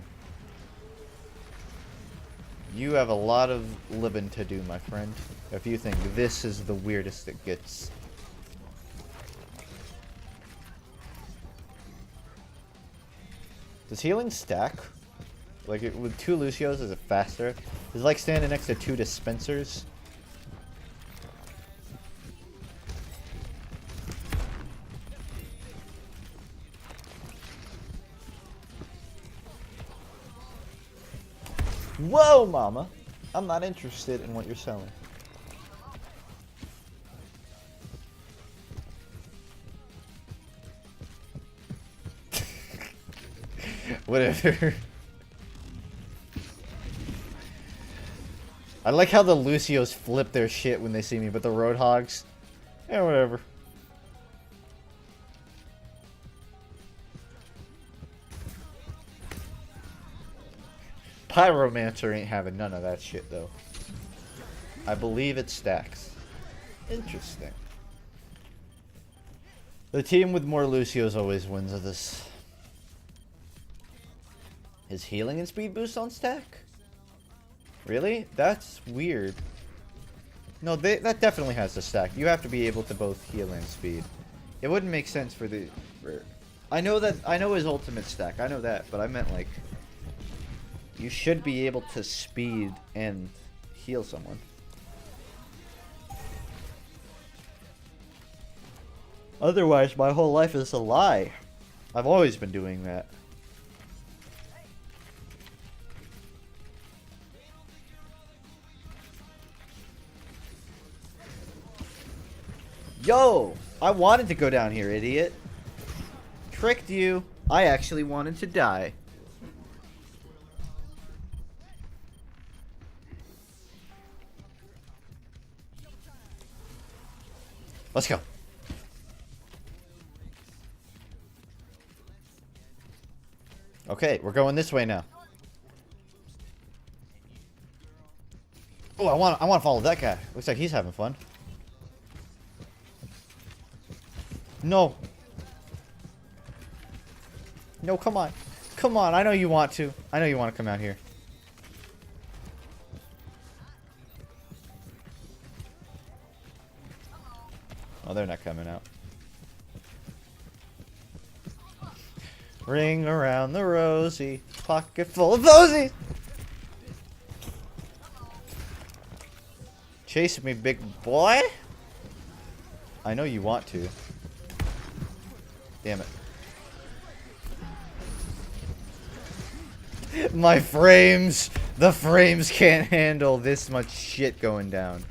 You have a lot of living to do, my friend, if you think this is the weirdest it gets. Does healing stack? Like, with 2 Lucios, is it faster? Is it like standing next to 2 dispensers? Whoa, mama! I'm not interested in what you're selling. Whatever. I like how the Lucios flip their shit when they see me, but the Roadhogs... Yeah, whatever. Pyromancer ain't having none of that shit, though. I believe it stacks. Interesting. The team with more Lucios always wins of this. Is healing and speed boost on stack? Really? That's weird. No, that definitely has to stack. You have to be able to both heal and speed. It wouldn't make sense for the... I know his ultimate stack. I know that, but I meant like... You should be able to speed and heal someone. Otherwise, my whole life is a lie. I've always been doing that. Yo! I wanted to go down here, idiot. Tricked you. I actually wanted to die. Let's go. Okay, we're going this way now. Oh, I want to follow that guy. Looks like he's having fun. No. No, come on. Come on, I know you want to. I know you want to come out here. Oh, they're not coming out. Ring around the rosy, pocket full of posies. Chase me, big boy. I know you want to. Damn it. My frames! The frames can't handle this much shit going down.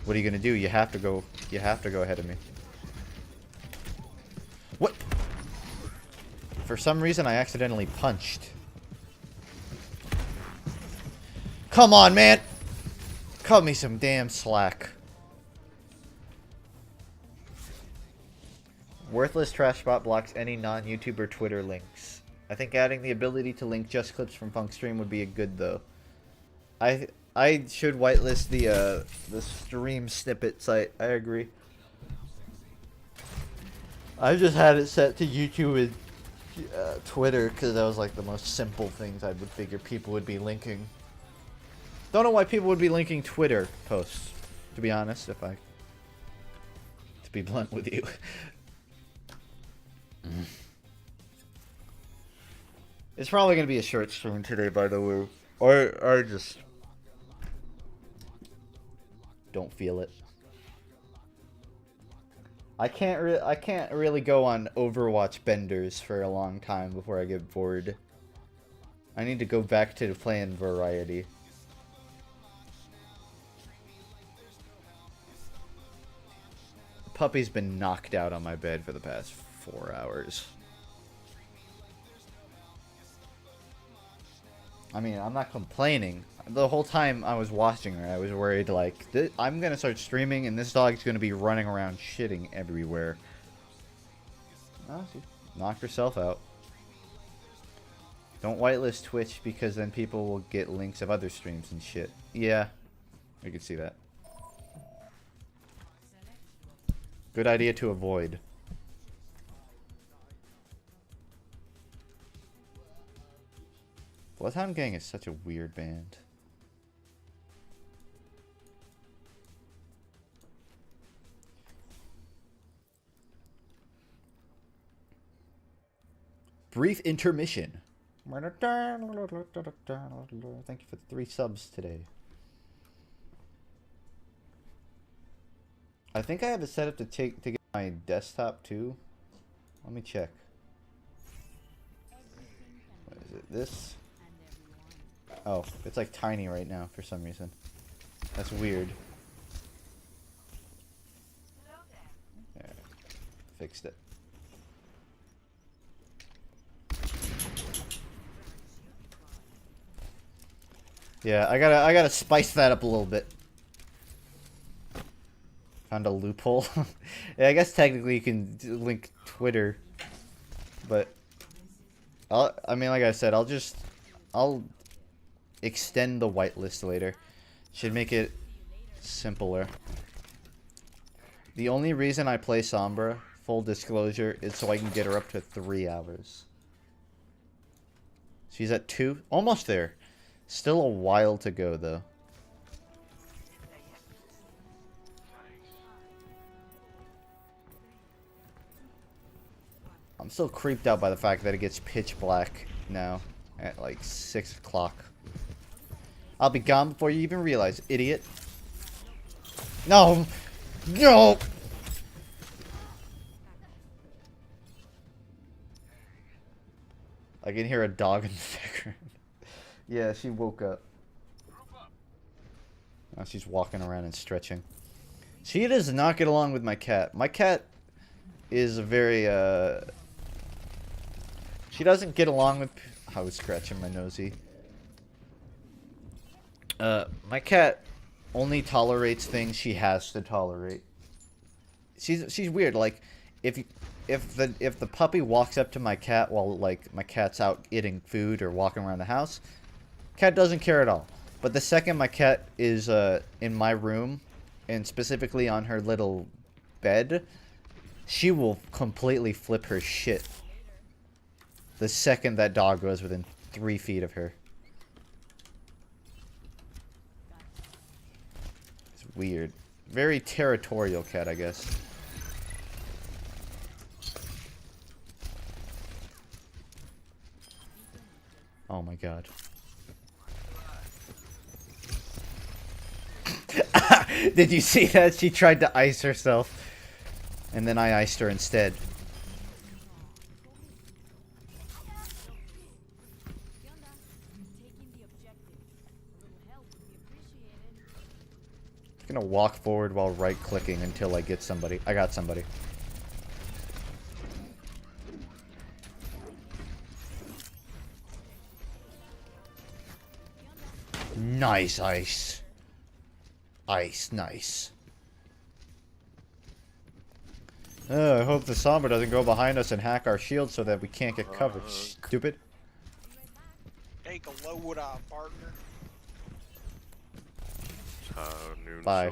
What are you gonna do? You have to go ahead of me. What? For some reason I accidentally punched. Come on, man! Cut me some damn slack. Worthless trash spot blocks any non-YouTuber Twitter links. I think adding the ability to link just clips from Funk stream would be a good though. I should whitelist the stream snippet site. I agree. I just had it set to YouTube and Twitter because that was like the most simple things I would figure people would be linking. Don't know why people would be linking Twitter posts, to be honest, to be blunt with you. It's probably gonna be a short stream today, by the way, or just don't feel it. I can't really go on Overwatch benders for a long time before I get bored. I need to go back to playing variety. Puppy's been knocked out on my bed for the past 4 hours. I mean, I'm not complaining. The whole time I was watching her, I was worried, like, I'm gonna start streaming and this dog's gonna be running around shitting everywhere. Oh, she knocked herself out. Don't whitelist Twitch because then people will get links of other streams and shit. Yeah, we can see that. Good idea to avoid. Bloodhound Gang is such a weird band. Brief intermission. Thank you for the 3 subs today. I think I have it set up to get my desktop too. Let me check. What is it? This? Oh, it's like tiny right now for some reason. That's weird. There. Fixed it. Yeah, I gotta spice that up a little bit. Found a loophole. Yeah, I guess technically you can link Twitter, but I mean, like I said, I'll extend the whitelist later. Should make it simpler. The only reason I play Sombra full disclosure, is so I can get her up to 3 hours. She's at 2. Almost there. Still a while to go, though. I'm still creeped out by the fact that it gets pitch black now at like 6 o'clock. I'll be gone before you even realize, idiot. No! No! I can hear a dog in the background. Yeah, she woke up. Now she's walking around and stretching. She does not get along with my cat. My cat is a very, she doesn't get along with... I was scratching my nosy. My cat only tolerates things she has to tolerate. She's weird. Like, if the puppy walks up to my cat while, like, my cat's out eating food or walking around the house, cat doesn't care at all. But the second my cat is in my room, and specifically on her little bed, she will completely flip her shit the second that dog goes within 3 feet of her. It's weird. Very territorial cat, I guess. Oh my god. Did you see that? She tried to ice herself. And then I iced her instead. I'm gonna walk forward while right clicking until I get somebody. I got somebody. Nice ice. Ice, nice. I hope the Sombra doesn't go behind us and hack our shield so that we can't get covered. Stupid. Take a load out, partner. Bye.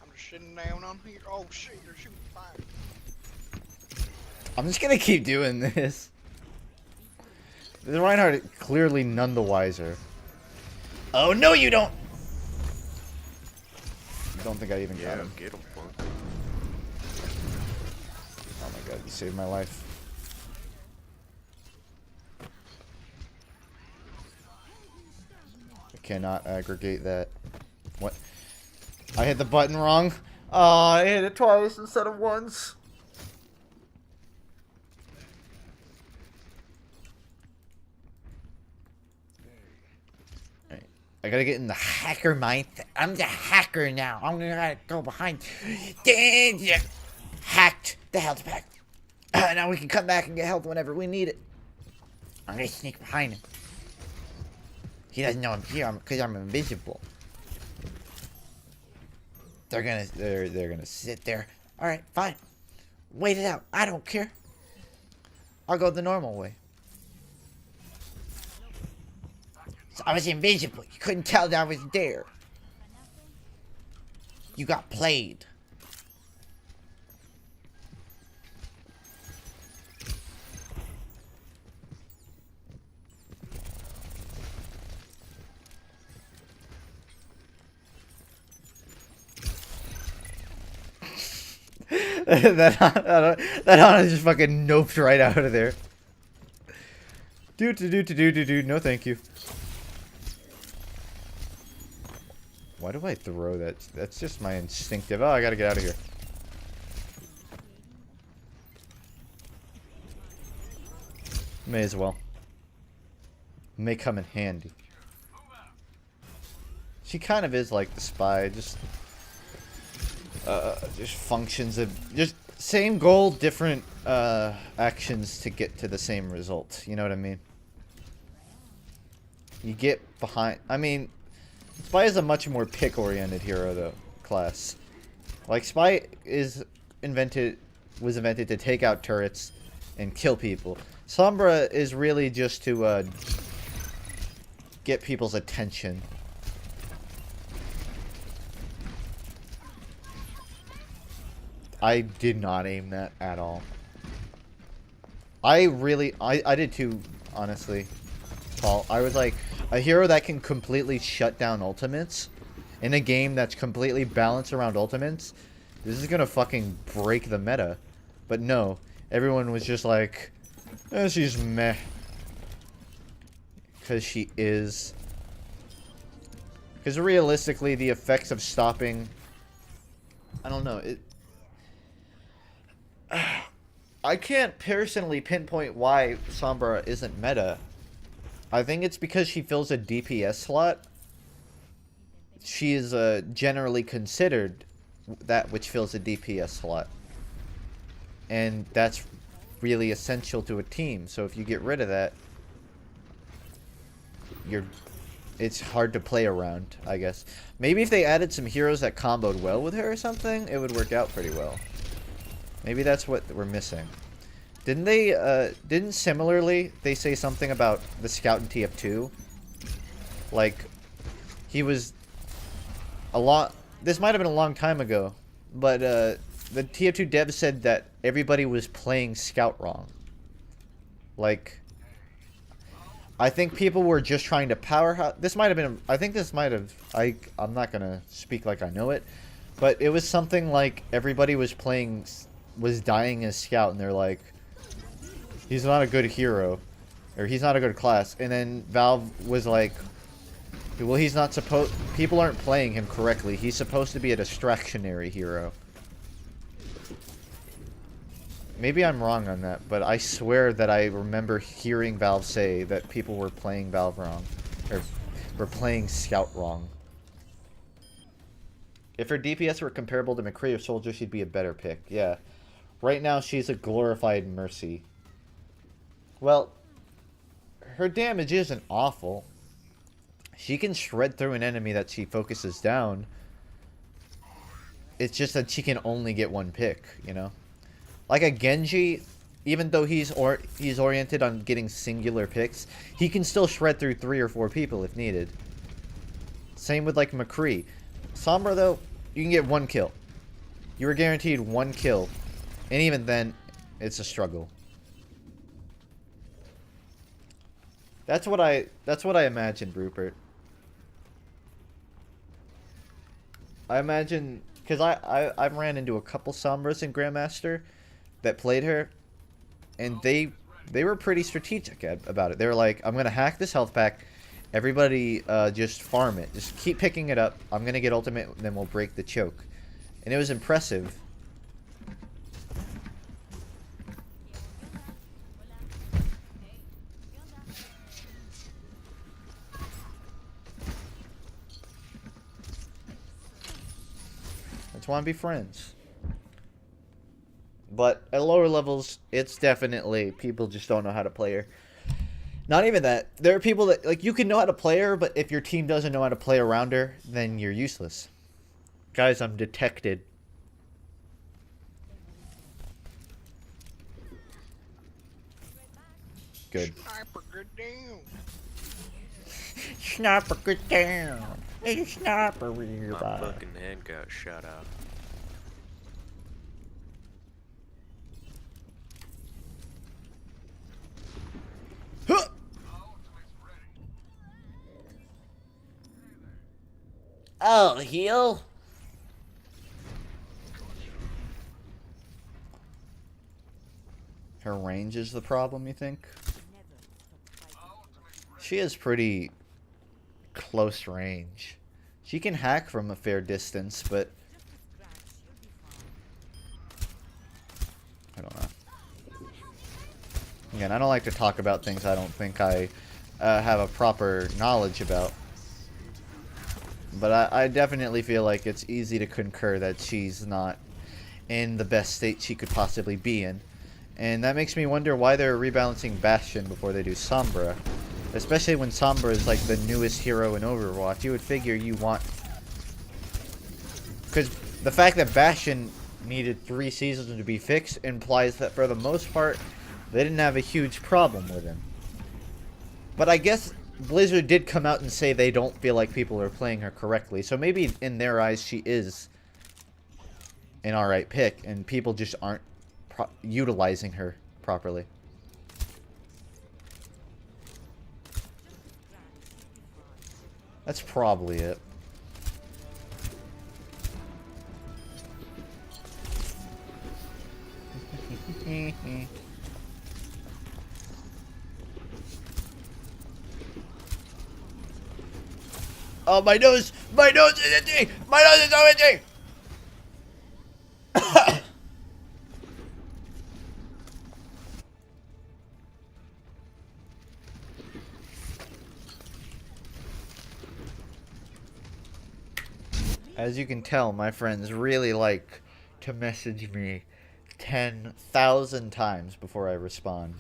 I'm just sitting down on here. Oh shit, they're shooting fire. I'm just gonna keep doing this. The Reinhardt clearly none the wiser. Oh no, you don't! I don't think I even got him. Get him, punk. Oh my god, you saved my life. I cannot aggregate that. What? I hit the button wrong. Oh, I hit it twice instead of once. I gotta get in the hacker mindset. I'm the hacker now. I'm gonna go behind. Yeah. Hacked the health pack. Now we can come back and get health whenever we need it. I'm gonna sneak behind him. He doesn't know I'm here because I'm invisible. They're gonna sit there. All right, fine. Wait it out. I don't care. I'll go the normal way. So I was invisible. You couldn't tell that I was there. You got played. that Ana just fucking noped right out of there. Do. No, thank you. Why do I throw that? That's just my instinctive. Oh, I gotta get out of here. May as well. May come in handy. She kind of is like the spy, just functions of just same goal, different actions to get to the same result. You know what I mean? You get behind. I mean, Spy is a much more pick-oriented hero, though, class. Like, Spy was invented to take out turrets and kill people. Sombra is really just to get people's attention. I did not aim that at all. I did too, honestly, Paul. I was like, a hero that can completely shut down ultimates in a game that's completely balanced around ultimates, this is gonna fucking break the meta. But no, everyone was just like, she's meh. Because she is. Because realistically, the effects of stopping... I don't know, I can't personally pinpoint why Sombra isn't meta. I think it's because she fills a DPS slot. She is generally considered that which fills a DPS slot. And that's really essential to a team. So if you get rid of that, it's hard to play around, I guess. Maybe if they added some heroes that comboed well with her or something, it would work out pretty well. Maybe that's what we're missing. Didn't similarly they say something about the scout in TF2? Like, he was a lot... This might have been a long time ago, but the TF2 dev said that everybody was playing scout wrong. Like, I think people were just trying to powerhouse... This might have been... I think this might have... I'm not gonna speak like I know it, but it was something like everybody was playing... was dying as scout, and they're like, he's not a good hero, or he's not a good class. And then Valve was like, well, he's not supposed... People aren't playing him correctly. He's supposed to be a distractionary hero. Maybe I'm wrong on that, but I swear that I remember hearing Valve say that people were playing Valve wrong, or were playing Scout wrong. If her DPS were comparable to McCree or Soldier, she'd be a better pick. Yeah. Right now, she's a glorified Mercy. Well, her damage isn't awful. She can shred through an enemy that she focuses down. It's just that she can only get one pick, you know? Like a Genji, even though he's oriented on getting singular picks, he can still shred through 3 or 4 people if needed. Same with like McCree. Sombra, though, you can get 1 kill. You were guaranteed 1 kill. And even then, it's a struggle. That's what I imagined, Rupert. I imagine, because I ran into a couple Sombras in Grandmaster that played her, and they were pretty strategic about it. They were like, I'm gonna hack this health pack. Everybody just farm it. Just keep picking it up. I'm gonna get ultimate, and then we'll break the choke. And it was impressive. I just want to be friends. But at lower levels, it's definitely people just don't know how to play her. Not even that. There are people that, like, you can know how to play her, but if your team doesn't know how to play around her, then you're useless. Guys, I'm detected. Good. Sniper, good down. Sniper, good down. Hey, sniper, real My fucking head got shot out. Huh! Oh, heal. Her range is the problem, you think? She has pretty close range. She can hack from a fair distance, but I don't know. Again, I don't like to talk about things I don't think I have a proper knowledge about. But I definitely feel like it's easy to concur that she's not in the best state she could possibly be in. And that makes me wonder why they're rebalancing Bastion before they do Sombra. Especially when Sombra is like the newest hero in Overwatch. You would figure you want... Because the fact that Bastion needed 3 seasons to be fixed implies that for the most part, they didn't have a huge problem with him. But I guess Blizzard did come out and say they don't feel like people are playing her correctly. So maybe in their eyes she is an alright pick, and people just aren't utilizing her properly. That's probably it. Oh, my nose! My nose is itchy! My nose is so itchy! As you can tell, my friends really like to message me 10,000 times before I respond.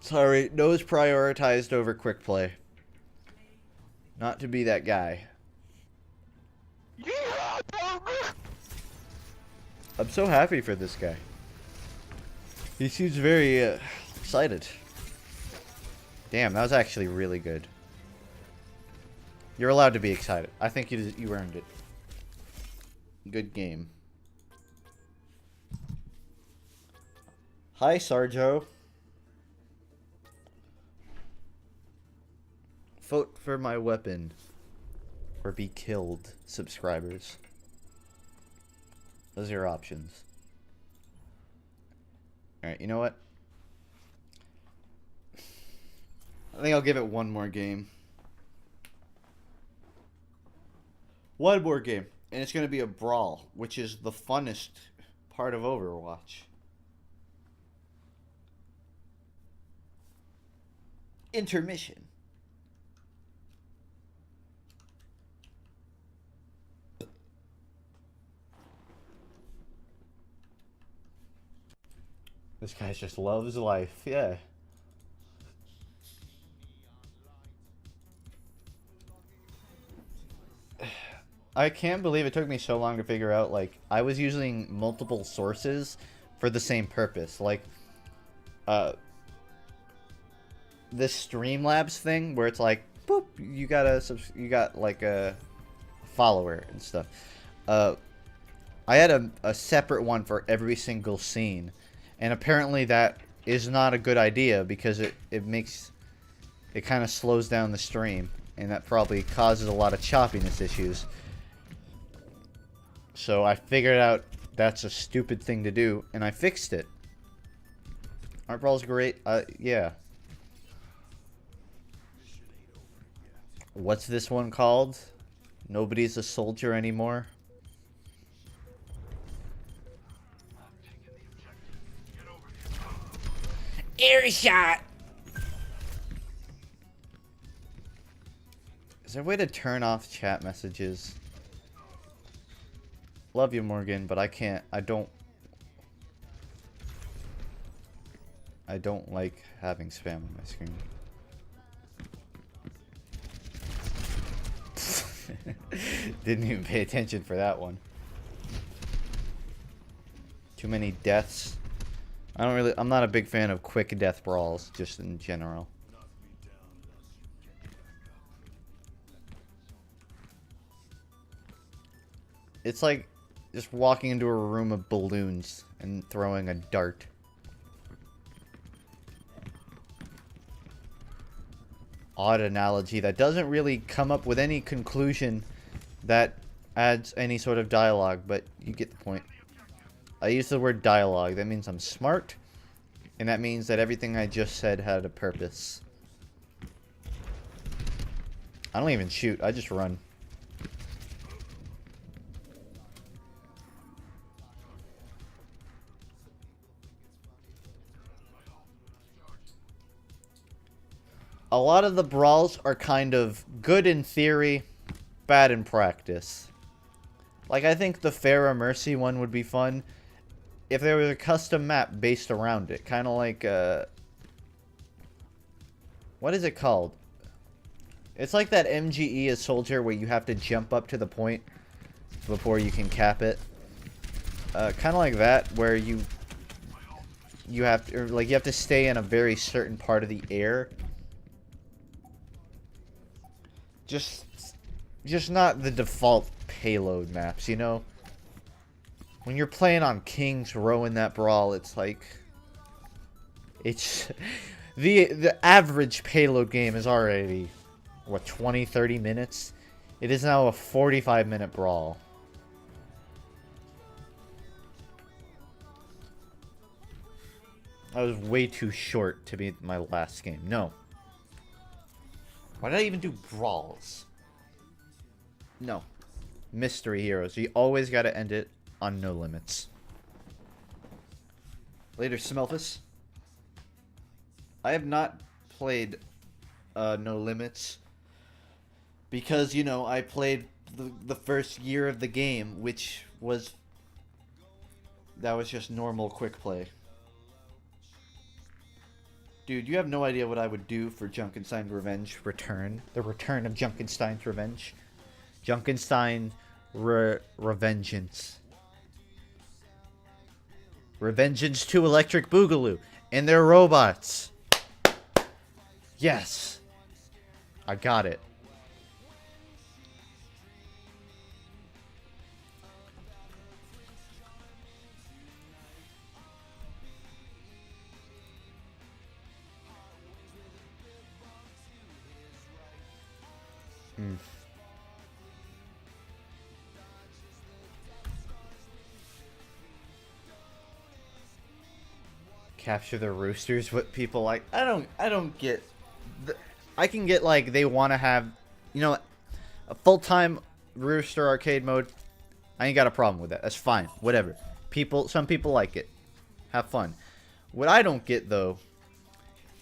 Sorry, nose prioritized over quick play. Not to be that guy. I'm so happy for this guy. He seems very excited. Damn, that was actually really good. You're allowed to be excited. I think you earned it. Good game. Hi, Sarjo. Vote for my weapon. Or be killed, subscribers. Those are your options. Alright, you know what? I think I'll give it one more game. One more game. And it's going to be a brawl, which is the funnest part of Overwatch. Intermission. This guy just loves life, yeah. I can't believe it took me so long to figure out, like, I was using multiple sources for the same purpose. Like, this Streamlabs thing where it's like, boop, you got like a follower and stuff. I had a separate one for every single scene. And apparently that is not a good idea because it kind of slows down the stream. And that probably causes a lot of choppiness issues. So I figured out that's a stupid thing to do, and I fixed it. Art Brawl's great. Yeah. What's this one called? Nobody's a soldier anymore. Air shot! Is there a way to turn off chat messages? Love you, Morgan, but I can't. I don't like having spam on my screen. Didn't even pay attention for that one. Too many deaths. I'm not a big fan of quick death brawls, just in general. It's like just walking into a room of balloons and throwing a dart. Odd analogy that doesn't really come up with any conclusion that adds any sort of dialogue, but you get the point. I use the word dialogue. That means I'm smart, and that means that everything I just said had a purpose. I don't even shoot. I just run. A lot of the brawls are kind of good in theory, bad in practice. Like, I think the Pharah Mercy one would be fun if there was a custom map based around it. Kind of like, what is it called? It's like that MGE as Soldier where you have to jump up to the point before you can cap it. Kind of like that, where you have to, you have to stay in a very certain part of the air just not the default payload maps, you know? When you're playing on King's Row in that brawl, it's like... It's... The average payload game is already, what, 20, 30 minutes? It is now a 45-minute brawl. That was way too short to be my last game. No. Why did I even do brawls? No. Mystery heroes. You always gotta end it on no limits. Later, Smelfus. I have not played No Limits because, you know, I played the first year of the game, which was... That was just normal quick play. Dude, you have no idea what I would do for Junkenstein's Revenge Return. The return of Junkenstein's Revenge. Junkenstein Revengeance. Revengeance 2 Electric Boogaloo. And their robots. Yes. I got it. Capture the roosters, what people like. I don't get I can get like they want to have, you know, a full-time rooster arcade mode. I ain't got a problem with that. That's fine. Whatever. Some people like it. Have fun. What I don't get though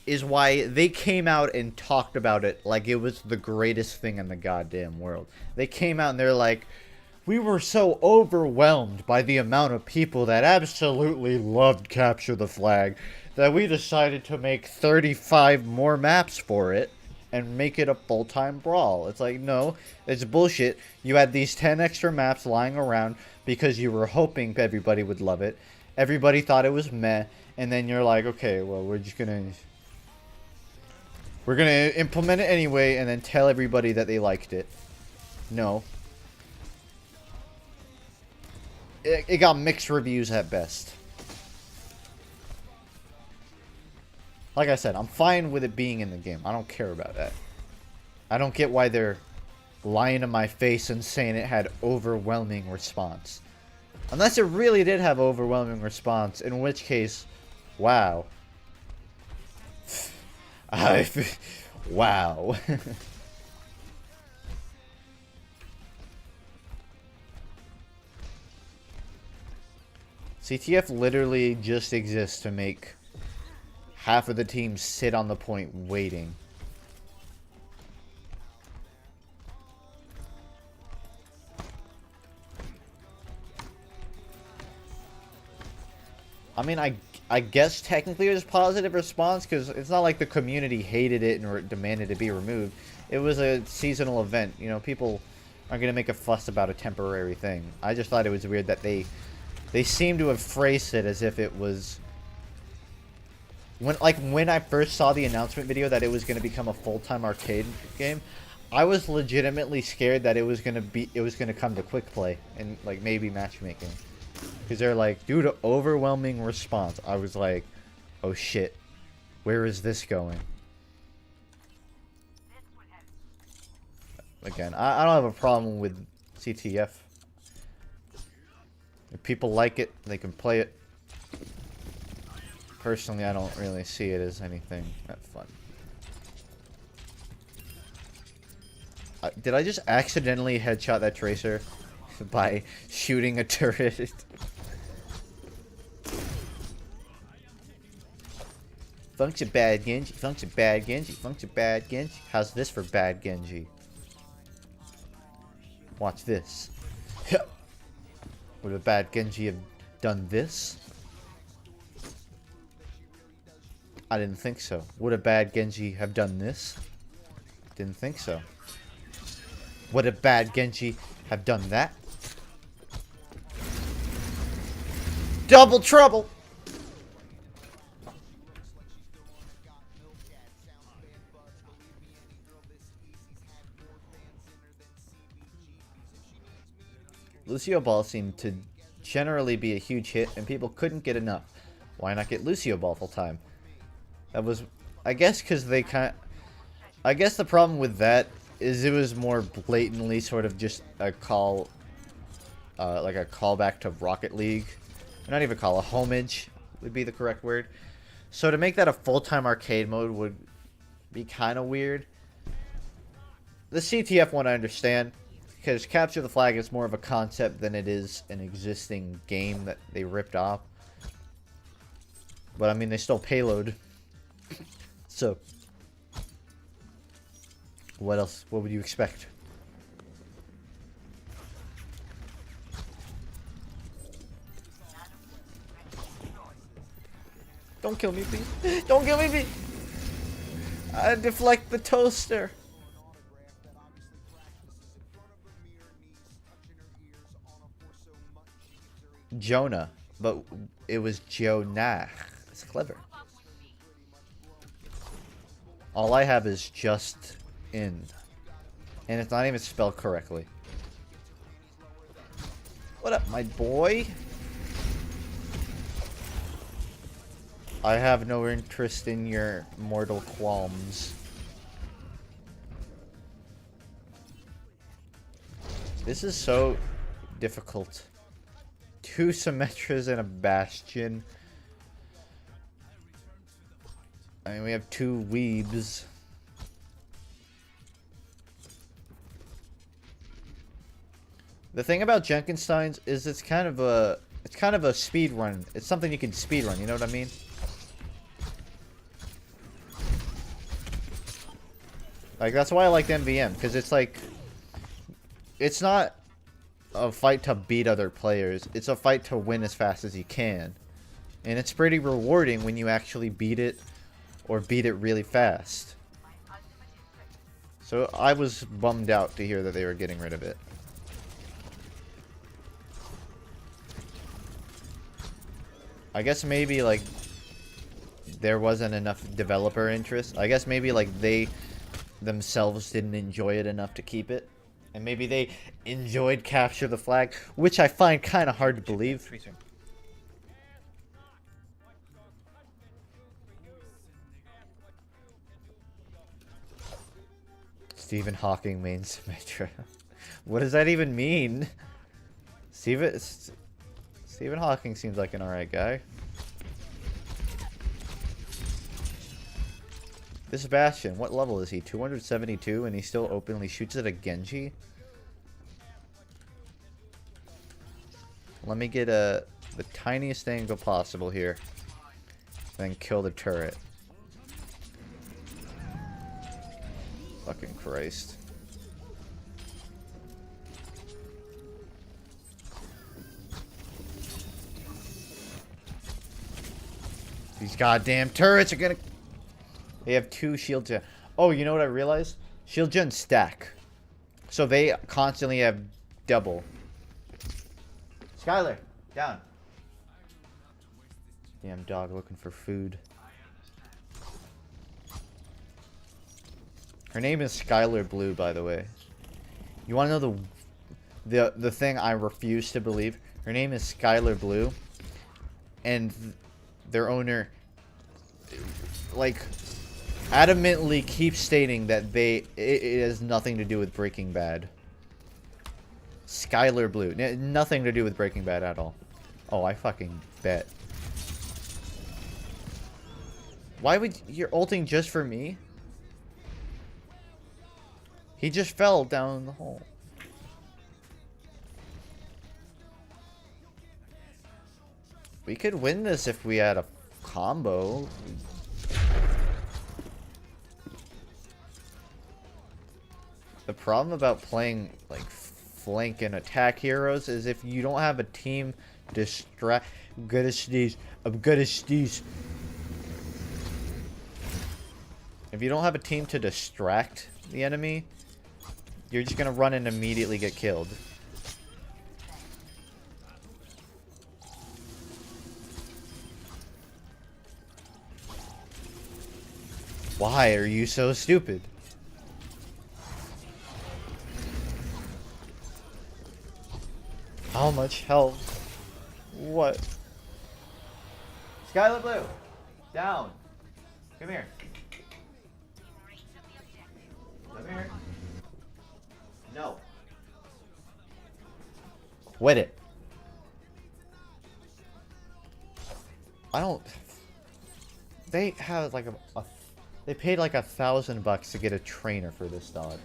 is why they came out and talked about it like it was the greatest thing in the goddamn world. They came out and they're like, we were so overwhelmed by the amount of people that absolutely loved Capture the Flag that we decided to make 35 more maps for it and make it a full-time brawl. It's like, no, it's bullshit. You had these 10 extra maps lying around because you were hoping everybody would love it. Everybody thought it was meh, and then you're like, okay, well, we're gonna implement it anyway and then tell everybody that they liked it. No. It got mixed reviews at best. Like I said, I'm fine with it being in the game. I don't care about that. I don't get why they're lying to my face and saying it had overwhelming response. Unless it really did have overwhelming response, in which case, wow. Wow. CTF literally just exists to make half of the team sit on the point waiting. I mean, I guess technically it was positive response because it's not like the community hated it and demanded it be removed. It was a seasonal event. You know, people aren't going to make a fuss about a temporary thing. I just thought it was weird that they seem to have phrased it as if it was when I first saw the announcement video that it was going to become a full-time arcade game. I was legitimately scared that it was going to come to quick play and like maybe matchmaking, because they're like, due to overwhelming response. I was like, oh shit, where is this going? Again, I don't have a problem with CTF. If people like it, they can play it. Personally, I don't really see it as anything that fun. Did I just accidentally headshot that tracer by shooting a turret? Funk's a bad Genji. Funk's a bad Genji. Funk's a bad Genji. How's this for bad Genji? Watch this. Would a bad Genji have done this? I didn't think so. Would a bad Genji have done this? Didn't think so. Would a bad Genji have done that? Double trouble! Lucio Ball seemed to generally be a huge hit, and people couldn't get enough. Why not get Lucio Ball full time? That was, I guess, because they I guess the problem with that is it was more blatantly sort of just a call, like a callback to Rocket League. Not even call, a homage would be the correct word. So to make that a full-time arcade mode would be kind of weird. The CTF one I understand, because Capture the Flag is more of a concept than it is an existing game that they ripped off. But I mean, they stole Payload. So, what else? What would you expect? Don't kill me, please. Don't kill me, please. I deflect the toaster. Jonah, but it was Jonah. It's clever. All I have is just in, and it's not even spelled correctly. What up, my boy? I have no interest in your mortal qualms. This is so difficult. 2 Symmetras and a Bastion. I mean, we have 2 Weebs. The thing about Jenkinstein's is it's kind of a speed run. It's something you can speed run, you know what I mean? Like, that's why I like MVM, because it's like, it's not a fight to beat other players, it's a fight to win as fast as you can. And it's pretty rewarding when you actually beat it, or beat it really fast. So I was bummed out to hear that they were getting rid of it. I guess maybe, like, there wasn't enough developer interest. I guess maybe, like, they themselves didn't enjoy it enough to keep it. And maybe they enjoyed Capture the Flag, which I find kind of hard to believe. Stephen Hawking main Symmetra. What does that even mean? Stephen Hawking seems like an alright guy. This Bastion, what level is he? 272, and he still openly shoots at a Genji? Let me get the tiniest angle possible here. Then kill the turret. Fucking Christ. These goddamn turrets are gonna... They have 2 shield gen. Oh, you know what I realized? Shield gen stack. So they constantly have double. Skylar, down. Damn dog looking for food. Her name is Skylar Blue, by the way. You want to know the thing I refuse to believe? Her name is Skylar Blue, and their owner, like, adamantly keeps stating that it has nothing to do with Breaking Bad. Skylar Blue, nothing to do with Breaking Bad at all. Oh, I fucking bet. Why would you're ulting just for me? He just fell down the hole. We could win this if we had a combo. The problem about playing like flank and attack heroes is if you don't have a team distract. I'm good as these. If you don't have a team to distract the enemy, you're just gonna run and immediately get killed. Why are you so stupid? How much health? What? Skylar Blue! Down! Come here. Come here. No. Quit it. I don't... They have like they paid like $1,000 to get a trainer for this dog.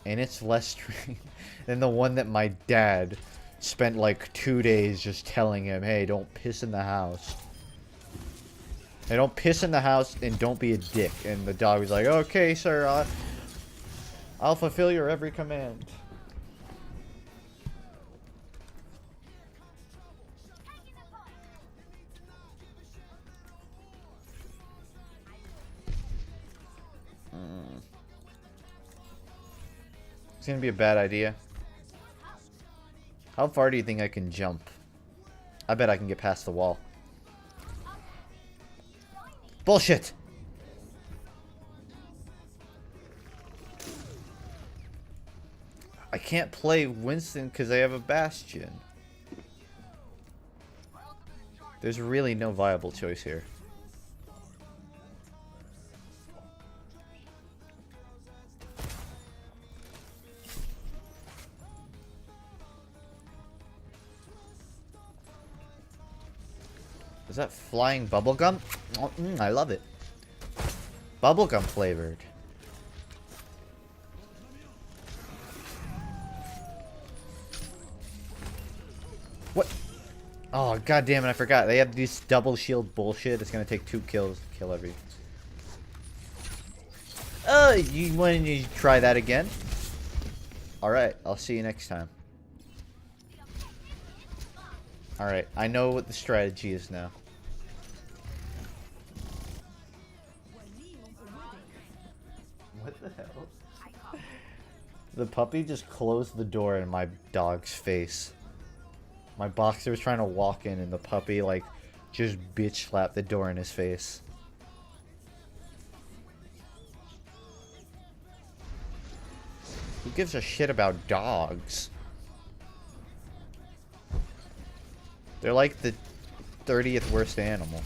And it's less trained than the one that my dad spent like 2 days just telling him, hey, don't piss in the house. Hey, don't piss in the house and don't be a dick. And the dog was like, okay, sir, I'll fulfill your every command. It's gonna be a bad idea. How far do you think I can jump? I bet I can get past the wall. Bullshit! I can't play Winston because I have a Bastion. There's really no viable choice here. Is that flying bubblegum? Oh, I love it. Bubblegum flavored. What? Oh, god damn it, I forgot. They have this double shield bullshit. It's gonna take 2 kills to kill every... You want to try that again? Alright, I'll see you next time. Alright, I know what the strategy is now. What the hell? The puppy just closed the door in my dog's face. My boxer was trying to walk in and the puppy, like, just bitch slapped the door in his face. Who gives a shit about dogs? They're like the 30th worst animal.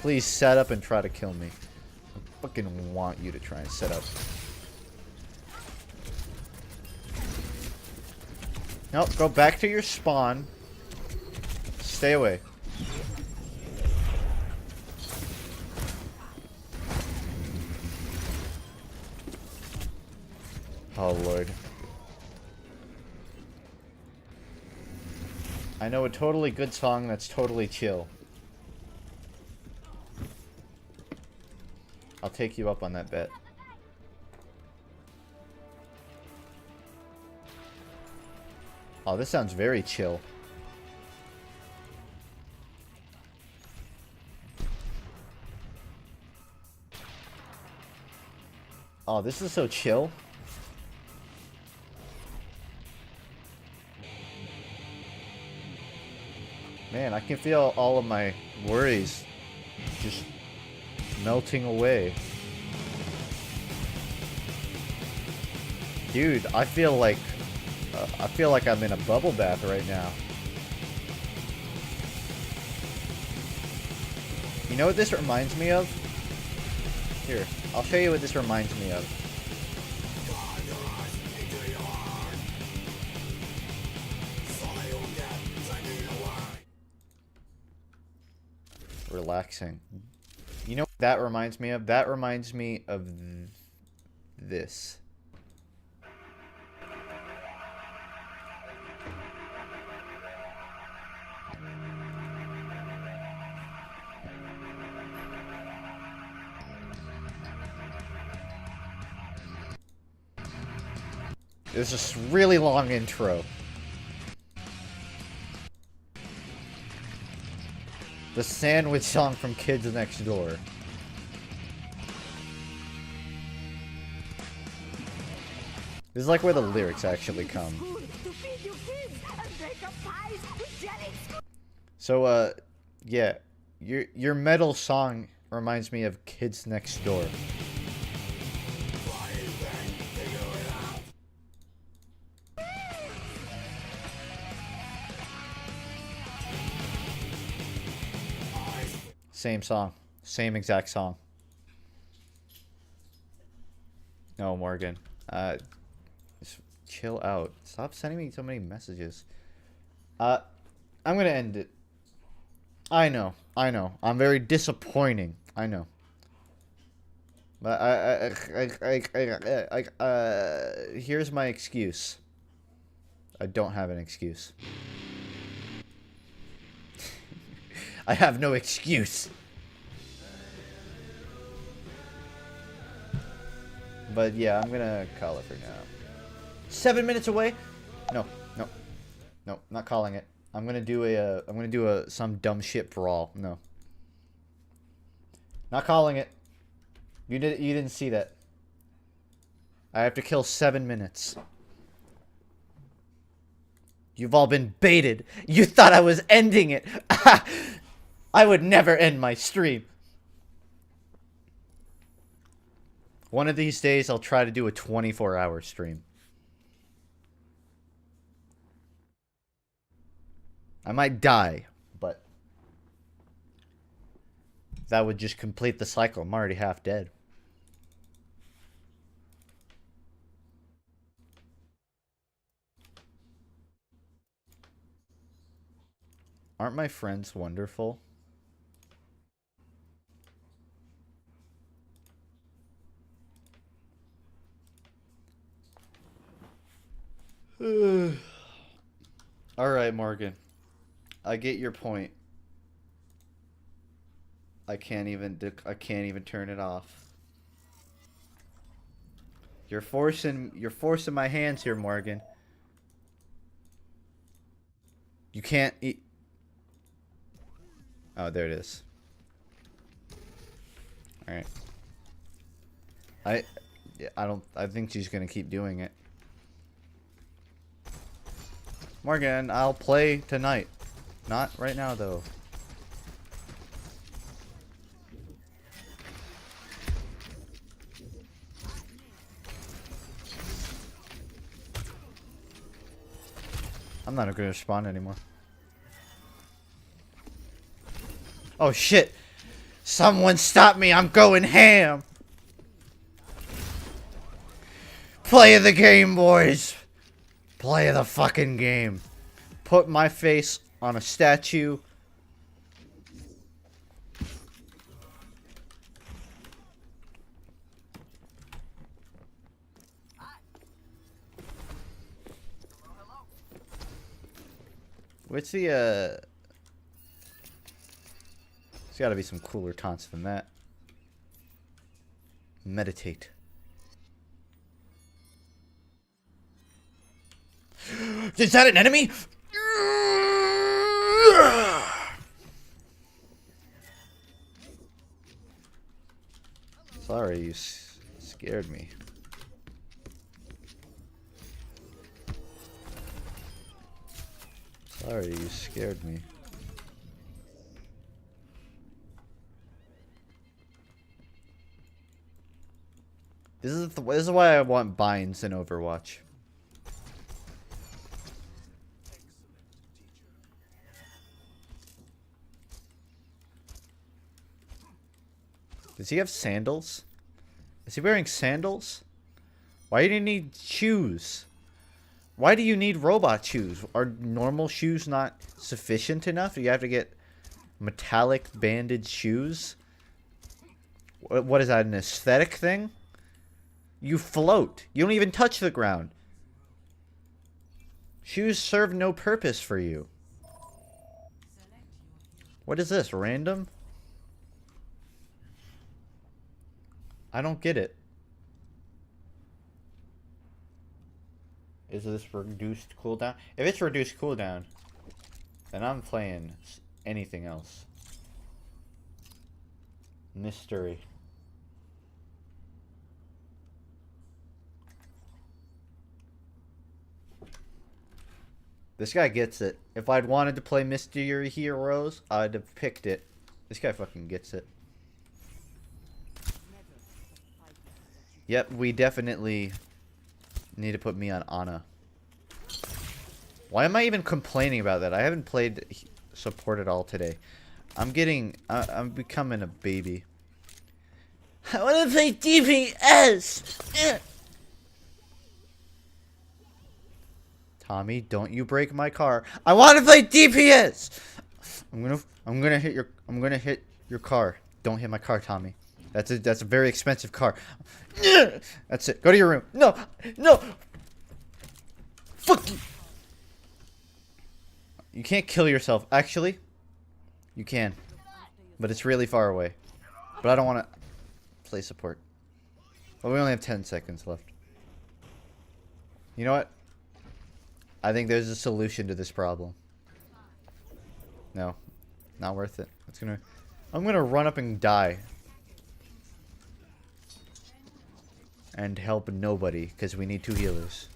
Please set up and try to kill me. I fucking want you to try and set up. Nope, go back to your spawn. Stay away. Oh lord. I know a totally good song that's totally chill. I'll take you up on that bet. Oh, this sounds very chill. Oh, this is so chill. Man, I can feel all of my worries just melting away. Dude, I feel like I'm in a bubble bath right now. You know what this reminds me of? Here, I'll show you what this reminds me of. Relaxing. You know what that reminds me of? That reminds me of this. There's this really long intro. The sandwich song from Kids Next Door. This is like where the lyrics actually come. So, yeah, your metal song reminds me of Kids Next Door. Same song. Same exact song. No, Morgan. Just chill out. Stop sending me so many messages. I'm gonna end it. I know. I'm very disappointing. I know. But here's my excuse. I don't have an excuse. I have no excuse. But yeah, I'm gonna call it for now. 7 minutes away? No, not calling it. I'm gonna do some dumb shit brawl. No. Not calling it. You didn't see that. I have to kill 7 minutes. You've all been baited. You thought I was ending it. I would never end my stream. One of these days, I'll try to do a 24-hour stream. I might die, but that would just complete the cycle. I'm already half dead. Aren't my friends wonderful? Alright, Morgan. I get your point. I can't even turn it off. You're forcing my hands here, Morgan. You can't eat. Oh, there it is. All right. I think she's going to keep doing it. Morgan, I'll play tonight. Not right now, though. I'm not going to respond anymore. Oh, shit. Someone stop me. I'm going ham. Play the game, boys. Play the fucking game. Put my face on a statue. What's the, There's gotta be some cooler taunts than that. Meditate. Is that an enemy? Sorry, you scared me. Sorry, you scared me. This is why I want binds in Overwatch. Does he have sandals? Is he wearing sandals? Why do you need shoes? Why do you need robot shoes? Are normal shoes not sufficient enough? You have to get metallic banded shoes? What is that, an aesthetic thing? You float. You don't even touch the ground. Shoes serve no purpose for you. What is this, random? I don't get it. Is this reduced cooldown? If it's reduced cooldown, then I'm playing anything else. Mystery. This guy gets it. If I'd wanted to play Mystery Heroes, I'd have picked it. This guy fucking gets it. Yep, we definitely need to put me on Ana. Why am I even complaining about that? I haven't played support at all today. I'm becoming a baby. I want to play DPS. Tommy, don't you break my car. I want to play DPS. I'm gonna hit your car. Don't hit my car, Tommy. That's a very expensive car. That's it. Go to your room. No. Fuck you. You can't kill yourself. Actually, you can. But it's really far away. But I don't want to play support. Well, we only have 10 seconds left. You know what? I think there's a solution to this problem. No. Not worth it. I'm gonna run up and die. And help nobody, because we need 2 healers.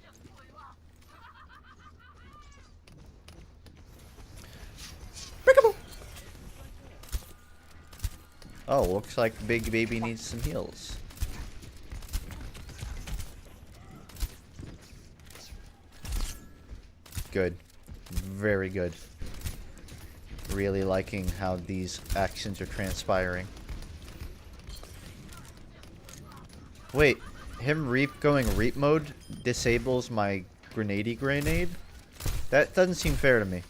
Oh, looks like Big Baby needs some heals. Good. Very good. Really liking how these actions are transpiring. Wait, him going reap mode disables my grenade? That doesn't seem fair to me.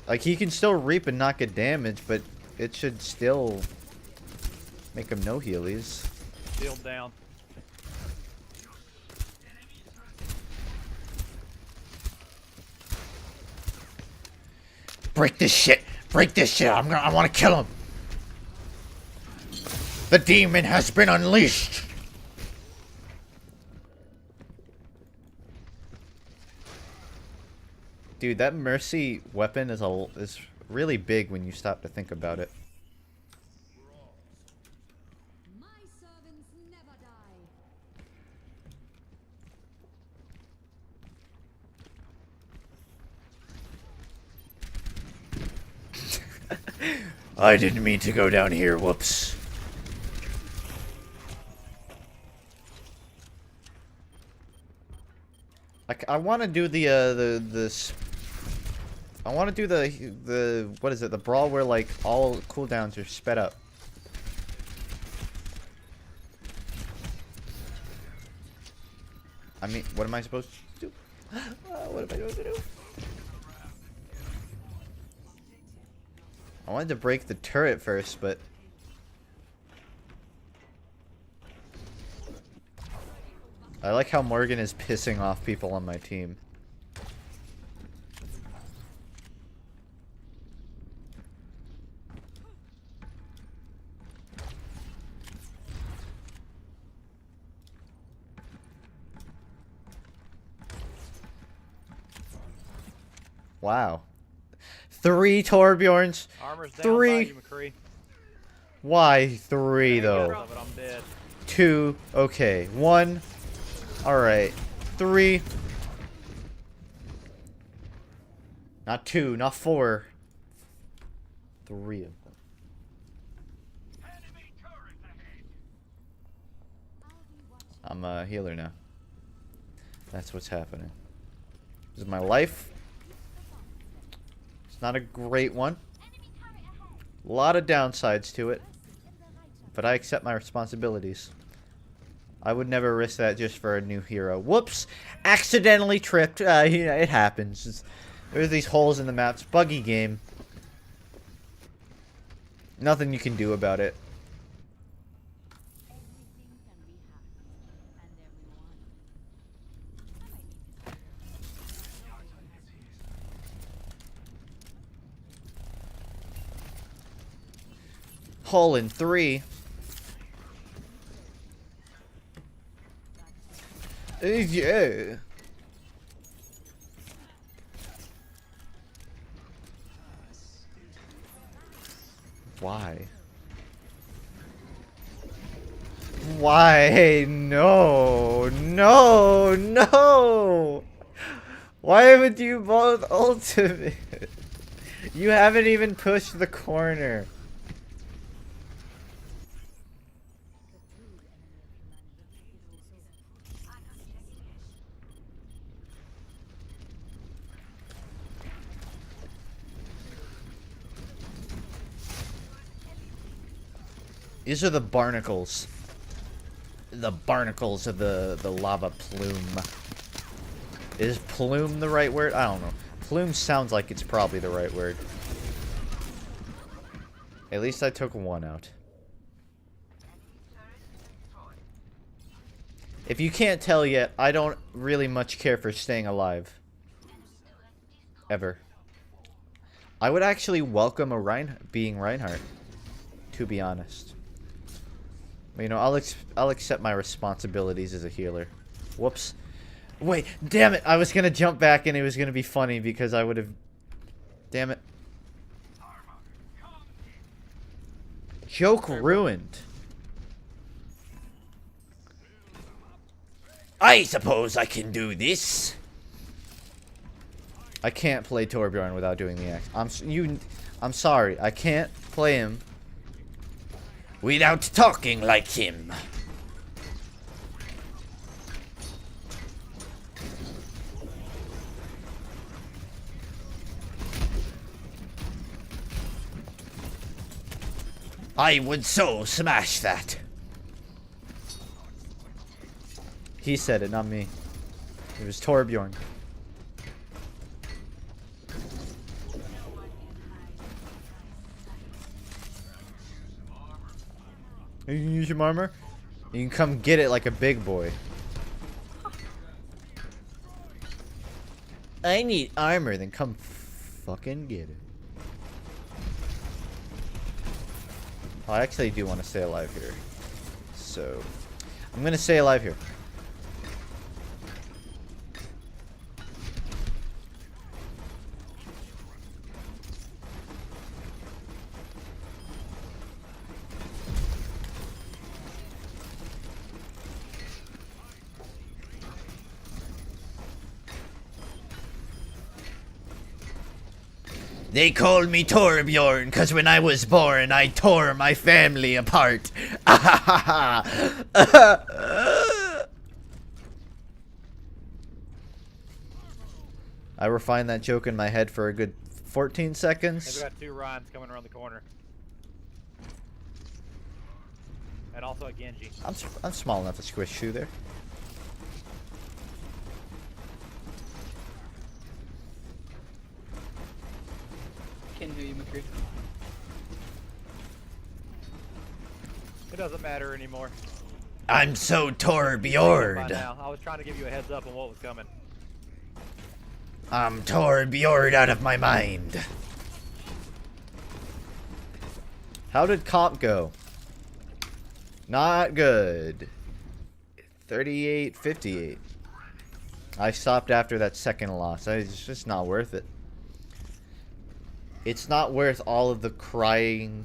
Like, he can still reap and not get damage, but it should still make him no healies. Shield down. Break this shit! Break this shit! I want to kill him! The demon has been unleashed! Dude, that Mercy weapon is really big when you stop to think about it. I didn't mean to go down here, whoops. Like, I want to do I want to do the what is it? The brawl where like all cooldowns are sped up. I mean, what am I supposed to do? What am I supposed to do? I wanted to break the turret first, but I like how Morgan is pissing off people on my team. Wow. 3 Torbjorns. Armor's down 3. by you, McCree. Why 3 though? I'm dead. 2. Okay. 1. Alright. 3. Not 2, not 4. 3 of them. I'm a healer now. That's what's happening. This is my life. It's not a great one. A lot of downsides to it. But I accept my responsibilities. I would never risk that just for a new hero. Whoops! Accidentally tripped. It happens. There's these holes in the map. It's a buggy game. Nothing you can do about it. Hole in 3. Yeah. Why? Why? No. No. No. Why would you both ultimate? You haven't even pushed the corner. These are the barnacles. The barnacles of the lava plume. Is plume the right word? I don't know. Plume sounds like it's probably the right word. At least I took one out. If you can't tell yet, I don't really much care for staying alive. Ever. I would actually welcome a being Reinhardt, to be honest. But, you know, I'll accept my responsibilities as a healer. Whoops. Wait, damn it! I was gonna jump back and it was gonna be funny because I would have... Damn it. Joke ruined. I suppose I can do this. I can't play Torbjorn without doing the X. I'm sorry. I can't play him without talking like him. I would so smash that. He said it, not me. It was Torbjorn. You can use your armor? You can come get it like a big boy. I need armor, then come fucking get it. I actually do want to stay alive here. So, I'm gonna stay alive here. They call me Torbjorn, cause when I was born, I tore my family apart. I refined that joke in my head for a good 14 seconds. They've got 2 Rhymes coming around the corner. And also a Genji. I'm small enough to squish through there. Can't hear you, McCree. It doesn't matter anymore. I'm so Torbjorn. I was trying to give you a heads up on what was coming. I'm Torbjorn out of my mind. How did comp go? Not good. 38-58. I stopped after that second loss. It's just not worth it. It's not worth all of the crying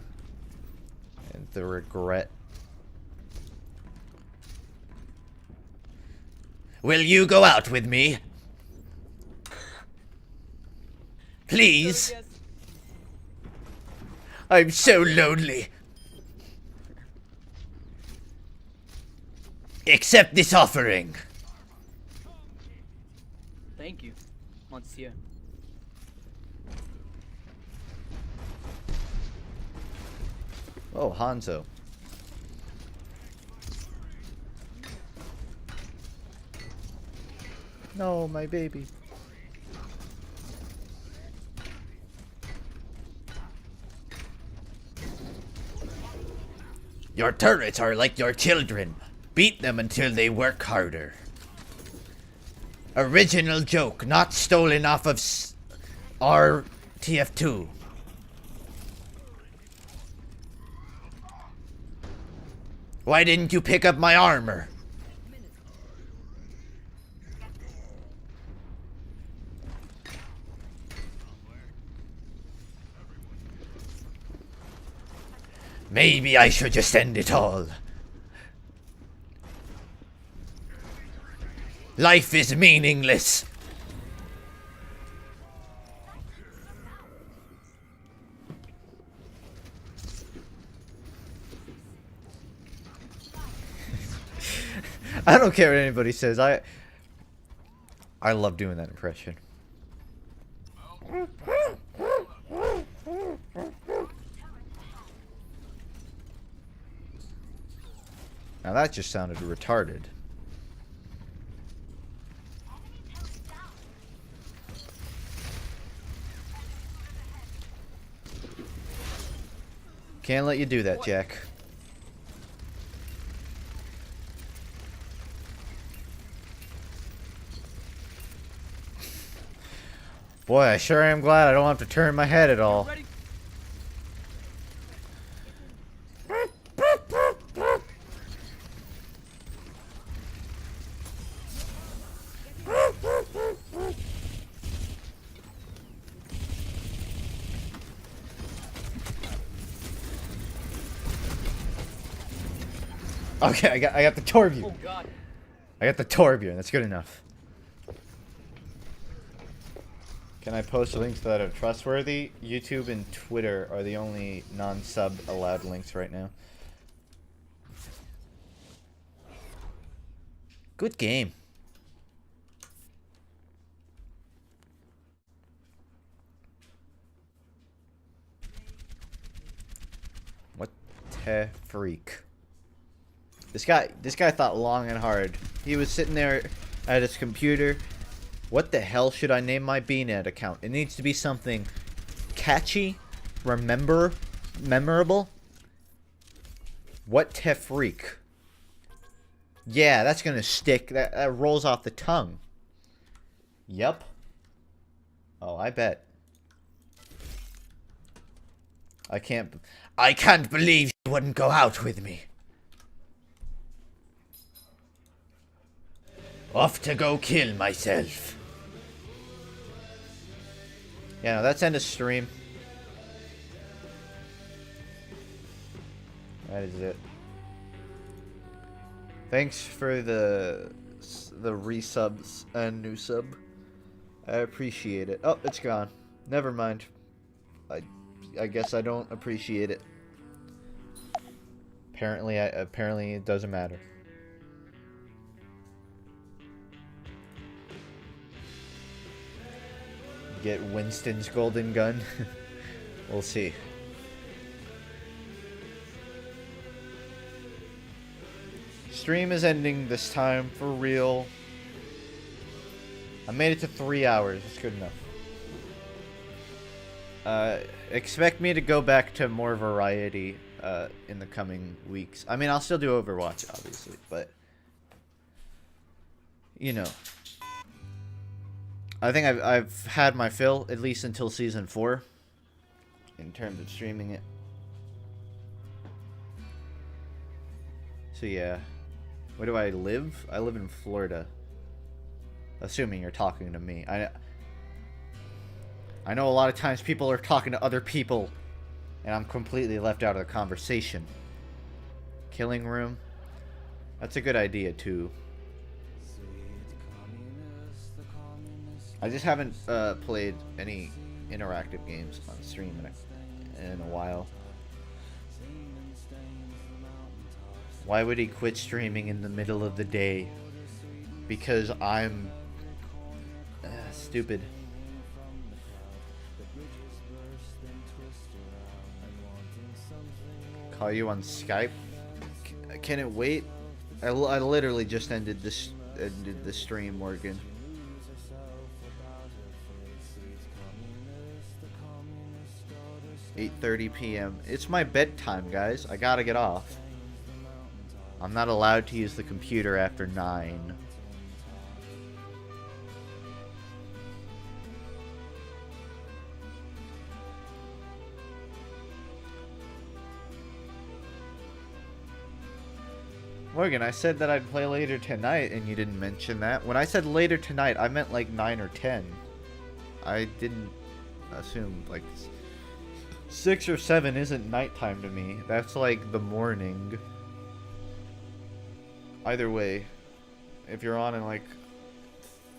and the regret. Will you go out with me? Please? Yes. I'm so lonely. Accept this offering. Thank you, Monsieur. Oh, Hanzo. No, my baby. Your turrets are like your children. Beat them until they work harder. Original joke, not stolen off of RTF2. Why didn't you pick up my armor? Maybe I should just end it all. Life is meaningless. I don't care what anybody says. I love doing that impression. Now that just sounded retarded. Can't let you do that, Jack. Boy, I sure am glad I don't have to turn my head at all. Okay, I got the Torbjorn. Oh god. I got the Torbjorn. That's good enough. Can I post links that are trustworthy? YouTube and Twitter are the only non-sub allowed links right now. Good game. What the freak? This guy thought long and hard. He was sitting there at his computer. What the hell should I name my BNet account? It needs to be something catchy, memorable. What the freak? Yeah, that's gonna stick. That rolls off the tongue. Yep. Oh, I bet. I can't believe you wouldn't go out with me. Off to go kill myself. Yeah, no, that's end of stream. That is it. Thanks for the resubs and new sub. I appreciate it. Oh, it's gone. Never mind. I guess I don't appreciate it. Apparently it doesn't matter. Get Winston's golden gun. We'll see. Stream is ending this time for real. I made it to 3 hours. It's good enough. Expect me to go back to more variety in the coming weeks. I mean, I'll still do Overwatch, obviously, but you know. I think I've had my fill, at least until Season 4, in terms of streaming it. So yeah. Where do I live? I live in Florida. Assuming you're talking to me. I know a lot of times people are talking to other people, and I'm completely left out of the conversation. Killing room? That's a good idea, too. I just haven't played any interactive games on stream in a while. Why would he quit streaming in the middle of the day? Because I'm stupid. Call you on Skype? Can it wait? I literally just ended the stream, Morgan. 8:30 p.m. It's my bedtime, guys. I gotta get off. I'm not allowed to use the computer after 9. Morgan, I said that I'd play later tonight, and you didn't mention that. When I said later tonight, I meant like 9 or 10. I didn't assume, like, 6 or 7 isn't nighttime to me. That's like the morning. Either way, if you're on in like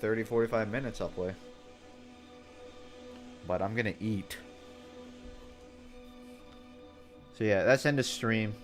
30-45 minutes, I'll play. But I'm gonna eat. So yeah, that's end of stream.